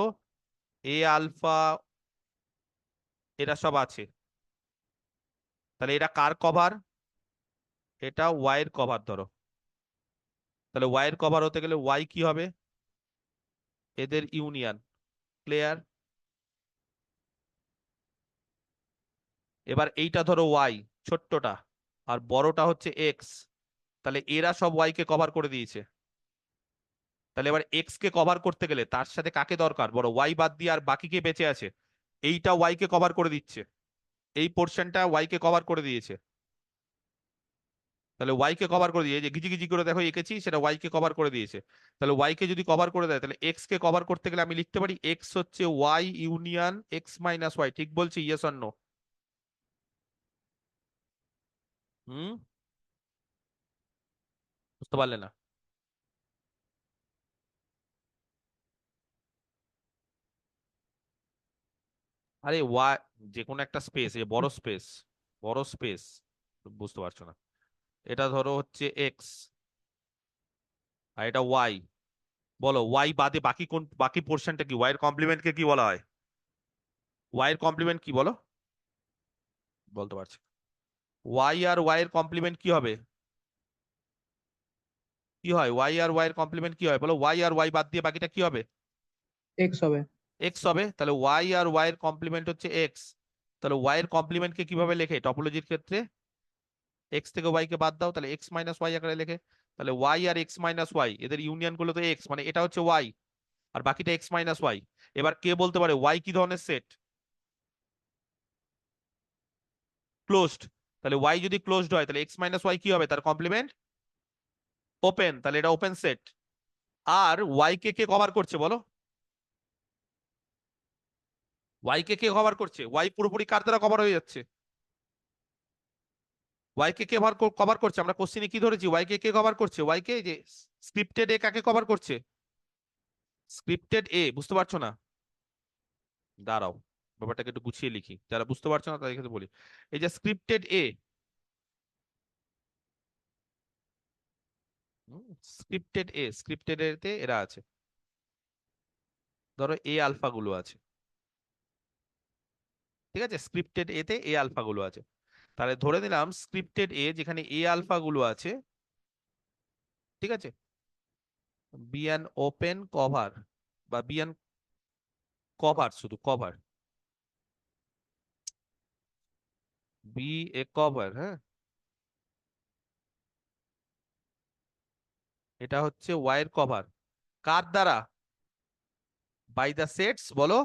এ আলফা এরা সব আছে, তাহলে এটা কার কভার? এটা ওয়াই এর কভার ধরো। তাহলে ওয়াই এর কভার হতে গেলে ওয়াই কি হবে, এদের ইউনিয়ন। ক্লিয়ার? এবার এইটা ধরো ওয়াই ছোট্টটা, আর বড়টা হচ্ছে এক্স, তাহলে এরা সব ওয়াই কে কভার করে দিয়েছে। তাহলে এবার এক্স কে কভার করতে গেলে তার সাথে কাকে দরকার, বড় ওয়াই বাদ দিয়ে আর বাকি কে বেঁচে আছে? এইটা ওয়াই কে কভার করে দিচ্ছে, এই পোর্শনটা ওয়াই কে কভার করে দিয়েছে। তাহলে ওয়াই কে কভার করে দিয়ে, এই যে ঘিজি ঘিজি করে দেখো এঁকেছি, সেটা ওয়াই কে কভার করে দিয়েছে। তাহলে ওয়াই কে যদি কভার করে দেয়, তাহলে এক্স কে কভার করতে গেলে আমি লিখতে পারি এক্স হচ্ছে Y union X minus Y. ঠিক বলছি? Yes or no? হুম, বুঝতে পারলে না? আরে ওয়াই, যে কোনো একটা স্পেস, এই বড় স্পেস, বড় স্পেস, বুঝতে পারছো না? এটা ধরো হচ্ছে এক্স, আর এটা ওয়াই। বলো ওয়াই বাদে বাকি কোন, বাকি পোর্শনটা কি? ওয়াই এর কমপ্লিমেন্টকে কি বলা হয়? ওয়াই এর কমপ্লিমেন্ট কি বলো? বলতে পারছি। ওয়াই আর ওয়াই এর কমপ্লিমেন্ট কি হবে? কি হয়? ওয়াই আর ওয়াই এর কমপ্লিমেন্ট কি হয় বলো? ওয়াই আর ওয়াই বাদ দিয়ে বাকিটা কি হবে? এক্স হবে। এক্স হবে। তাহলে ওয়াই আর ওয়াই এর কমপ্লিমেন্ট হচ্ছে এক্স। তাহলে ওয়াই এর কমপ্লিমেন্টকে কিভাবে লেখে টপোলজির ক্ষেত্রে? এক্স থেকে ওয়াই কে বাদ দাও, তাহলে এক্স মাইনাস ওয়াই আকারে লেখে। তাহলে ওয়াই আর এক্স মাইনাস ওয়াই এদের ইউনিয়ন করলে তো এক্স, মানে এটা হচ্ছে ওয়াই আর বাকিটা এক্স মাইনাস ওয়াই। এবার কে বলতে পারে ওয়াই কি ধরনের সেট? ক্লোজড। তাহলে ওয়াই যদি ক্লোজড হয় তাহলে এক্স মাইনাস ওয়াই কি হবে? তার কমপ্লিমেন্ট ওপেন, তাহলে এটা ওপেন সেট। আর ওয়াই কে কে কভার করছে বলো? ওয়াই কে কে কভার করছে? ওয়াই পুরোপুরি কার দ্বারা কভার হয়ে যাচ্ছে? ওয়াই কে কে কভার করছে? আমরা কোশ্চিনে কি ধরেছি? ওয়াই কে কে কভার করছে? ওয়াই কে, যে স্ক্রিপ্টেড এ কাকে কভার করছে? স্ক্রিপ্টেড এ, বুঝতে পারছো না? দাঁড়াও, ব্যাপারটাকে একটু গুছিয়ে লিখি, যারা বুঝতে পারছো না তাদের ক্ষেত্রে বলি। এই যে স্ক্রিপ্টেড এ, স্ক্রিপ্টেড এ, স্ক্রিপ্টেড এতে এরা আছে, ধরো এ আলফা গুলো আছে, ঠিক আছে? স্ক্রিপ্টেড এ তে এ আলফা গুলো আছে। তাহলে ধরে নিলাম স্ক্রিপ্টেড এ যেখানে এ আলফা গুলো আছে, ঠিক আছে, বি অ্যান ওপেন কভার, বা বি অ্যান কভার, শুধু কভার, বি এ কভার, হ্যাঁ। এটা হচ্ছে ওয়াই এর কভার, কার দ্বারা? বাই দ্য সেটস, বলো,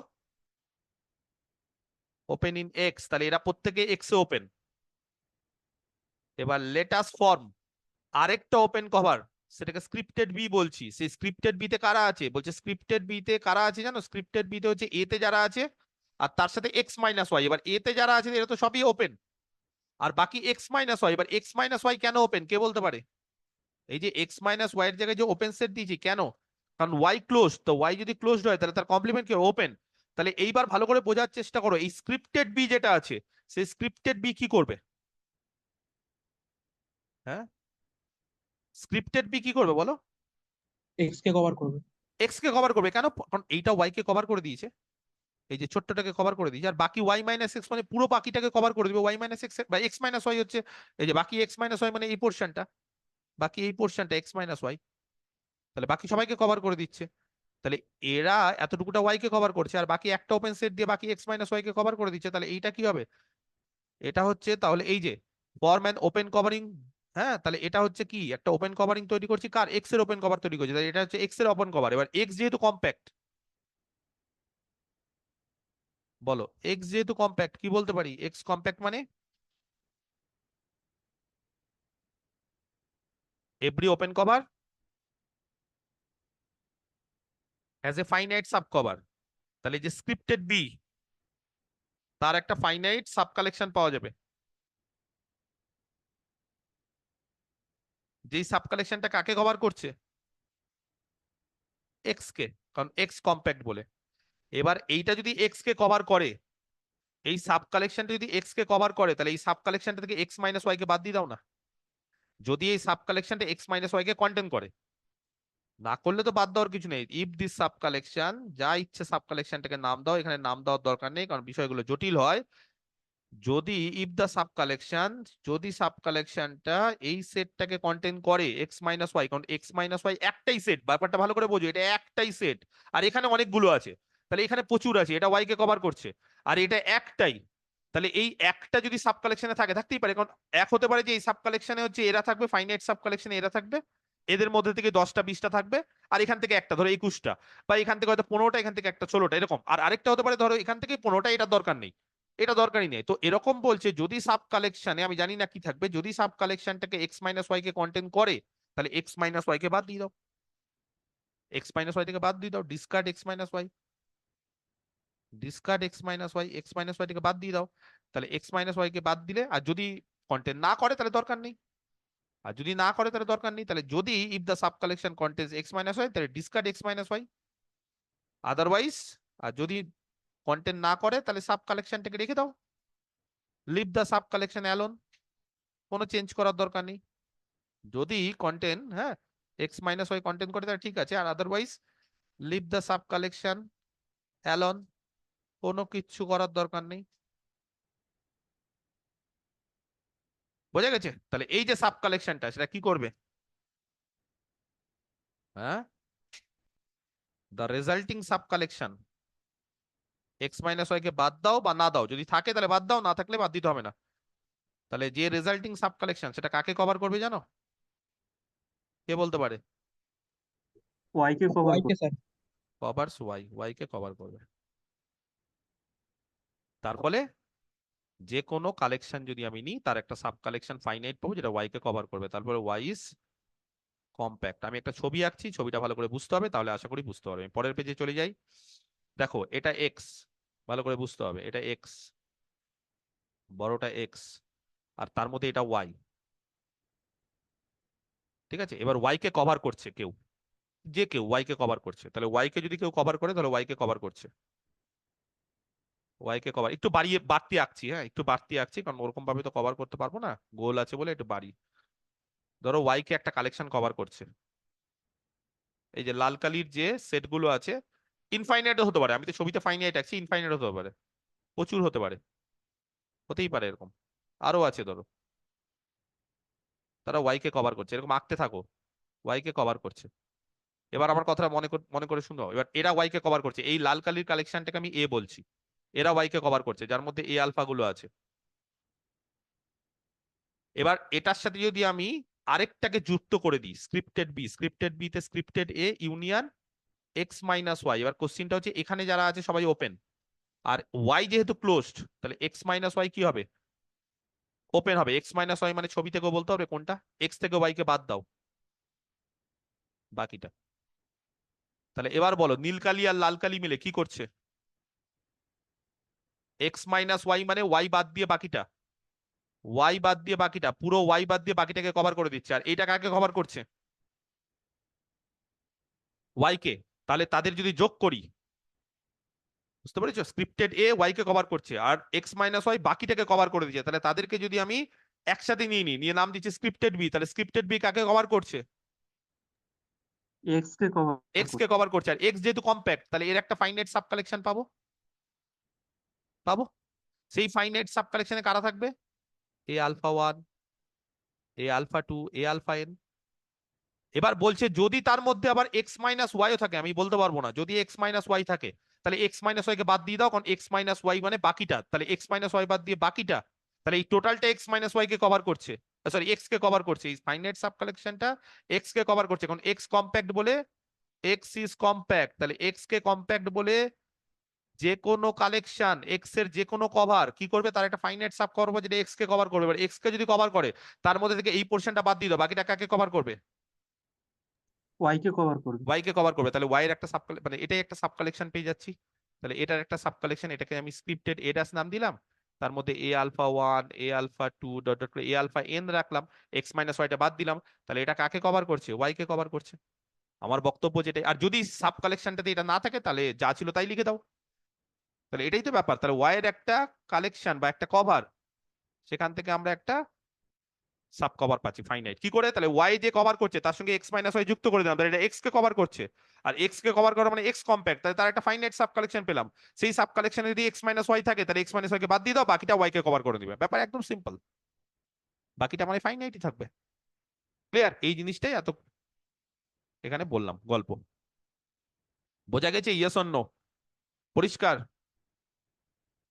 ওপেন ইন এক্স। তাহলে এরা প্রত্যেকে এক্স এ ওপেন। এবার লেটাস ফর্ম আরেকটা ওপেন কভার, সেটাকে স্ক্রিপ্টেড বি বলছি। সেই স্ক্রিপ্টেড বি তে কারা আছে? বলছে স্ক্রিপ্টেড বি তে কারা আছে জানো? স্ক্রিপ্টেড বি তে হচ্ছে এ তে যারা আছে আর তার সাথে এক্স মাইনাস ওয়াই। এবার এ তে যারা আছে এরা তো সবই ওপেন, আর বাকি এক্স মাইনাস ওয়াই। এবার এক্স মাইনাস ওয়াই কেন ওপেন, কে বলতে পারে? এই যে এক্স মাইনাস ওয়াই এর জায়গায় যে ওপেন সেট দিয়েছি, কেন? কারণ ওয়াই ক্লোজ, তো ওয়াই যদি ক্লোজড হয় তাহলে তার কমপ্লিমেন্ট কি ওপেন। তাহলে এইবার ভালো করে বোঝার চেষ্টা করো, এই স্ক্রিপ্টেড বি যেটা আছে, সেই স্ক্রিপ্টেড বি কি করবে? হ্যাঁ, স্ক্রিপ্টেড বি কি করবে বলো? এক্স কে কভার করবে। এক্স কে কভার করবে। কেন? কারণ এইটা ওয়াই কে কভার করে দিয়েছে, এই যে ছোট্টটাকে কভার করে দিয়েছে, আর বাকি ওয়াই মাইনাস এক্স মানে পুরো বাকিটাকে কভার করে দিবে। ওয়াই মাইনাস এক্স বা এক্স মাইনাস ওয়াই হচ্ছে এই যে বাকি এক্স মাইনাস ওয়াই, মানে এই পোর্শনটা, বাকি এই পোর্শনটা এক্স মাইনাস ওয়াই, তাহলে বাকি সবাইকে কভার করে দিচ্ছে। তাহলে এরা এতটুকুটা ওয়াই কে কভার করছে আর বাকি একটা ওপেন সেট দিয়ে বাকি এক্স মাইনাস ওয়াই কে কভার করে দিচ্ছে। তাহলে এইটা কি হবে? এটা হচ্ছে তাহলে এই যে ফর্ম অ্যান ওপেন কভারিং। হ্যাঁ, তাহলে এটা হচ্ছে কি, একটা ওপেন কভারিং তৈরি করছি, কার? এক্স এর ওপেন কভার তৈরি করছি। তাহলে এটা হচ্ছে এক্স এর ওপেন কভার। এবার এক্স যেহেতু কম্প্যাক্ট, বলো এক্স যেহেতু কম্প্যাক্ট কি বলতে পারি? এক্স কম্প্যাক্ট মানে every open cover has a finite sub cover. তাহলে এই যে স্ক্রিপ্টেড বি, তার একটা ফাইনাইট সাব কালেকশন পাওয়া যাবে, যেই সাব কালেকশনটা কাকে কভার করছে? এক্স কে, কারণ এক্স কম্প্যাক্ট বলে। এবার এইটা যদি এক্স কে কভার করে, এই সাব কালেকশনটা যদি এক্স কে কভার করে, তাহলে এই সাব কালেকশনটা থেকে এক্স মাইনাস ওয়াই কে বাদ দিয়ে দাও না, যদি এই সাব কালেকশনটা এক্স মাইনাস ওয়াই কে কন্টেন করে। না করলে তো বাদ দেওয়ার কিছু নেই। ইফ দিস সাব কালেকশন, যা ইচ্ছে সাব কালেকশনটাকে নাম দাও, এখানে নাম দেওয়ার দরকার নেই কারণ বিষয়গুলো জটিল হয়। যদি ইফ দা সাব কালেকশন, যদি সাব কালেকশনটা এই সেটটাকে কন্টেন করে এক্স মাইনাস ওয়াই, কারণ এক্স মাইনাস ওয়াই একটাই সেট, ব্যাপারটা ভালো করে বোঝো, এটা একটাই সেট আর এখানে অনেকগুলো আছে, তাহলে এখানে প্রচুর আছে, এটা ওয়াই কে কভার করছে আর এটা একটাই। তাহলে এই একটা যদি সাব কালেকশনে থাকে, থাকতেই পারে, কারণ এক হতে পারে যে এই সাব কালেকশনে হচ্ছে এরা থাকবে, ফাইনাইট সাব কালেকশনে এরা থাকবে, এদের মধ্যে থেকে 10টা 20টা থাকবে, আর এখান থেকে একটা, ধরো 21টা, বা এখান থেকে হয়তো 15টা, এখান থেকে একটা 16টা, এরকম। আর আরেকটা হতে পারে ধরো এখান থেকে 15টা, এটা দরকার নেই, এটা দরকারই নেই। তো এরকম বলছে যদি সাব কালেকশনে, আমি জানি না কি থাকবে, যদি সাব কালেকশনটাকে এক্স মাইনাস ওয়াই কে কন্টেন করে, তাহলে এক্স মাইনাস ওয়াই কে বাদ দিয়ে দাও, এক্স মাইনাস ওয়াই থেকে বাদ দিয়ে দাও, discard X minus Y, discard X minus Y, X minus Y থেকে বাদ দিয়ে দাও। তাহলে এক্স মাইনাস ওয়াই কে বাদ দিলে, আর যদি কন্টেন না করে তাহলে দরকার নেই, আর যদি না করে তাহলে দরকার নেই। তাহলে যদি if the sub collection contains X minus Y, তাহলে discard X minus Y, otherwise, আর যদি কন্টেন্ট না করে তাহলে সাব কালেকশনটাকে রেখে দাও, leave the sub collection alone, কোনো চেঞ্জ করার দরকার নেই। যদি কন্টেন্ট হ্যাঁ এক্স মাইনাস ওয়াই কন্টেন্ট করে তাহলে ঠিক আছে, আর otherwise leave the sub collection alone, কোনো কিচ্ছু করার দরকার নেই। বোঝা গেছে? তাহলে এই যে সাব কালেকশনটা সেটা কি করবে? হ্যাঁ, the resulting sub collection X minus Y কে বাদ দাও বা না দাও, যদি থাকে তাহলে বাদ দাও, না থাকলে বাদ দিতে হবে না। তাহলে যে রেজাল্টিং সাব কালেকশন সেটা কাকে কভার করবে জানো? কে বলতে পারে? ওয়াই কে কভার ওয়াই কে করবে। স্যার। কভারস ওয়াই, ওয়াই কে কভার করবে। তার ফলে যে কোনো কালেকশন যদি আমি নিই তার একটা সাব কালেকশন ফাইনাইট পাবো যেটা ওয়াই কে কভার করবে। তারপরে ওয়াই ইজ কম্প্যাক্ট। আমি একটা ছবি আঁকছি, ছবিটা ভালো করে বুঝতে হবে, তাহলে আশা করি বুঝতে পারবে। আমি পরের পেজে চলে যাই। দেখো এটা এক্স, ভালো করে বুঝতে হবে, এটা এক্স, বড়টা এক্স, আর তার মধ্যে এটা ওয়াই। ঠিক আছে, এবার ওয়াই কে কভার করছে কেউ, যে কেউ ওয়াই কে কভার করছে, তাহলে ওয়াই কে যদি কেউ কভার করে তাহলে ওয়াই কে কভার করছে। ওয়াই কে কভার একটু বাড়িয়ে বাড়তি আঁকছি, হ্যাঁ একটু বাড়তি আঁকছি, কারণ ওরকম ভাবে তো কভার করতে পারবো না, গোল আছে বলে একটু বাড়ি। ধরো ওয়াই কে একটা কালেকশন কভার করছে, এই যে লাল কালির যে সেট গুলো আছে, ইনফাইনাইট হতে পারে, আমি তো ছবিতে ফাইনাইট আঁকছি, ইনফাইনাইট হতে পারে, প্রচুর হতে পারে, হতেই পারে এরকম, আরো আছে ধরো, তারা ওয়াই কে কভার করছে, এরকম আঁকতে থাকো, ওয়াই কে কভার করছে। এবার আমার কথাটা মনে করে শুনো, এবার এরা ওয়াই কে কভার করছে, এই লাল কালির কালেকশনটাকে আমি এ বলছি, এরা ওয়াই কে কভার করছে, যার মধ্যে এ আলফা গুলো আছে। এবার এটার সাথে যদি আমি আরেকটাকে যুক্ত করে দিই, স্ক্রিপ্টেড বি, স্ক্রিপ্টেড বি তে scripted A union X minus Y. এবার কোশ্চিনটা হচ্ছে এখানে যারা আছে সবাই ওপেন, আর ওয়াই যেহেতু ক্লোজড, তাহলে এক্স মাইনাস ওয়াই কি হবে? ওপেন হবে। এক্স মাইনাস ওয়াই মানে ছবি থেকেও বলতে হবে কোনটা, এক্স থেকে ওয়াই কে বাদ দাও বাকিটা। তাহলে এবার বলো নীল কালি আর লাল কালি মিলে কি করছে? এক্স মাইনাস ওয়াই মানে ওয়াই বাদ দিয়ে বাকিটা, ওয়াই বাদ দিয়ে বাকিটা, পুরো ওয়াই বাদ দিয়ে বাকিটাকে কভার করে দিচ্ছে। আর এটা কাকে কভার করছে? ওয়াই কে। তাহলে তাদের যদি যোগ করি, বুঝতে পেরেছো, স্ক্রিপ্টেড এ ওয়াই কে কভার করছে আর এক্স মাইনাস ওয়াই বাকিটাকে কভার করে দিচ্ছে, তাহলে তাদেরকে যদি আমি একসাথে নিয়ে নাম দিচ্ছি স্ক্রিপ্টেড বি, তাহলে স্ক্রিপ্টেড বি কাকে কভার করছে? এক্স কে কভার এক্স কে কভার করছে। আর এক্স যেহেতু কম্প্যাক্ট, তাহলে এর একটা ফাইনাইট সাব কালেকশন পাবো, পাবো। সেই ফাইনাইট সাব কালেকশনে কারা থাকবে? এ আলফা ওয়ান, এ আলফা টু, এ আলফা এন। এবার বলছে যদি তার মধ্যে আবার এক্স মাইনাস ওয়াইও থাকে, আমি বলতে পারবো না, যদি এক্স মাইনাস ওয়াই থাকে তাহলে এক্স মাইনাস ওয়াই কে বাদ দিয়ে দাও, কারণ এক্স মাইনাস ওয়াই মানে বাকিটা, তাহলে এক্স মাইনাস ওয়াই বাদ দিয়ে বাকিটা, তাহলে এই টোটালটা এক্স মাইনাস ওয়াই কে কভার করছে, সরি এক্স কে কভার করছে, এই ফাইনাইট সাব কালেকশনটা এক্স কে কভার করছে, কারণ এক্স কম্প্যাক্ট বলে, এক্স ইজ কম্প্যাক্ট, তাহলে এক্স কে কম্প্যাক্ট বলে যে কোনো কালেকশন এক্স এর যে কোনো কভার কি করবে, তার একটা ফাইনাইট সাব কভার হবে যেটা এক্স কে কভার করবে। এবার এক্স কে যদি কভার করে তার মধ্যে থেকে এই পোর্শনটা বাদ দিয়ে দাও, বাকিটা কাকে কভার করবে? ওয়াই কে কভার করবে। ওয়াই কে কভার করবে। তাহলে ওয়াই এর একটা সাব মানে এটাই একটা সাব কালেকশন পেয়ে যাচ্ছি। তাহলে এটার একটা সাব কালেকশন, এটাকে আমি স্ক্রিপ্টেড এ ড্যাশ নাম দিলাম, তার মধ্যে এ আলফা ওয়ান, এ আলফা টু ডট ডট করে এ আলফা এন রাখলাম, এক্স মাইনাস ওয়াইটা বাদ দিলাম, তাহলে এটা কাকে কভার করছে? ওয়াই কে কভার করছে। আমার বক্তব্য যেটাই, আর যদি সাব কালেকশনটাতে এটা না থাকে তাহলে যা ছিল তাই লিখে দাও। তাহলে এটাই তো ব্যাপার, তাহলে ওয়াই এর একটা কালেকশন বা একটা কভার, সেখান থেকে আমরা একটা সাব কভার পাচ্ছি ফাইনাইট। কি করে? তাহলে ওয়াই যে কভার করছে তার সঙ্গে এক্স মাইনাস ওয়াই যুক্ত করে দিলাম, তাহলে এটা এক্স কে কভার করছে, আর এক্স কে কভার করা মানে এক্স কম্প্যাক্ট, তাহলে তার একটা ফাইনাইট সাব কালেকশন পেলাম। সেই সাব কালেকশনে যদি এক্স মাইনাস ওয়াই থাকে তাহলে এক্স মাইনাস ওয়াই কে বাদ দিয়ে দাও, বাকিটা ওয়াই কে কভার করে দিবে, ব্যাপার একদম সিম্পল, বাকিটা মানে ফাইনাইটই থাকবে। ক্লিয়ার? এই জিনিসটাই এত এখানে বললাম গল্প। বোঝা গেছে? Yes or no? পরিষ্কার?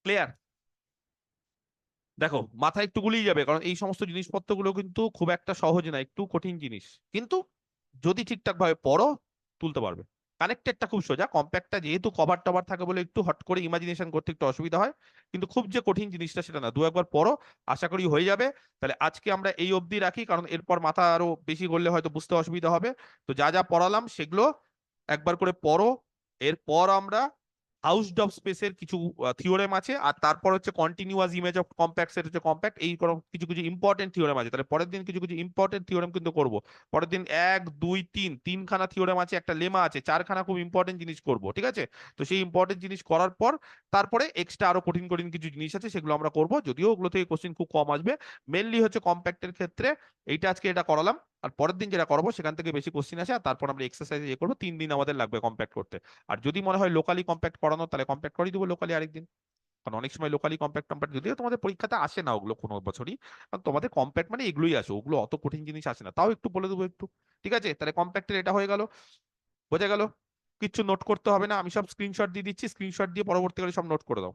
ক্লিয়ার? দেখো মাথা একটু গুলিয়ে যাবে, কারণ এই সমস্ত জিনিসপত্রগুলো কিন্তু খুব একটা সহজ না, একটু কঠিন জিনিস, কিন্তু যদি ঠিকঠাক ভাবে পড়ো তুলতে পারবে। কানেক্টেডটা খুব সোজা, কম্প্যাক্টটা যেহেতু কভার টভার থাকে বলে একটু হট করে ইমাজিনেশন করতে একটু অসুবিধা হয়, কিন্তু খুব যে কঠিন জিনিসটা সেটা না, দু একবার পড়ো আশা করি হয়ে যাবে। তাহলে আজকে আমরা এই অবধি রাখি, কারণ এরপর মাথা আরো বেশি করলে হয়তো বুঝতে অসুবিধা হবে। তো যা যা পড়ালাম সেগুলো একবার করে পড়ো, এরপর আমরা হাউসডফ স্পেসের কিছু থিওরেম আছে, আর তারপর হচ্ছে continuous image of compact set হচ্ছে কম্প্যাক্ট, এই রকম কিছু কিছু ইম্পর্টেন্ট থিওরেম আছে। তাহলে পরের দিন কিছু কিছু ইম্পর্টেন্ট থিওরেম কিন্তু করব। পরের দিন 1 2 3 তিনখানা থিওরেম আছে, একটা লেমা আছে, 4খানা খুব ইম্পর্টেন্ট জিনিস করব, ঠিক আছে? তো সেই ইম্পর্টেন্ট জিনিস করার পর তারপরে এক্সট্রা আরো কঠিন কঠিন কিছু জিনিস আছে, সেগুলো আমরা করব, যদিও ওগুলো থেকে কোশ্চেন খুব কম আসবে। মেনলি হচ্ছে কম্প্যাক্টের ক্ষেত্রে এইটা আজকে এটা করালাম, আর পরের দিন যেটা করাবো সেখান থেকে বেশি কোশ্চেন আসে, আর তারপর আমরা এক্সারসাইজ ইয়ে করবো। 3 দিন আমাদের লাগবে কম্প্যাক্ট করতে। আর যদি মনে হয় লোকালি কম্প্যাক্ট করানো, তাহলে কম্প্যাক্ট করে দিব লোকালি আরেকদিন। কারণ অনেক সময় লোকালি কম্প্যাক্ট কম্প্যাক্ট যদিও তোমাদের পরীক্ষাতে আসে না ওগুলো কোনো বছরই, কারণ তোমাদের কম্প্যাক্ট মানে এগুলোই আসে, ওগুলো অত কঠিন জিনিস আসে না, তাও একটু বলে দেবো একটু। ঠিক আছে, তাহলে কম্প্যাক্টের এটা হয়ে গেল, বোঝা গেল? কিচ্ছু নোট করতে হবে না, আমি সব স্ক্রিনশট দিয়ে দিচ্ছি, স্ক্রিনশট দিয়ে পরবর্তীকালে সব নোট করে দাও।